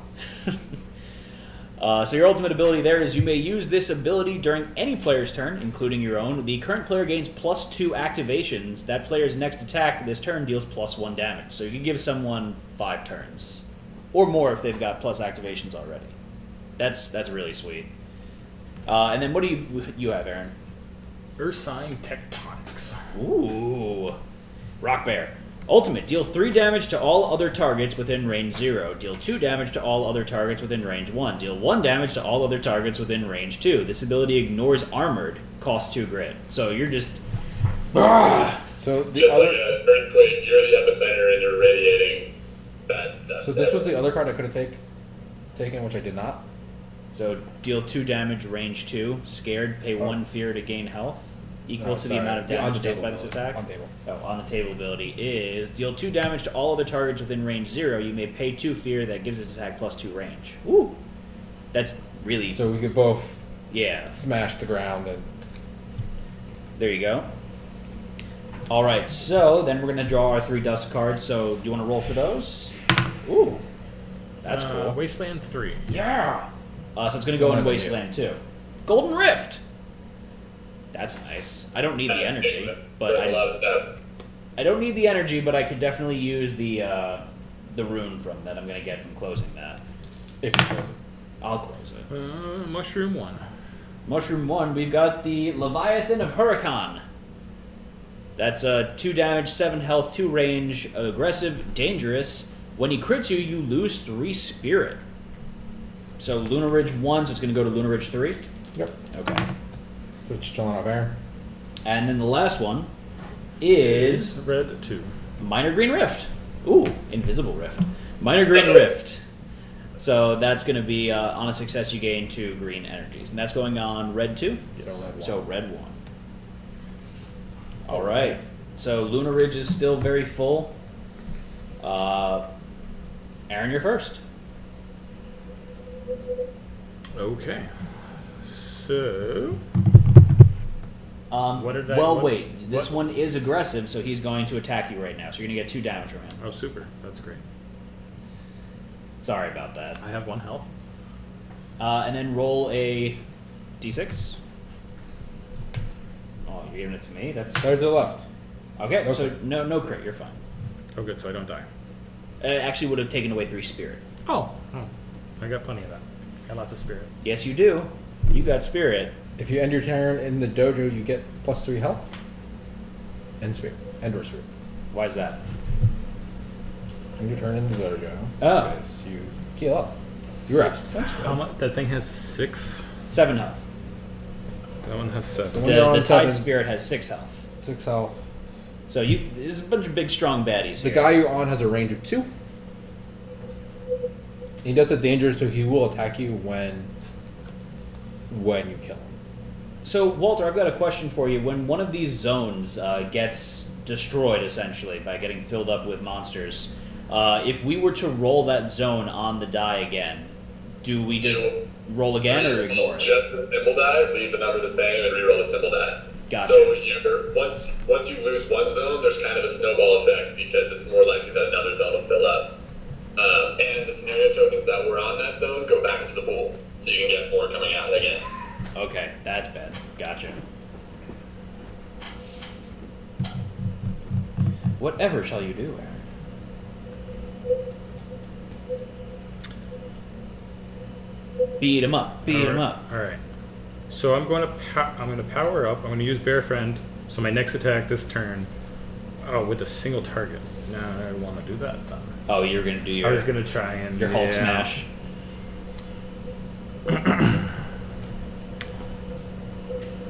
So your ultimate ability there is you may use this ability during any player's turn, including your own. The current player gains +2 activations. That player's next attack this turn deals +1 damage. So you can give someone 5 turns. Or more if they've got plus activations already. That's really sweet. And then what do you have, Aaron? Ursine Tectonics. Ooh. Rock Bear. Ultimate. Deal 3 damage to all other targets within range 0. Deal 2 damage to all other targets within range 1. Deal 1 damage to all other targets within range 2. This ability ignores armored. Costs 2 grit. So you're just... So the Just other. like an earthquake, you're the epicenter and you're radiating bad stuff. So this was the other card I could have taken, which I did not. So deal 2 damage, range 2. Scared, pay 1 fear to gain health. Equal No, to the sorry. amount of The damage on-table dealt by this ability. attack. On table. Oh, on the table ability is deal 2 damage to all other targets within range 0. You may pay 2 fear that gives its attack +2 range. Ooh. That's really... So we could both yeah. smash the ground and. There you go. Alright, so then we're going to draw our 3 dust cards. So do you want to roll for those? Ooh. That's cool. Wasteland 3. Yeah! So it's going to go in Wasteland too. Golden Rift! That's nice. I don't need the energy, but a lot of stuff. I don't need the energy, but I could definitely use the rune from that I'm going to get from closing that. If you close it. I'll close it. Mushroom 1. Mushroom 1, we've got the Leviathan of Huracan. That's 2 damage, 7 health, 2 range, aggressive, dangerous. When he crits you, you lose 3 spirit. So Lunar Ridge 1, so it's going to go to Lunar Ridge 3? Yep. Okay. So it's chilling off air. And then the last one is Red 2. Minor Green Rift. Ooh, Invisible Rift. Minor Green Rift. So that's going to be on a success you gain 2 green energies, and that's going on red 2. So red 1. All right. So Lunar Ridge is still very full. Aaron, you're first. Okay. So. What did I? Well, what- wait. This what? one is aggressive, so he's going to attack you right now. So you're going to get 2 damage from him. Oh, super. That's great. Sorry about that. I have 1 health. And then roll a d6. Oh, you're giving it to me? That's Right to the left. okay. So no crit. You're fine. Oh, good. So I don't die. It actually would have taken away 3 spirit. Oh. I got plenty of that. Got lots of spirit. Yes, you do. You got spirit. If you end your turn in the dojo, you get +3 health. And spirit. And or spirit. Why is that? End your turn in the dojo. Oh. Space, you heal up. You rest. That's good. How much? That thing has 6. 7 health. That one has 7. When you're on The Tide 7, Spirit has 6 health. 6 health. So there's a bunch of big, strong baddies The here. guy you're on has a range of 2. He does the danger, so he will attack you when you kill him. So, Walter, I've got a question for you. When one of these zones gets destroyed, essentially, by getting filled up with monsters, if we were to roll that zone on the die again, do we just roll again or ignore it? Just the symbol die, leave the number the same, and reroll the symbol die. Gotcha. So once you lose one zone, there's kind of a snowball effect because it's more likely that another zone will fill up. And the scenario tokens that were on that zone go back into the pool, so you can get more coming out again. Okay, that's bad. Gotcha. Whatever shall you do, Aaron? Beat him up. Beat him up. All right. So I'm going to power up. I'm going to use Bear Friend. So my next attack this turn. Oh, with a single target. No, I don't want to do that. Then. Oh, you're going to do your, I was going to try and your Hulk smash.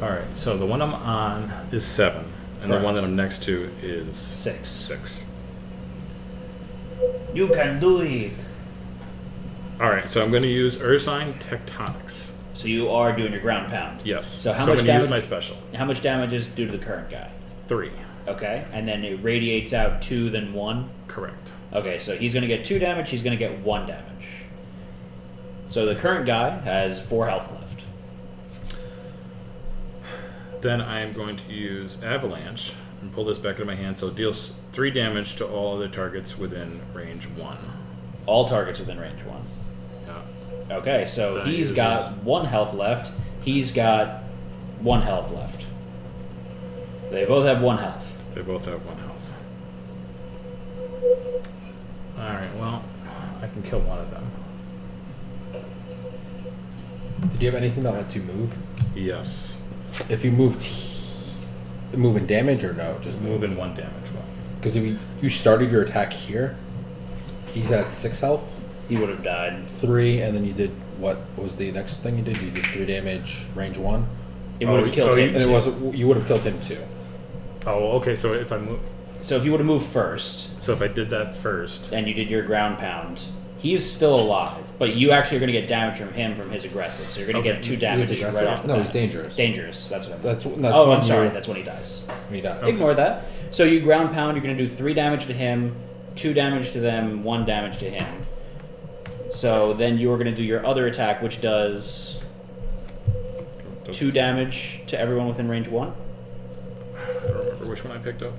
All right. So the one I'm on is 7, and Correct. the one that I'm next to is 6. 6. You can do it. All right. So I'm going to use Ursine Tectonics. So you are doing your ground pound. Yes. So how I'm much going to use damage? my special. How much damage is due to the current guy? 3. Okay, and then it radiates out 2, then 1. Correct. Okay, so he's going to get 2 damage. He's going to get 1 damage. So the current guy has 4 health left. Then I am going to use Avalanche and pull this back into my hand, so it deals 3 damage to all other targets within range 1. All targets within range 1. Yeah. Okay, so Then he's he got uses- 1 health left. He's got 1 health left. They both have 1 health. They both have 1 health. Alright, well, I can kill one of them. Did you have anything that lets you move? Yes. If you moved, move in damage or no? Just Move move. in 1 damage. Well, Because if you started your attack here, he's at 6 health, He would have died. 3, and then you did what was the next thing you did? You did 3 damage, range 1, It would have killed oh, him. and it too. wasn't. You would have killed him too. oh, okay, so if I move. So if you would have moved first, So if I did that first. and you did your ground pound, he's still alive, but you actually are going to get damage from him from his aggressive. So you're going to Okay. get 2 damage He's right aggressive? off the No, bat. he's dangerous. Dangerous. That's what I meant. That's Oh, when I'm sorry. you- That's when he dies. when he dies. Ignore that. So you ground pound. You're going to do 3 damage to him, 2 damage to them, 1 damage to him. So then you are going to do your other attack, which does 2 damage to everyone within range 1. I don't remember which one I picked up.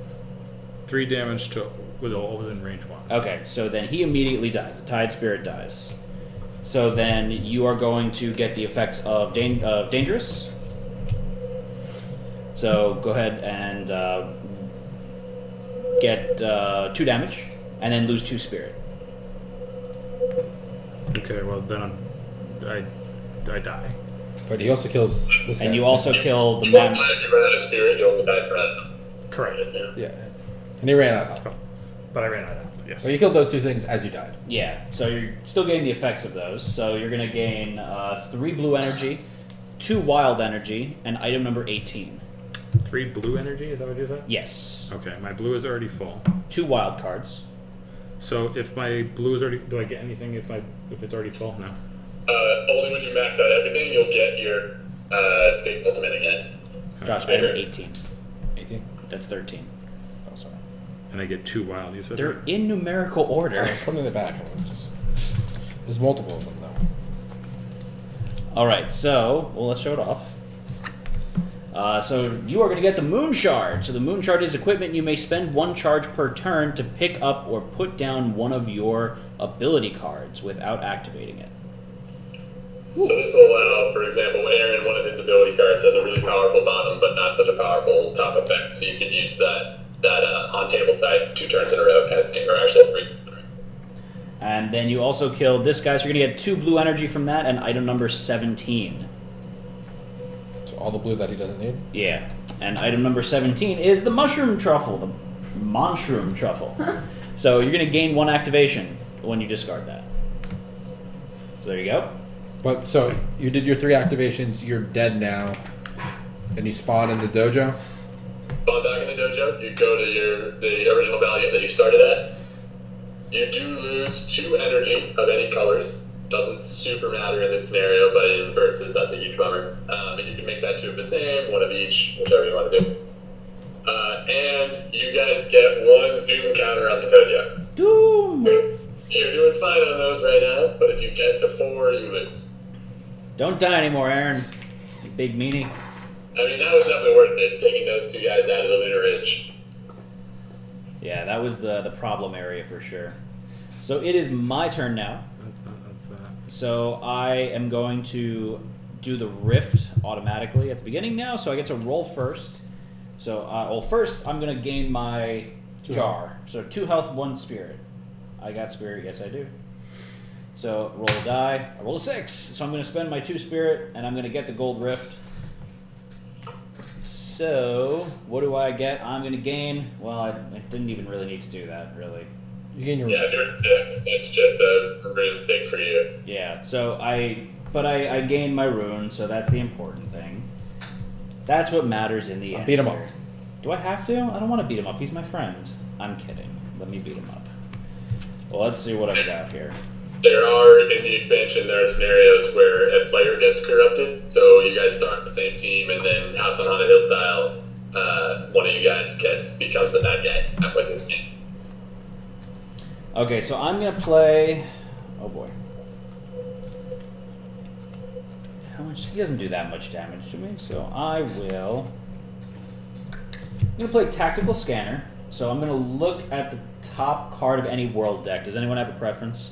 3 damage to with all within range 1. Okay, so then he immediately dies. The Tide Spirit dies. So then you are going to get the effects of Dangerous. So go ahead and get 2 damage, and then lose 2 Spirit. Okay, well then I die. But he also kills this guy. And you also kill the You won't man. die if you run out of spirit, you only die for that. Correct. Yeah, and he ran out of health. But I ran out of health, yes. But you killed those 2 things as you died. Yeah, so you're still getting the effects of those. So you're going to gain 3 blue energy, 2 wild energy, and item number 18. 3 blue energy, is that what you said? Yes. Okay, my blue is already full. 2 wild cards. So if my blue's already, do I get anything if it's already full? No. Only when you max out everything, you'll get your big ultimate again. Josh, item 18. 18. That's 13. Oh, sorry. And I get 2 wild. You said They're in numerical order. I was putting in the back. There's multiple of them though. All right, so let's show it off. So you are going to get the Moon Shard. So the Moon Shard is equipment. You may spend 1 charge per turn to pick up or put down one of your ability cards without activating it. So this will allow, for example, Aaron, one of his ability cards has a really powerful bottom, but not such a powerful top effect. So you can use that on table side 2 turns in a row kind of thing, or actually 3 turns in a row. And then you also killed this guy, so you're going to get 2 blue energy from that, and item number 17. So all the blue that he doesn't need. Yeah, and item number 17 is the Mushroom Truffle, the Monshroom Truffle. So you're going to gain 1 activation when you discard that. So there you go. But so you did your 3 activations. You're dead now, and you spawn in the dojo. Spawn back in the dojo, you go to the original values that you started at. You do lose 2 energy of any colors. Doesn't super matter in this scenario, but in versus, that's a huge bummer. And you can make that 2 of the same, 1 of each, whichever you want to do. And you guys get 1 Doom counter on the dojo. Doom! You're doing fine on those right now, but if you get to 4, you lose. Don't die anymore, Aaron. You big meanie. I mean, that was definitely worth it, taking those 2 guys out of the Lunar Ridge. Yeah, that was the problem area for sure. So it is my turn now. That's that. So I am going to do the Rift automatically at the beginning now, so I get to roll first. So, well, first I'm going to gain my jar. So 2 health, 1 spirit. I got spirit, yes I do. So roll a die. I roll a 6. So I'm going to spend my 2 spirit, and I'm going to get the gold rift. So what do I get? I'm going to gain. Well, I didn't even really need to do that, really. You gain your. Yeah, that's just a rune stick for you. Yeah. So I gain my rune, so that's the important thing. That's what matters in the end. Beat him up. Do I have to? I don't want to beat him up. He's my friend. I'm kidding. Let me beat him up. Well, let's see what I've got here. There are, in the expansion, there are scenarios where a player gets corrupted, so you guys start the same team, and then House on Haunted Hill style, one of you guys becomes the bad guy halfway through the game. Okay, so I'm going to play... Oh, boy. How much? He doesn't do that much damage to me, so I will... I'm going to play Tactical Scanner. So I'm going to look at the top card of any world deck. Does anyone have a preference?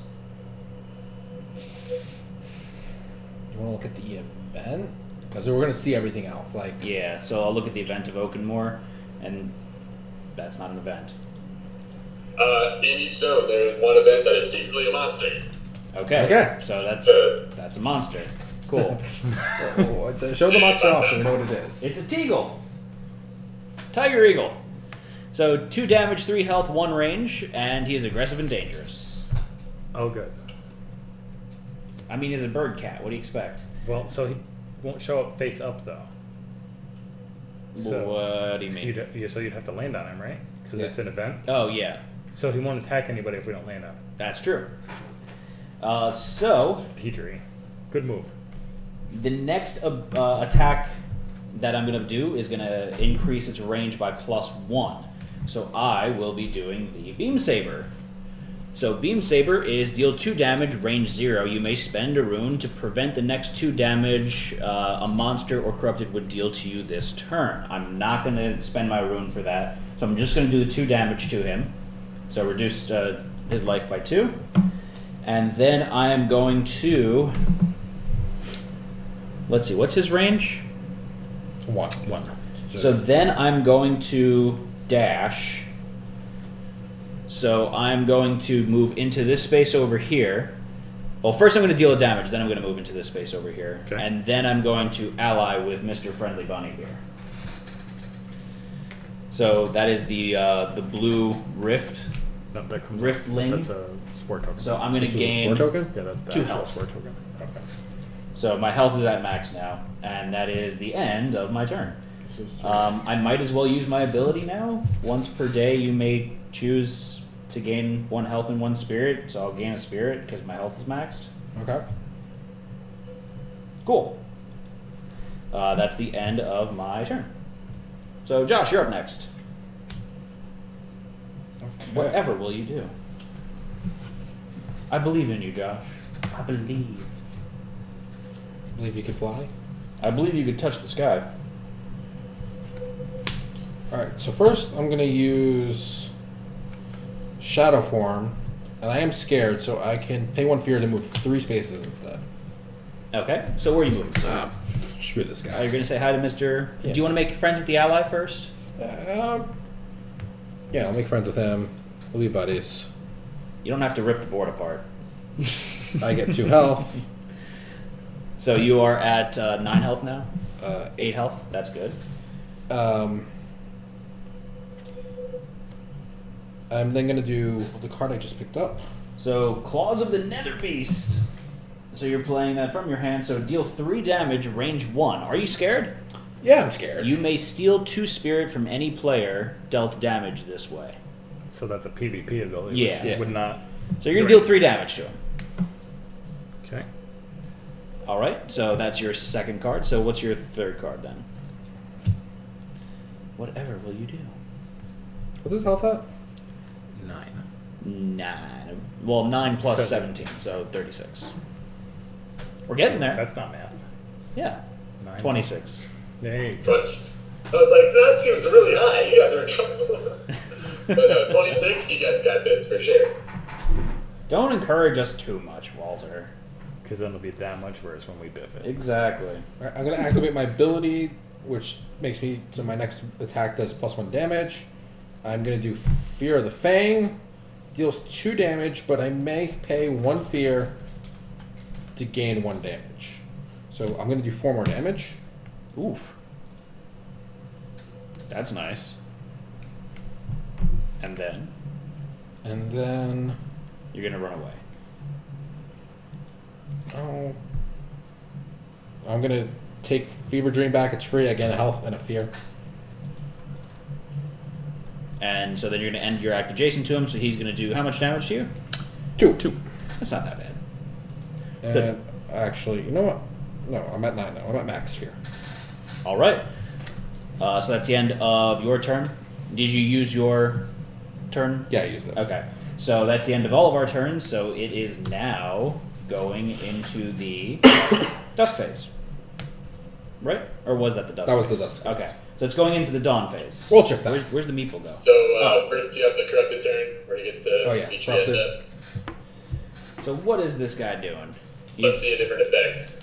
You want to look at the event? Because we're going to see everything else. Like Yeah, so I'll look at the event of Oakenmore, and that's not an event. In each zone, there is one event that is secretly a monster. Okay. So that's a monster. Cool. show the monster off so we know what it is. It's a Teagle. Tiger Eagle. So 2 damage, 3 health, 1 range, and he is aggressive and dangerous. Oh, good. I mean, he's a bird cat. What do you expect? Well, so he won't show up face up, though. So What do you mean? you'd have to land on him, right? Because Yeah. it's an event. Oh, yeah. So he won't attack anybody if we don't land on him. That's true. So, Petrie. Good move. the next attack that I'm going to do is going to increase its range by +1. So I will be doing the Beam Saber. So Beam Saber is deal 2 damage, range 0. You may spend a rune to prevent the next 2 damage a monster or corrupted would deal to you this turn. I'm not going to spend my rune for that. So I'm just going to do the 2 damage to him. So reduce his life by 2. And then I am going to... Let's see, what's his range? 1. So then I'm going to dash. So I'm going to move into this space over here. Well, first I'm going to deal a damage, then I'm going to move into this space over here. Okay. And then I'm going to ally with Mr. Friendly Bunny here. So that is the blue rift. No, that comes Riftling. That's a sport token. So I'm going to This is a gain... sport token? yeah, that's the 2 actual health. sport token. Okay. So my health is at max now, and that is the end of my turn. I might as well use my ability now. Once per day, you may choose to gain 1 health and 1 spirit, so I'll gain a spirit because my health is maxed. Okay. Cool. That's the end of my turn. So, Josh, you're up next. Whatever will you do? I believe in you, Josh. I believe. Believe you can fly? I believe you could touch the sky. Alright, so first I'm going to use Shadow Form, and I am scared, so I can pay 1 fear to move 3 spaces instead. Okay, so where are you moving? Screw this Are guy. you going to say hi to Mr. Yeah. Do you want to make friends with the ally first? Yeah, I'll make friends with him. We'll be buddies. You don't have to rip the board apart. I get 2 health. So you are at 9 health now? 8. 8 health? That's good. I'm then going to do the card I just picked up. So, Claws of the Nether Beast. So you're playing that from your hand, so deal 3 damage, range 1. Are you scared? Yeah, I'm scared. You may steal 2 spirit from any player dealt damage this way. So that's a PvP ability. Yeah. Which Yeah. would not. So you're going to deal 3 damage to him. Okay. Alright, so that's your second card. So what's your third card then? Whatever will you do? What's his health at? 9. 9. Well, 9 plus 17, so 36. We're getting there. That's not math. Yeah. 9. 26. There you go. 26. I was like, that seems really high. You guys are in trouble. But no, 26, you guys got this for sure. Don't encourage us too much, Walter. Because then it'll be that much worse when we biff it. Exactly. Alright, I'm going to activate my ability, which makes me, so my next attack does +1 damage. I'm going to do Fear of the Fang. Deals 2 damage, but I may pay 1 fear to gain 1 damage. So I'm going to do 4 more damage. Oof. That's nice. And then And then... you're going to run away. Oh, I'm going to take Fever Dream back. It's free. I gain a health and a fear. And so then you're going to end your act adjacent to him, so he's going to do how much damage to you? 2. That's not that bad. And actually, you know what? No, I'm at 9 now. I'm at max fear. All right. So that's the end of your turn. Did you use your turn? Yeah, I used it. Okay. So that's the end of all of our turns. So it is now going into the dusk phase. Right? Or was that the dusk That was phase? the dusk phase. Okay. So it's going into the dawn phase. We'll shift that. Where's the meeple go? So first you have the corrupted turn, where he gets to Oh, yeah. each heads Corrupted. up. So what is this guy doing? Let's see a different effect.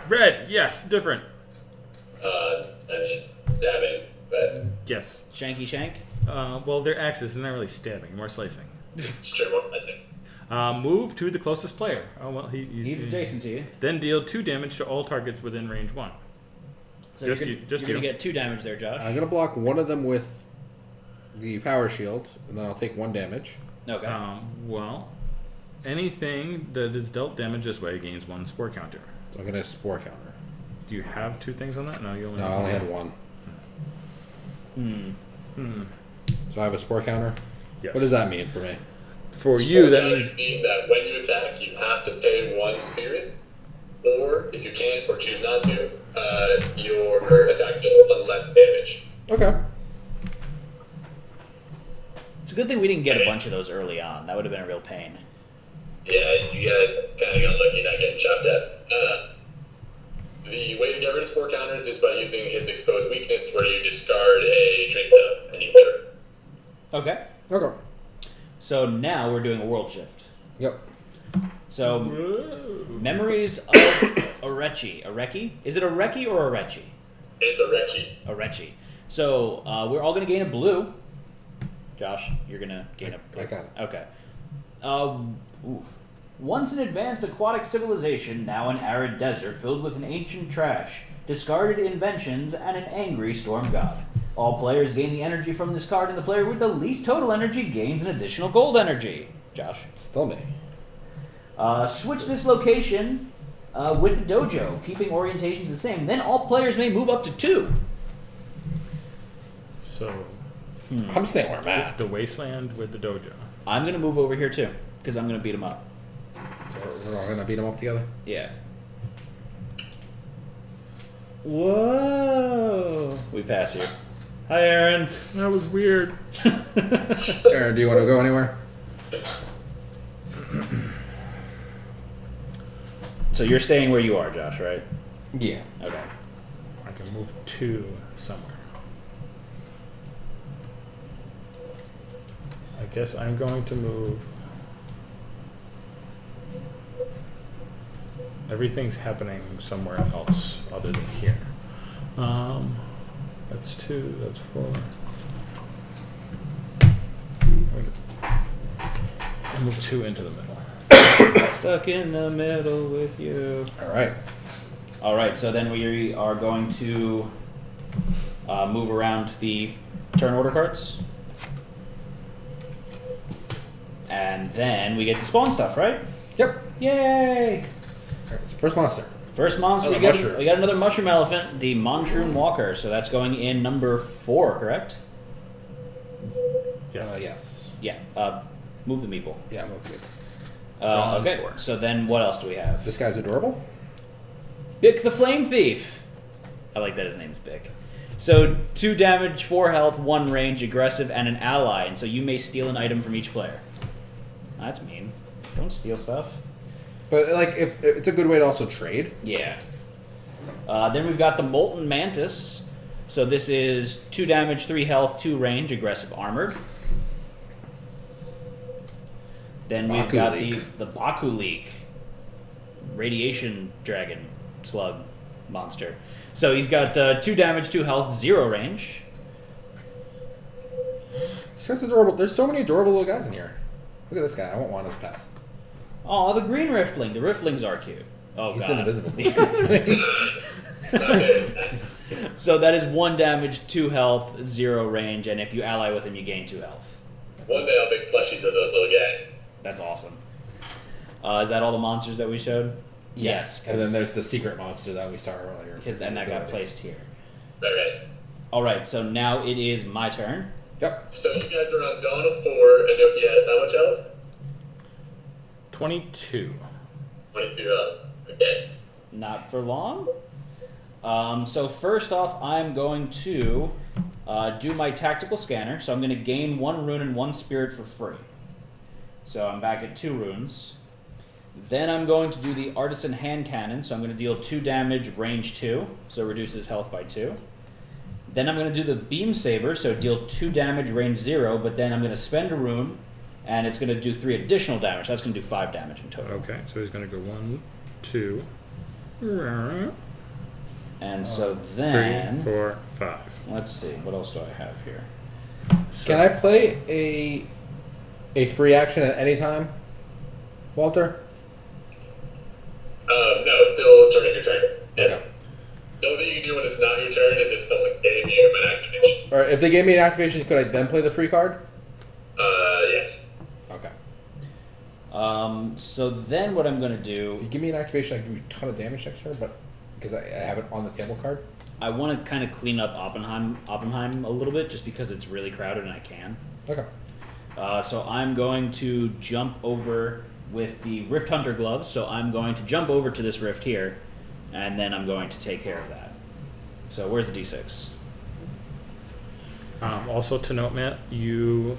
Red, yes, different. I mean, stabbing, but Yes. Shanky shank? Well, they're axes, they're not really stabbing, more slicing. straight more pricing. Move to the closest player. Oh, well, He's adjacent to you. Then deal 2 damage to all targets within range 1. So Just you're you- just going to you. get 2 damage there, Josh. I'm going to block one of them with the power shield, and then I'll take 1 damage. Okay. Well, anything that is dealt damage this way gains 1 spore counter. So I'm going to Spore Counter. Do you have 2 things on that? No, you only No, I have only one. had 1. So I have a Spore Counter. Yes. What does that mean for me? For you, that Counters means mean that when you attack, you have to pay 1 spirit, or if you can't or choose not to, your attack does 1 less damage. Okay. It's a good thing we didn't get a bunch of those early on. That would have been a real pain. Yeah, you guys kind of got lucky not getting chopped at. The way to get rid of spore counters is by using his exposed weakness, where you discard a drink stop any player. Okay. Okay. So now we're doing a world shift. Yep. So, memories of Arechi. Areki? Is it Areki or Arechi? It's a Rechi. Arechi. So, we're all going to gain a blue. Josh, you're going to gain a blue. I got it. Okay. Oof. Once an advanced aquatic civilization, now an arid desert filled with an ancient trash, discarded inventions, and an angry storm god. All players gain the energy from this card, and the player with the least total energy gains an additional gold energy. Josh. Still me. Switch this location with the dojo, keeping orientations the same. Then all players may move up to 2. so I'm staying where I'm at. The wasteland with the dojo. I'm gonna move over here too, because I'm gonna beat him up. So we're all gonna beat them up together. Yeah. Whoa! We pass here. Hi, Aaron. That was weird. Aaron, do you want to go anywhere? So you're staying where you are, Josh, right? Yeah. Okay. I can move 2 somewhere. I guess I'm going to move. Everything's happening somewhere else other than here. That's 2, that's 4. I'll move 2 into the middle. Stuck in the middle with you. All right. All right. So then we are going to move around the turn order cards, and then we get to spawn stuff, right? Yep. Yay! All right, so first monster. First monster, Another mushroom. we got another mushroom elephant, the Monshroom Walker. So that's going in number 4, correct? Yes. Yes. Yeah. Move the meeple. Yeah, move it. Gone Okay. 4. So then, what else do we have? This guy's adorable. Bick the Flame Thief. I like that his name's Bick. So 2 damage, 4 health, 1 range, aggressive, and an ally. And so you may steal an item from each player. That's mean. Don't steal stuff. But like, if it's a good way to also trade. Yeah. Then we've got the Molten Mantis. So this is 2 damage, 3 health, 2 range, aggressive, armored. Then we've Baku got Leak. the Baku Leak. Radiation Dragon Slug monster. So he's got 2 damage, 2 health, 0 range. This guy's adorable. There's so many adorable little guys in here. Look at this guy. I won't want his pet. Oh, the green Riftling. The Riftlings are cute. Oh, He's God. invisible. So that is 1 damage, 2 health, 0 range, and if you ally with him, you gain 2 health. One day I'll make plushies of those little guys. That's awesome. Is that all the monsters that we showed? Yes. And then there's the secret monster that we saw earlier. And that got placed here. Right. All right, so now it is my turn. Yep. So you guys are on Dawn of 4, and Noki has how much health? 22. 22 health. Okay. Not for long. So first off, I'm going to do my tactical scanner. So I'm going to gain 1 rune and 1 spirit for free. So I'm back at 2 runes. Then I'm going to do the artisan hand cannon. So I'm going to deal 2 damage, range 2. So it reduces health by 2. Then I'm going to do the beam saber. So deal 2 damage, range 0. But then I'm going to spend a rune, and it's going to do 3 additional damage. That's going to do 5 damage in total. Okay, so he's going to go 1, 2, And so 3, then 4, 5. let's see, what else do I have here? So, Can I play a free action at any time, Walter? No, still turning your turn. Yeah. Okay. The only thing you can do when it's not your turn is if someone gave you an activation. Or if they gave me an activation, could I then play the free card? Yes. Okay. So then what I'm going to If you do, give me an activation, I can do a ton of damage next turn, but because I have it on the table card. I want to kind of clean up Oppenheim a little bit just because it's really crowded and I can. Okay. So I'm going to jump over with the Rift Hunter gloves. So I'm going to jump over to this rift here, and then I'm going to take care of that. So where's the D6? Also to note, Matt, you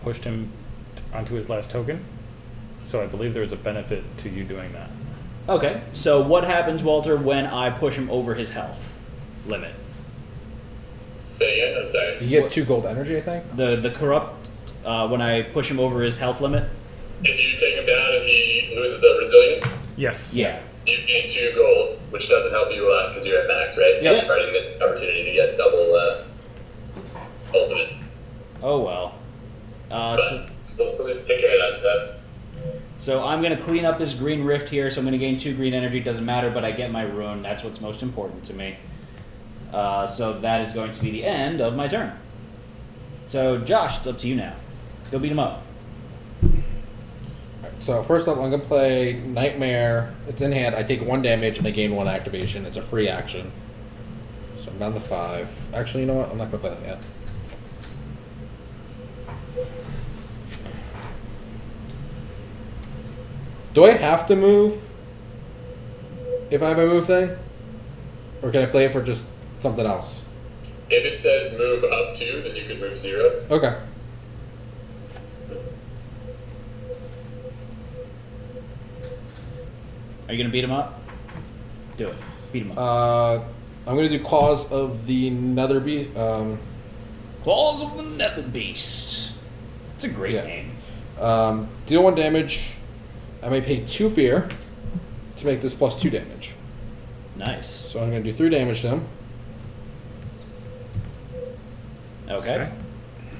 pushed him onto his last token. So I believe there's a benefit to you doing that. Okay, so what happens, Walter, when I push him over his health limit? Say again, I'm sorry. You get 2 gold energy, I think. The corrupt, when I push him over his health limit? If you take him down and he loses a resilience, Yes. Yeah. you gain 2 gold, which doesn't help you a lot because you're at max, right? Yep. You're already missed the opportunity to get double ultimates. Oh well. But So, we'll still take care of that stuff. so I'm going to clean up this green rift here. So I'm going to gain 2 green energy. Doesn't matter, but I get my rune. That's what's most important to me. So that is going to be the end of my turn. So Josh, it's up to you now. Go beat him up. Alright, so first up, I'm gonna play Nightmare. It's in hand. I take 1 damage and I gain 1 activation. It's a free action. So I'm down to 5. Actually, you know what? I'm not gonna play that yet. Do I have to move if I have a move thing? Or can I play it for just something else? If it says move up to, then you can move 0. Okay. Are you gonna beat him up? Do it. Beat him up. I'm going to do Claws of the Nether Beast. Claws of the Nether Beast. It's a great Yeah. name. Deal 1 damage. I may pay 2 fear to make this plus 2 damage. Nice. So I'm going to do 3 damage to him. Okay.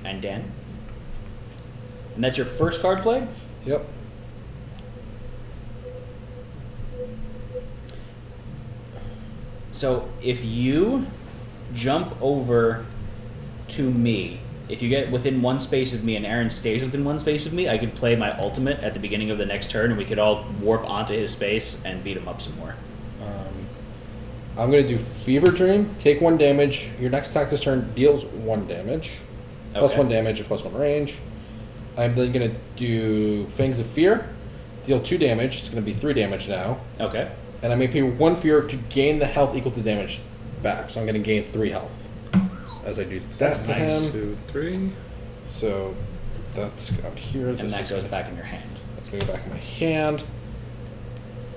And Dan. And that's your first card play? Yep. So if you jump over to me, if you get within 1 space of me and Aaron stays within 1 space of me, I could play my ultimate at the beginning of the next turn and we could all warp onto his space and beat him up some more. I'm going to do Fever Dream. Take 1 damage. Your next attack this turn deals 1 damage. Plus Okay. 1 damage and plus 1 range. I'm then going to do Fangs of Fear. Deal 2 damage. It's going to be 3 damage now. Okay. And I may pay 1 fear to gain the health equal to damage back. So I'm going to gain 3 health as I do that That's to nice. him. 2, 3. So that's out here. And This that is goes gonna- back in your hand. That's going to go back in my hand.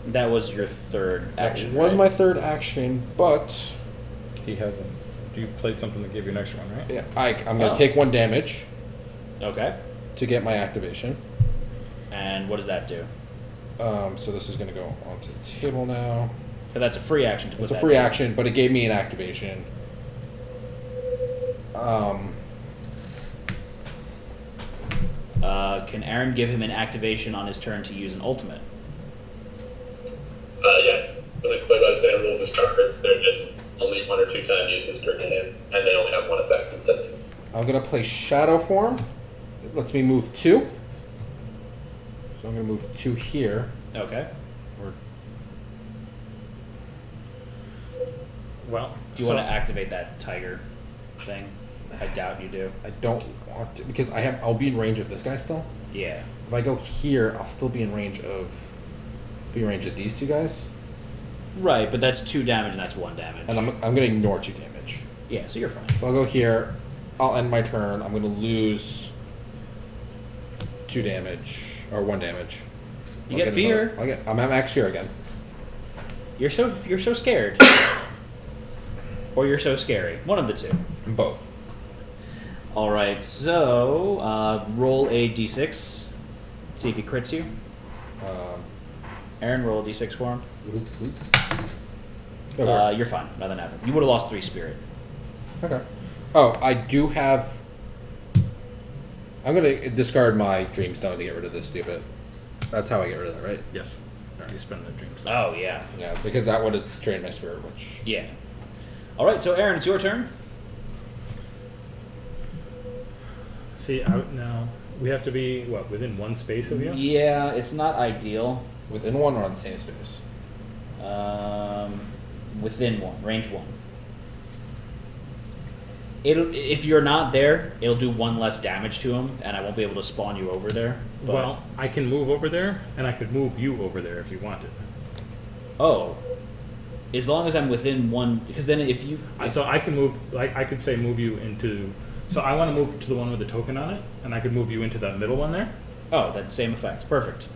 That was your third action. That was right? my third action, but He hasn't. You played something that gave you an extra one, right? yeah, I'm going to Oh. take 1 damage Okay. to get my activation. And what does that do? So this is going to go onto the table now. But that's a free action to put It's a that free down. action, but it gave me an activation. Can Aaron give him an activation on his turn to use an ultimate? Yes. The next play by the same rules as targets. They're just only 1 or 2 time uses per game, and they only have 1 effect instead of 2. I'm going to play Shadow Form. It lets me move 2. So I'm going to move 2 here. Okay. Or Well, Do you want to activate that tiger thing? I doubt you do. I don't want to, because I'll be in range of this guy still. Yeah. If I go here, I'll still be in range of these 2 guys. Right, but that's 2 damage and that's 1 damage. And I'm going to ignore 2 damage. Yeah, so you're fine. So I'll go here. I'll end my turn. I'm going to lose 2 damage or 1 damage. You I'll get another- fear. I'm at max fear again. You're so scared. Or you're so scary. One of the 2. Both. All right, so roll a d6. See if he crits you. Aaron, roll a d6 for him. Okay. You're fine. Nothing happened. You would have lost 3 spirit. Okay. Oh, I do have. I'm gonna discard my dream stone to get rid of this stupid. That's how I get rid of that, right? yes. You spend the dream stuff. Oh yeah, Yeah, because that would have drained my spirit, which. yeah. All right, so Aaron, it's your turn. See, now we have to be what within 1 space of you. Yeah, it's not ideal. Within 1 or on the same space? Within 1, range 1. If you're not there, it'll do 1 less damage to him, and I won't be able to spawn you over there. But, Well, I can move over there, and I could move you over there if you wanted. oh, as long as I'm within 1, because then if you, So I can move. Like I could say, move you into. So I want to move to the one with the token on it, and I could move you into that middle one there. oh, that same effect, perfect.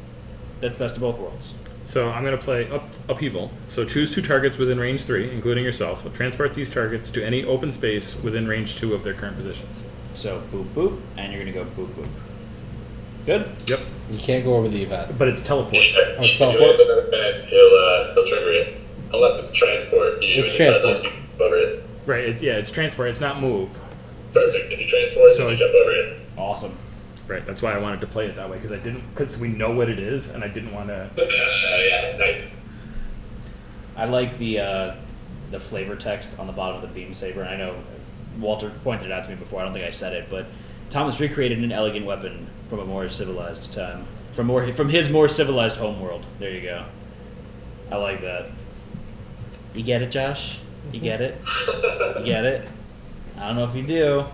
That's best of both worlds. So I'm going to play upheaval. So choose 2 targets within range 3, including yourself. Transport these targets to any open space within range 2 of their current positions. So boop boop, and you're gonna go boop boop. Good. Yep. You can't go over the event. But it's teleport. If it's you do teleport? it to an event, he'll trigger it. Unless it's transport. It's transport. Unless you jump over it. Right. It's transport. It's not move. Perfect. If you transport, So- then you jump over it. Awesome. Right. That's why I wanted to play it that way because we know what it is, and I didn't want to. Yeah, nice. I like the flavor text on the bottom of the beam saber, and I know Walter pointed it out to me before. I don't think I said it, but Thomas recreated an elegant weapon from a more civilized time, from his more civilized homeworld. There you go. I like that. You get it, Josh? You get it? You get it? I don't know if you do.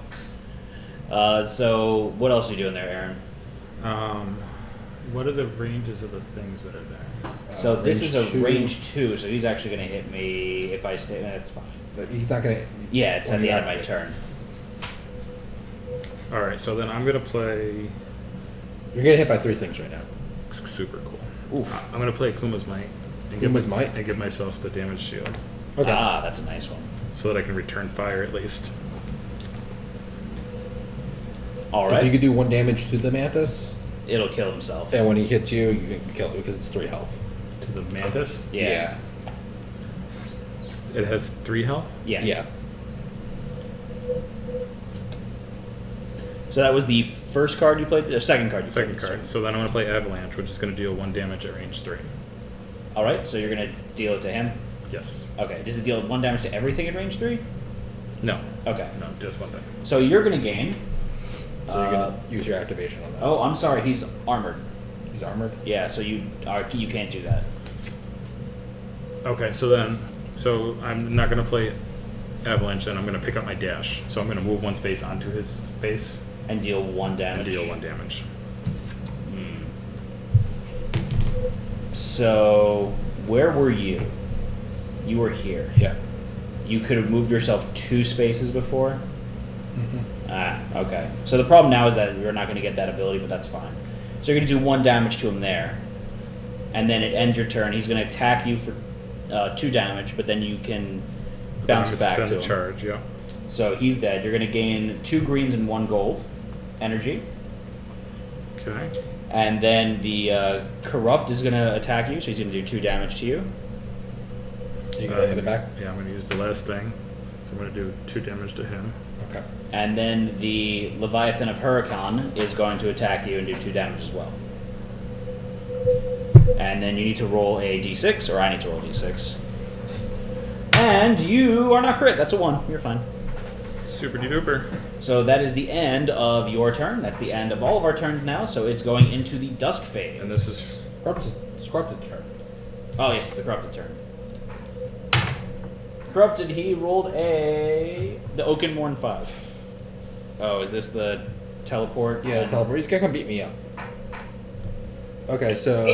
So what else are you doing there, Aaron? What are the ranges of the things that are there? So this is range a 2. range 2, so he's actually going to hit me if I stay. That's fine. But he's not gonna. Yeah, it's at the end of my Automatically. turn. All right, so then I'm gonna play You're getting hit by 3 things right now. super cool. Oof. I'm gonna play Kuma's Might. And Kuma's Might? and give myself the damage shield, Okay. Ah, that's a nice one. so that I can return fire at least. All If you right. could do 1 damage to the mantis, It'll kill himself. and when he hits you, you can kill it because it's 3 health. To the mantis, Yeah. it has 3 health. Yeah. Yeah. So that was the first card you played, the second card you Second played. card. So then I'm gonna play Avalanche, which is gonna deal 1 damage at range 3. All right, so you're going to deal it to him? Yes. Okay, does it deal 1 damage to everything in range 3? No. Okay. No, just 1 thing. So you're going to gain. So you're gonna use your activation on that. Oh, I'm sorry, he's armored. He's armored. Yeah, so you can't do that. Okay, so I'm not gonna play Avalanche. Then I'm gonna pick up my dash. So I'm gonna move 1 space onto his space And deal 1 and damage. deal 1 damage. So where were you? You were here. Yeah. You could have moved yourself 2 spaces before? Ah, okay. So the problem now is that you're not going to get that ability, but that's fine. So you're going to do 1 damage to him there. And then it ends your turn. He's going to attack you for 2 damage, but then you can bounce it back Spend to a him. charge. Yeah. So he's dead. You're going to gain 2 greens and 1 gold energy. Okay. And then the Corrupt is going to attack you, so he's going to do 2 damage to you. You gonna hit it back? Yeah, I'm gonna use the last thing. So I'm gonna do 2 damage to him. Okay. And then the Leviathan of Huracan is going to attack you and do 2 damage as well. And then you need to roll a d6, or I need to roll a d6. And you are not crit. That's a 1. You're fine. Super duper. So that is the end of your turn. That's the end of all of our turns now. So it's going into the dusk phase. And this is Corrupted turn. Oh, yes, the corrupted turn. Corrupted, he rolled the Oakenmorn 5. Oh, is this the teleport? Yeah, the teleport. He's gonna come beat me up. Okay, so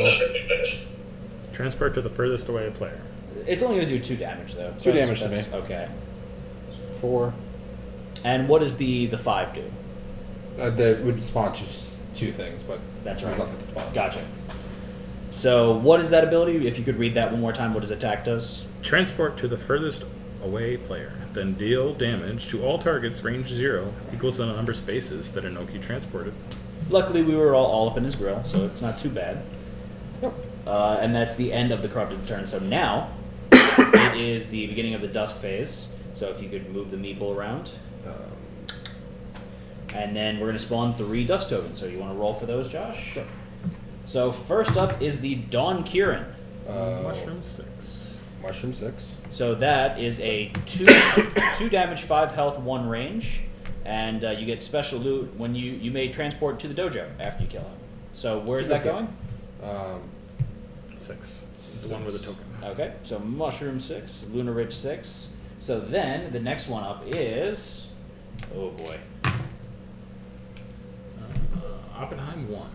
transport to the furthest away player. It's only going to do 2 damage, though. 2 damage to me. Okay. 4. And what does the 5 do? That would spawn 2 things, but That's there's right. nothing to spawn. Gotcha. So what is that ability? If you could read that one more time, what his attack does? Transport to the furthest away player. Then deal damage to all targets range 0 equal to the number of spaces that Inoki transported. Luckily, we were all up in his grill, so it's not too bad. Yep. And that's the end of the corrupted turn. So now, it is the beginning of the dusk phase. So if you could move the meeple around. And then we're going to spawn 3 dust tokens. So you want to roll for those, Josh? Sure. So first up is the Dawn Kieran. Mushroom 6. Mushroom 6. So that is a 2 damage, 5 health, 1 range. And you get special loot when you may transport to the dojo after you kill him. So where's that going? 6. The one with the token. Okay, so Mushroom 6, Lunar Ridge 6. So then the next one up is... Oh boy. Oppenheim 1.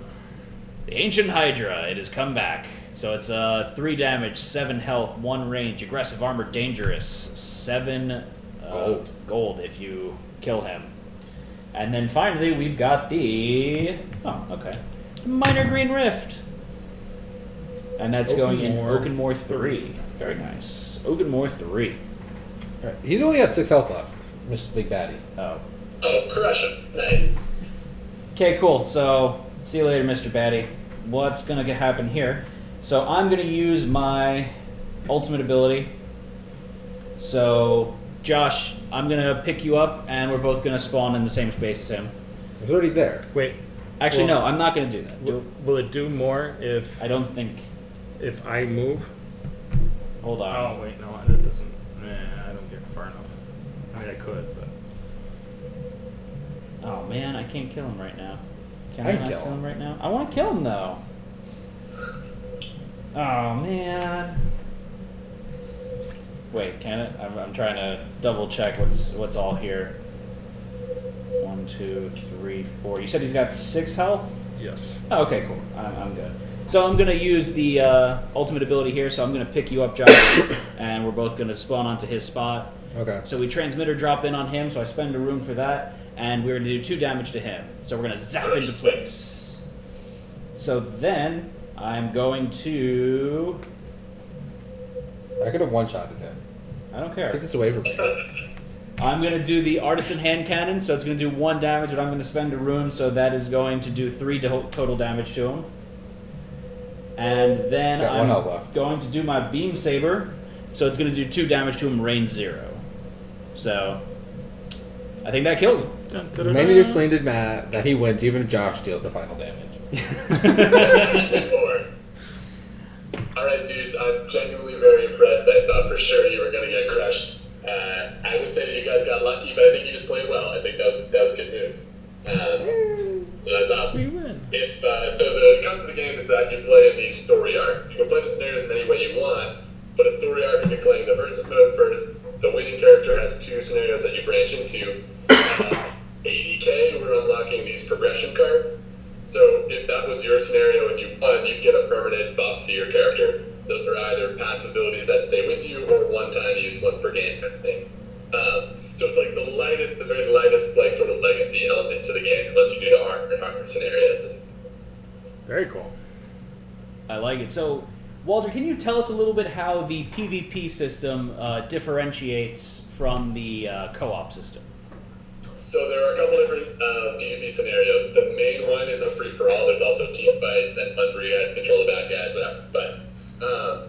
The Ancient Hydra. It has come back. So it's 3 damage, 7 health, 1 range, aggressive armor, dangerous, 7 gold if you kill him. And then finally we've got the... Oh, okay. Minor Green Rift. And that's going in Oakenmore 3. Very nice. Oakenmore 3. Alright, he's only got 6 health left, Mr. Big Baddie. Oh. Oh, crush him. Nice. Okay, cool. So, see you later, Mr. Batty. What's going to happen here? So, I'm going to use my ultimate ability. So, Josh, I'm going to pick you up, and we're both going to spawn in the same space as him. He's already there. Wait. Actually, Well, no, I'm not going to do that. Will it do more if I don't think... if I move? Hold on. Oh wait, no, it doesn't. I don't get far enough. I mean, I could, but Oh, man, I can't kill him right now. Can I I can not kill kill him. him right now? I want to kill him, though. Oh, man. Wait, can it? I'm trying to double check what's all here. 1, 1, 2, 3, 4. You said he's got 6 health? Yes. Oh, okay, cool. I'm good. So I'm going to use the ultimate ability here, so I'm going to pick you up, Josh, and we're both going to spawn onto his spot. Okay. So we transmitter drop in on him, so I spend a rune for that, and we're going to do 2 damage to him. So we're going to zap into place. So then I'm going to... I could have one-shotted him. I don't care. Take this away from me. I'm going to do the Artisan Hand Cannon, so it's going to do 1 damage, but I'm going to spend a rune, so that is going to do 3 total damage to him. And then He's got 1 health I'm left. going to do my Beam Saber, so it's going to do 2 damage to him, range 0. So, I think that kills him. You may need to explain to Matt that he wins even if Josh deals the final damage. More. Alright, dudes, I'm genuinely very impressed. I thought for sure you were going to get crushed. I would say that you guys got lucky, but I think you just played well. I think that was good news. So that's awesome. We win. So the concept of the game is that you play in the story arc. You can play the scenarios in any way you want, but a story arc you can play in the versus mode first. The winning character has 2 scenarios that you branch into. 80k, we're unlocking these progression cards. So if that was your scenario and you won, you'd get a permanent buff to your character. Those are either passive abilities that stay with you or one-time use once per game kind of things. So it's like the very lightest like sort of legacy element to the game. It lets you do the harder scenarios. Very cool. I like it. So, Walter, can you tell us a little bit how the PvP system differentiates from the co-op system? So there are a couple different PvP scenarios. The main one is a free-for-all. There's also team fights and ones where you guys control the bad guys, whatever. But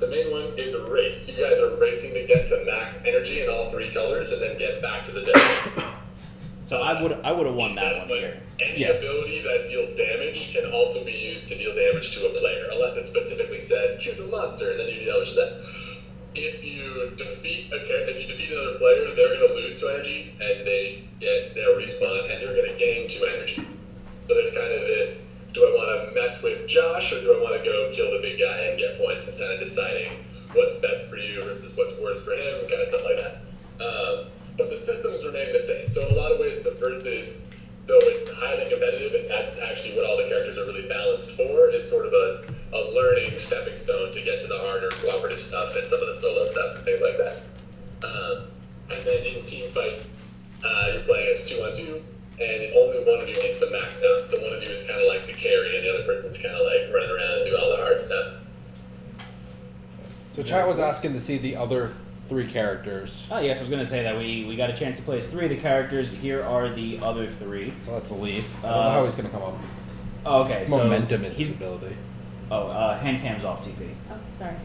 the main one is a race. You guys are racing to get to max energy in all 3 colors and then get back to the desert. So I would have won that one here. Any ability that deals damage can also be used to deal damage to a player, unless it specifically says choose a monster and then you deal damage to that. If you defeat another player, they're going to lose 2 energy and they'll respawn and you're going to gain 2 energy. So there's kind of this: do I want to mess with Josh or do I want to go kill the big guy and get points, and kind of deciding what's best for you versus what's worse for him, kind of stuff like that. But the systems remain the same. So in a lot of ways, the versus, though it's highly competitive, and that's actually what all the characters are really balanced for, is sort of a learning stepping stone to get to the harder cooperative stuff and some of the solo stuff and things like that. And then in team fights, you're playing as 2-on-2, and only one of you needs to max out. So one of you is kind of like the carry, and the other person's kind of like running around and doing all the hard stuff. So chat was asking to see the other 3 characters. Oh yes, I was going to say that we got a chance to play as 3 of the characters. Here are the other 3. So that's a lead. I don't know how he's going to come up. Oh, okay. His So momentum is his ability. Oh, hand cam's off TP. Oh, sorry.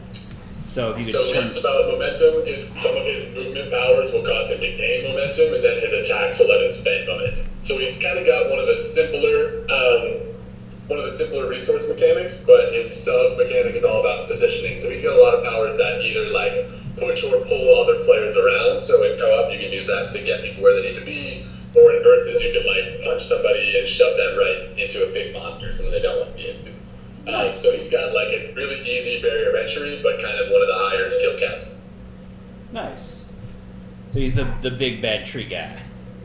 So if you So could what's about momentum is some of his movement powers will cause him to gain momentum, and then his attacks will let him spend momentum. So he's kind of got one of the simpler resource mechanics, but his sub mechanic is all about positioning. So he's got a lot of powers that either like push or pull other players around. So in co-op, you can use that to get people where they need to be, or in versus, you can like punch somebody and shove them right into a big monster, something they don't want to be into. So he's got like a really easy barrier of entry, but kind of one of the higher skill caps. Nice. So he's the big bad tree guy.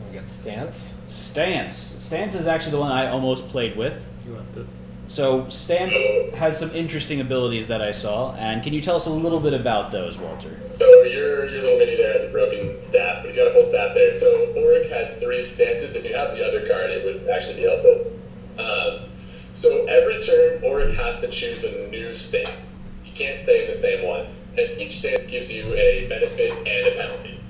We got Stance. Stance is actually the one I almost played with. You want the... So Stance has some interesting abilities that I saw, and can you tell us a little bit about those, Walter? So your little mini there has a broken staff, but he's got a full staff there. So Auric has 3 stances. If you have the other card, it would actually be helpful. So every turn, Auric has to choose a new stance. You can't stay in the same one. And each stance gives you a benefit and a penalty.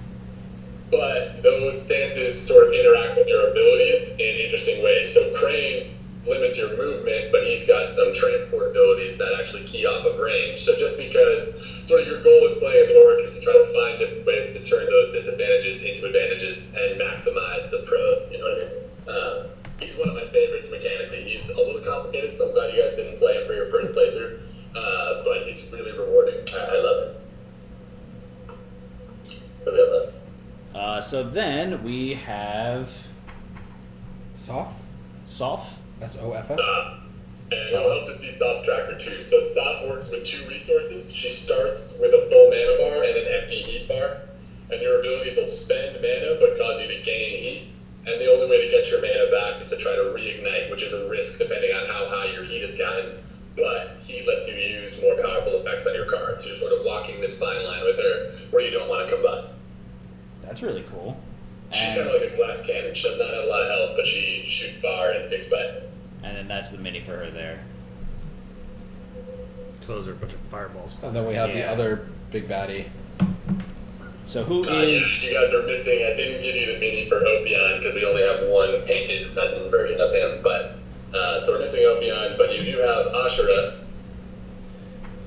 But those stances sort of interact with your abilities in interesting ways. So Crane limits your movement, but he's got some transport abilities that actually key off of range. So just because sort of your goal as playing as Auric is to try to find different ways to turn those disadvantages into advantages and maximize the pros, you know what I mean? He's one of my favorites mechanically. He's a little complicated, so I'm glad you guys didn't play him for your first playthrough. But he's really rewarding. I love him. What do we have left? So then we have Soph? Soph. S-O-F-F? And you'll help to see Soph's tracker too. So Soph works with 2 resources. She starts with a full mana bar and an empty heat bar. And your abilities will spend mana but cause you to gain heat. and the only way to get your mana back is to try to reignite, which is a risk depending on how high your heat has gotten. But he lets you use more powerful effects on your cards. So you're sort of walking this fine line with her where you don't want to combust. That's really cool. She's kind of like a glass cannon. She does not have a lot of health, but she shoots far and kicks butt. And then that's the mini for her there. So those are a bunch of fireballs. And then we have the Yeah. other big baddie. So who Yeah, is... you guys are missing. I didn't give you the mini for Ophion because we only have one painted resin version of him. But so we're missing Ophion, but you do have Ashura.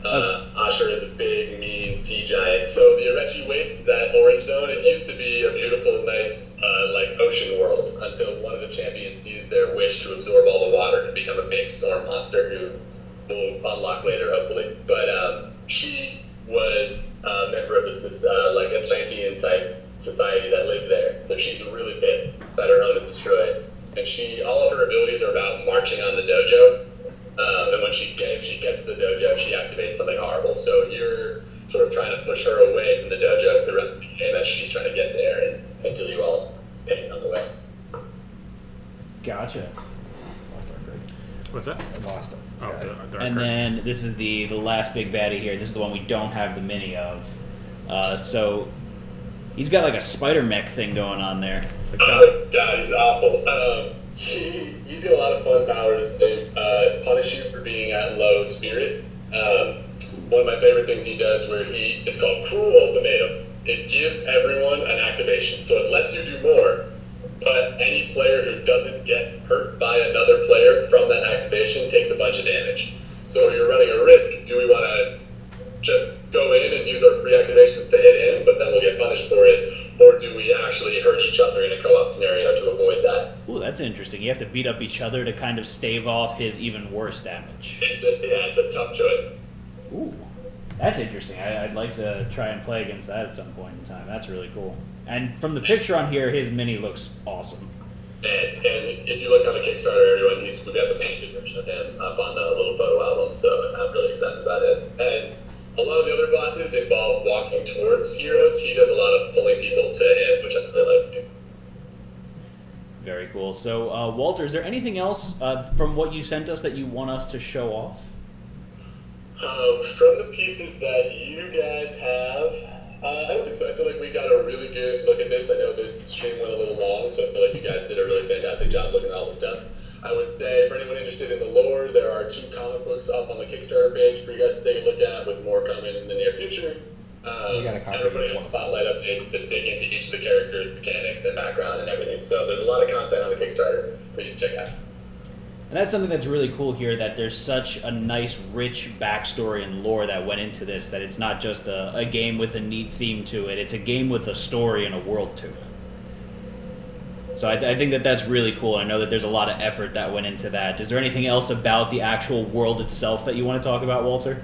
Ashura is a big, mean sea giant. So the Erechi wastes that orange zone. It used to be a beautiful, nice, like ocean world until one of the champions used their wish to absorb all the water and become a big storm monster who we'll unlock later, hopefully. But she was a member of this like Atlantean type society that lived there. So she's really pissed that her home is destroyed. And all of her abilities are about marching on the dojo. And when if she gets to the dojo, she activates something horrible. So you're sort of trying to push her away from the dojo throughout the game as she's trying to get there and until you all paint on the way. Gotcha. Lost our grid. What's that? I lost him. Oh, Yeah. the And arcade. then this is the last big baddie here. This is the one we don't have the mini of. So he's got like a spider mech thing going on there. Like Oh god, he's awful. He's got a lot of fun powers. They punish you for being at low spirit. One of my favorite things he does it's called Cruel Ultimatum. It gives everyone an activation, so it lets you do more, but any player who doesn't get hurt by another player from that activation takes a bunch of damage. So you're running a risk. Do we want to just go in and use our free activations to hit him, but then we'll get punished for it? Or do we actually hurt each other in a co-op scenario to avoid that? Ooh, that's interesting. You have to beat up each other to kind of stave off his even worse damage. It's a tough choice. Ooh, that's interesting. I'd like to try and play against that at some point in time. That's really cool. And from the picture on here, his mini looks awesome. And if you look on the Kickstarter, everyone, we got the painted version of him up on the little photo album, so I'm really excited about it. And a lot of the other bosses involve walking towards heroes. He does a lot of pulling people to him, which I really like too. Very cool. So, Walter, is there anything else from what you sent us that you want us to show off? From the pieces that you guys have, I don't think so. I feel like we got a really good look at this. I know this stream went a little long, so I feel like you guys did a really fantastic job looking at all the stuff. I would say for anyone interested in the lore, there are 2 comic books up on the Kickstarter page for you guys to take a look at, with more coming in the near future. You got a copy Everybody of on it. Spotlight updates that dig into each of the characters, mechanics, and background and everything. So there's a lot of content on the Kickstarter for you to check out. And that's something that's really cool here, that there's such a nice, rich backstory and lore that went into this, that it's not just a game with a neat theme to it, it's a game with a story and a world to it. So I think that that's really cool. I know that there's a lot of effort that went into that. Is there anything else about the actual world itself that you want to talk about, Walter?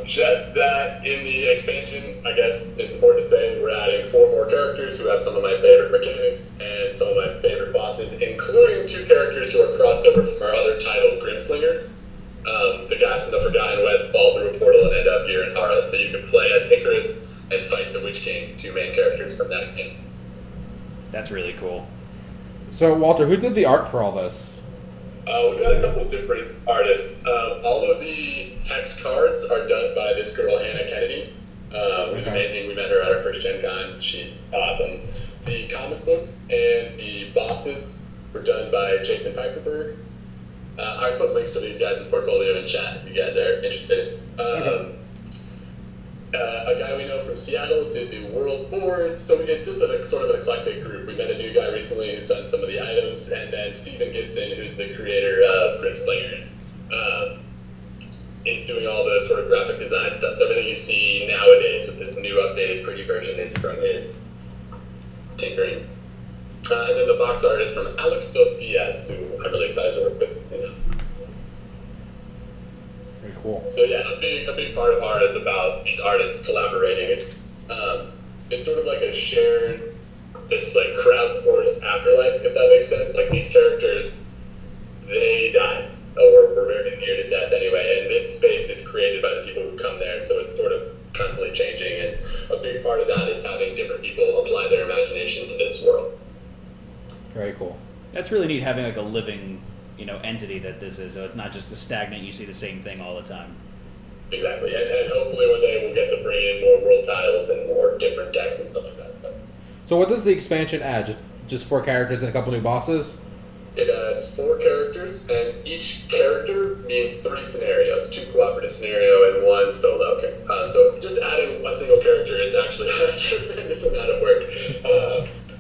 Just that in the expansion, I guess it's important to say we're adding 4 more characters who have some of my favorite mechanics and some of my favorite bosses, including 2 characters who are crossed over from our other title, Grimslingers. The guys from the Forgotten West fall through a portal and end up here in Hara, so you can play as Icarus and fight the Witch King, 2 main characters from that game. That's really cool. So, Walter, who did the art for all this? We've got a couple different artists. All of the hex cards are done by this girl, Hannah Kennedy, who's amazing. We met her at our first Gen Con. She's awesome. The comic book and the bosses were done by Jason Piperberg. I put links to these guys' portfolio in chat if you guys are interested. A guy we know from Seattle did the world boards, so it's just sort of an eclectic group. We met a new guy recently who's done some of the items, and then Stephen Gibson, who's the creator of Grimslingers. He's doing all the sort of graphic design stuff. So everything you see nowadays with this new updated pretty version is from his tinkering. And then the box art is from Alex Dos Diaz, who I'm really excited to work with. He's awesome. Very cool. So yeah, a big part of art is about these artists collaborating. It's sort of like a shared, this like crowdsourced afterlife, if that makes sense. Like these characters, they die, or were very near to death anyway, and this space is created by the people who come there, so it's sort of constantly changing, and a big part of that is having different people apply their imagination to this world. Very cool. That's really neat having like a living, entity that this is. So it's not just a stagnant. You see the same thing all the time. Exactly, and hopefully one day we'll get to bring in more world tiles and more different decks and stuff like that. So what does the expansion add? Just 4 characters and a couple new bosses? It adds 4 characters, and each character means 3 scenarios: 2 cooperative scenario and 1 solo. So just adding a single character is actually a tremendous amount of work.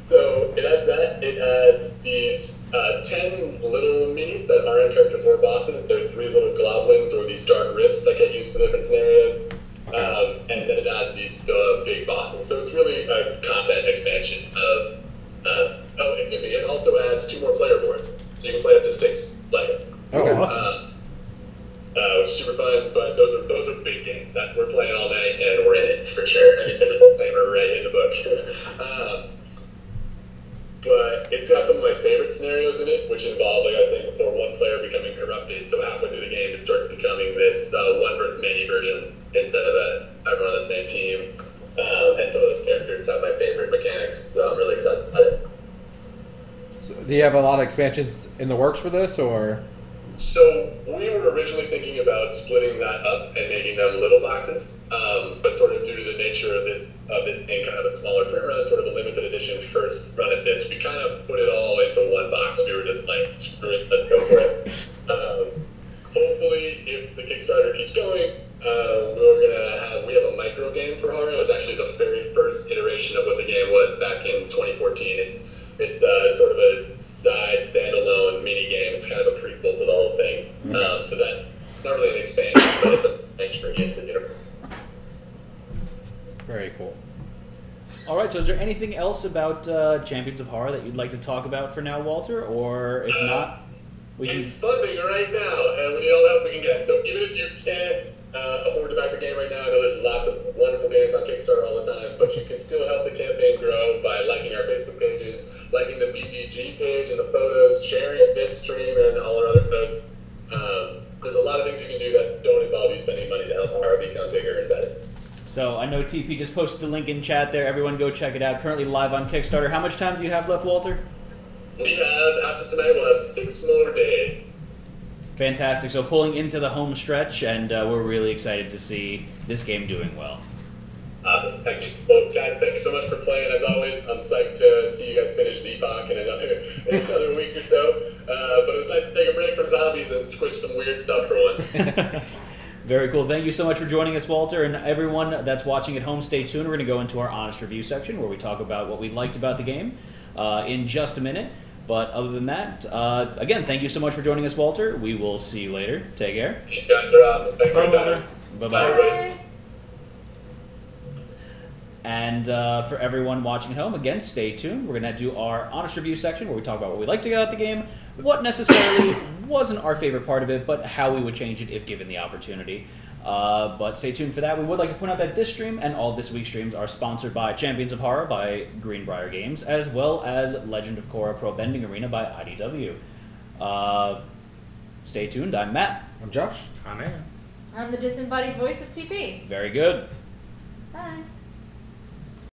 So it adds that. It adds these 10 little minis that aren't characters or bosses. They're 3 little goblins or these dark rifts that get used for different scenarios. And then it adds these big bosses. So it's really a content expansion of. It also adds 2 more player boards, so you can play up to 6 players. Okay. Which is super fun, but those are big games. We're playing all night, and we're in it for sure. I mean, there's a disclaimer right in the book. But it's got some of my favorite scenarios in it, which involve, like I was saying before, one player becoming corrupted. So halfway through the game, it starts becoming this 1 versus many version instead of everyone on the same team. And some of those characters have my favorite mechanics, so I'm really excited about it. So do you have a lot of expansions in the works for this, or? So we were originally thinking about splitting that up and making them little boxes, but sort of due to the nature of this being kind of a smaller print run, sort of a limited edition first run at this, we kind of put it all into 1 box. We were just like, screw it, let's go for it. Hopefully, if the Kickstarter keeps going, we have a micro game for Hara. It was actually the very first iteration of what the game was back in 2014. It's sort of a side standalone mini game. It's kind of a prequel to the whole thing. So that's not really an expansion, but it's an entry into the universe. Very cool. All right. So is there anything else about Champions of Hara that you'd like to talk about for now, Walter? Or if not, we can. It's funding right now, and we need all the help we can get. So even if you can't afford to back the game right now, I know there's lots of wonderful games on Kickstarter all the time, but you can still help the campaign grow by liking our Facebook pages, liking the BGG page and the photos, sharing this stream and all our other posts. There's a lot of things you can do that don't involve you spending money to help Hara become bigger and better. So I know TP just posted the link in chat there. Everyone go check it out. Currently live on Kickstarter. How much time do you have left, Walter? We have, after tonight, we'll have 6 more days. Fantastic. So pulling into the home stretch, and we're really excited to see this game doing well. Awesome. Thank you. Well, guys, thank you so much for playing. As always, I'm psyched to see you guys finish Z-Poc in another week or so. But it was nice to take a break from zombies and squish some weird stuff for once. Very cool. Thank you so much for joining us, Walter. And everyone that's watching at home, stay tuned. We're going to go into our honest review section where we talk about what we liked about the game in just a minute. But other than that, again, thank you so much for joining us, Walter. We will see you later. Take care. You guys are awesome. Thanks for your time. Bye-bye. Bye. And for everyone watching at home, again, stay tuned. We're going to do our honest review section where we talk about what we liked about the game, what necessarily wasn't our favorite part of it, but how we would change it if given the opportunity. But stay tuned for that. We would like to point out that this stream and all this week's streams are sponsored by Champions of Hara by Greenbrier Games, as well as Legend of Korra Pro Bending Arena by IDW. Stay tuned. I'm Matt. I'm Josh. I'm Aaron. I'm the disembodied voice of TP. Very good. Bye.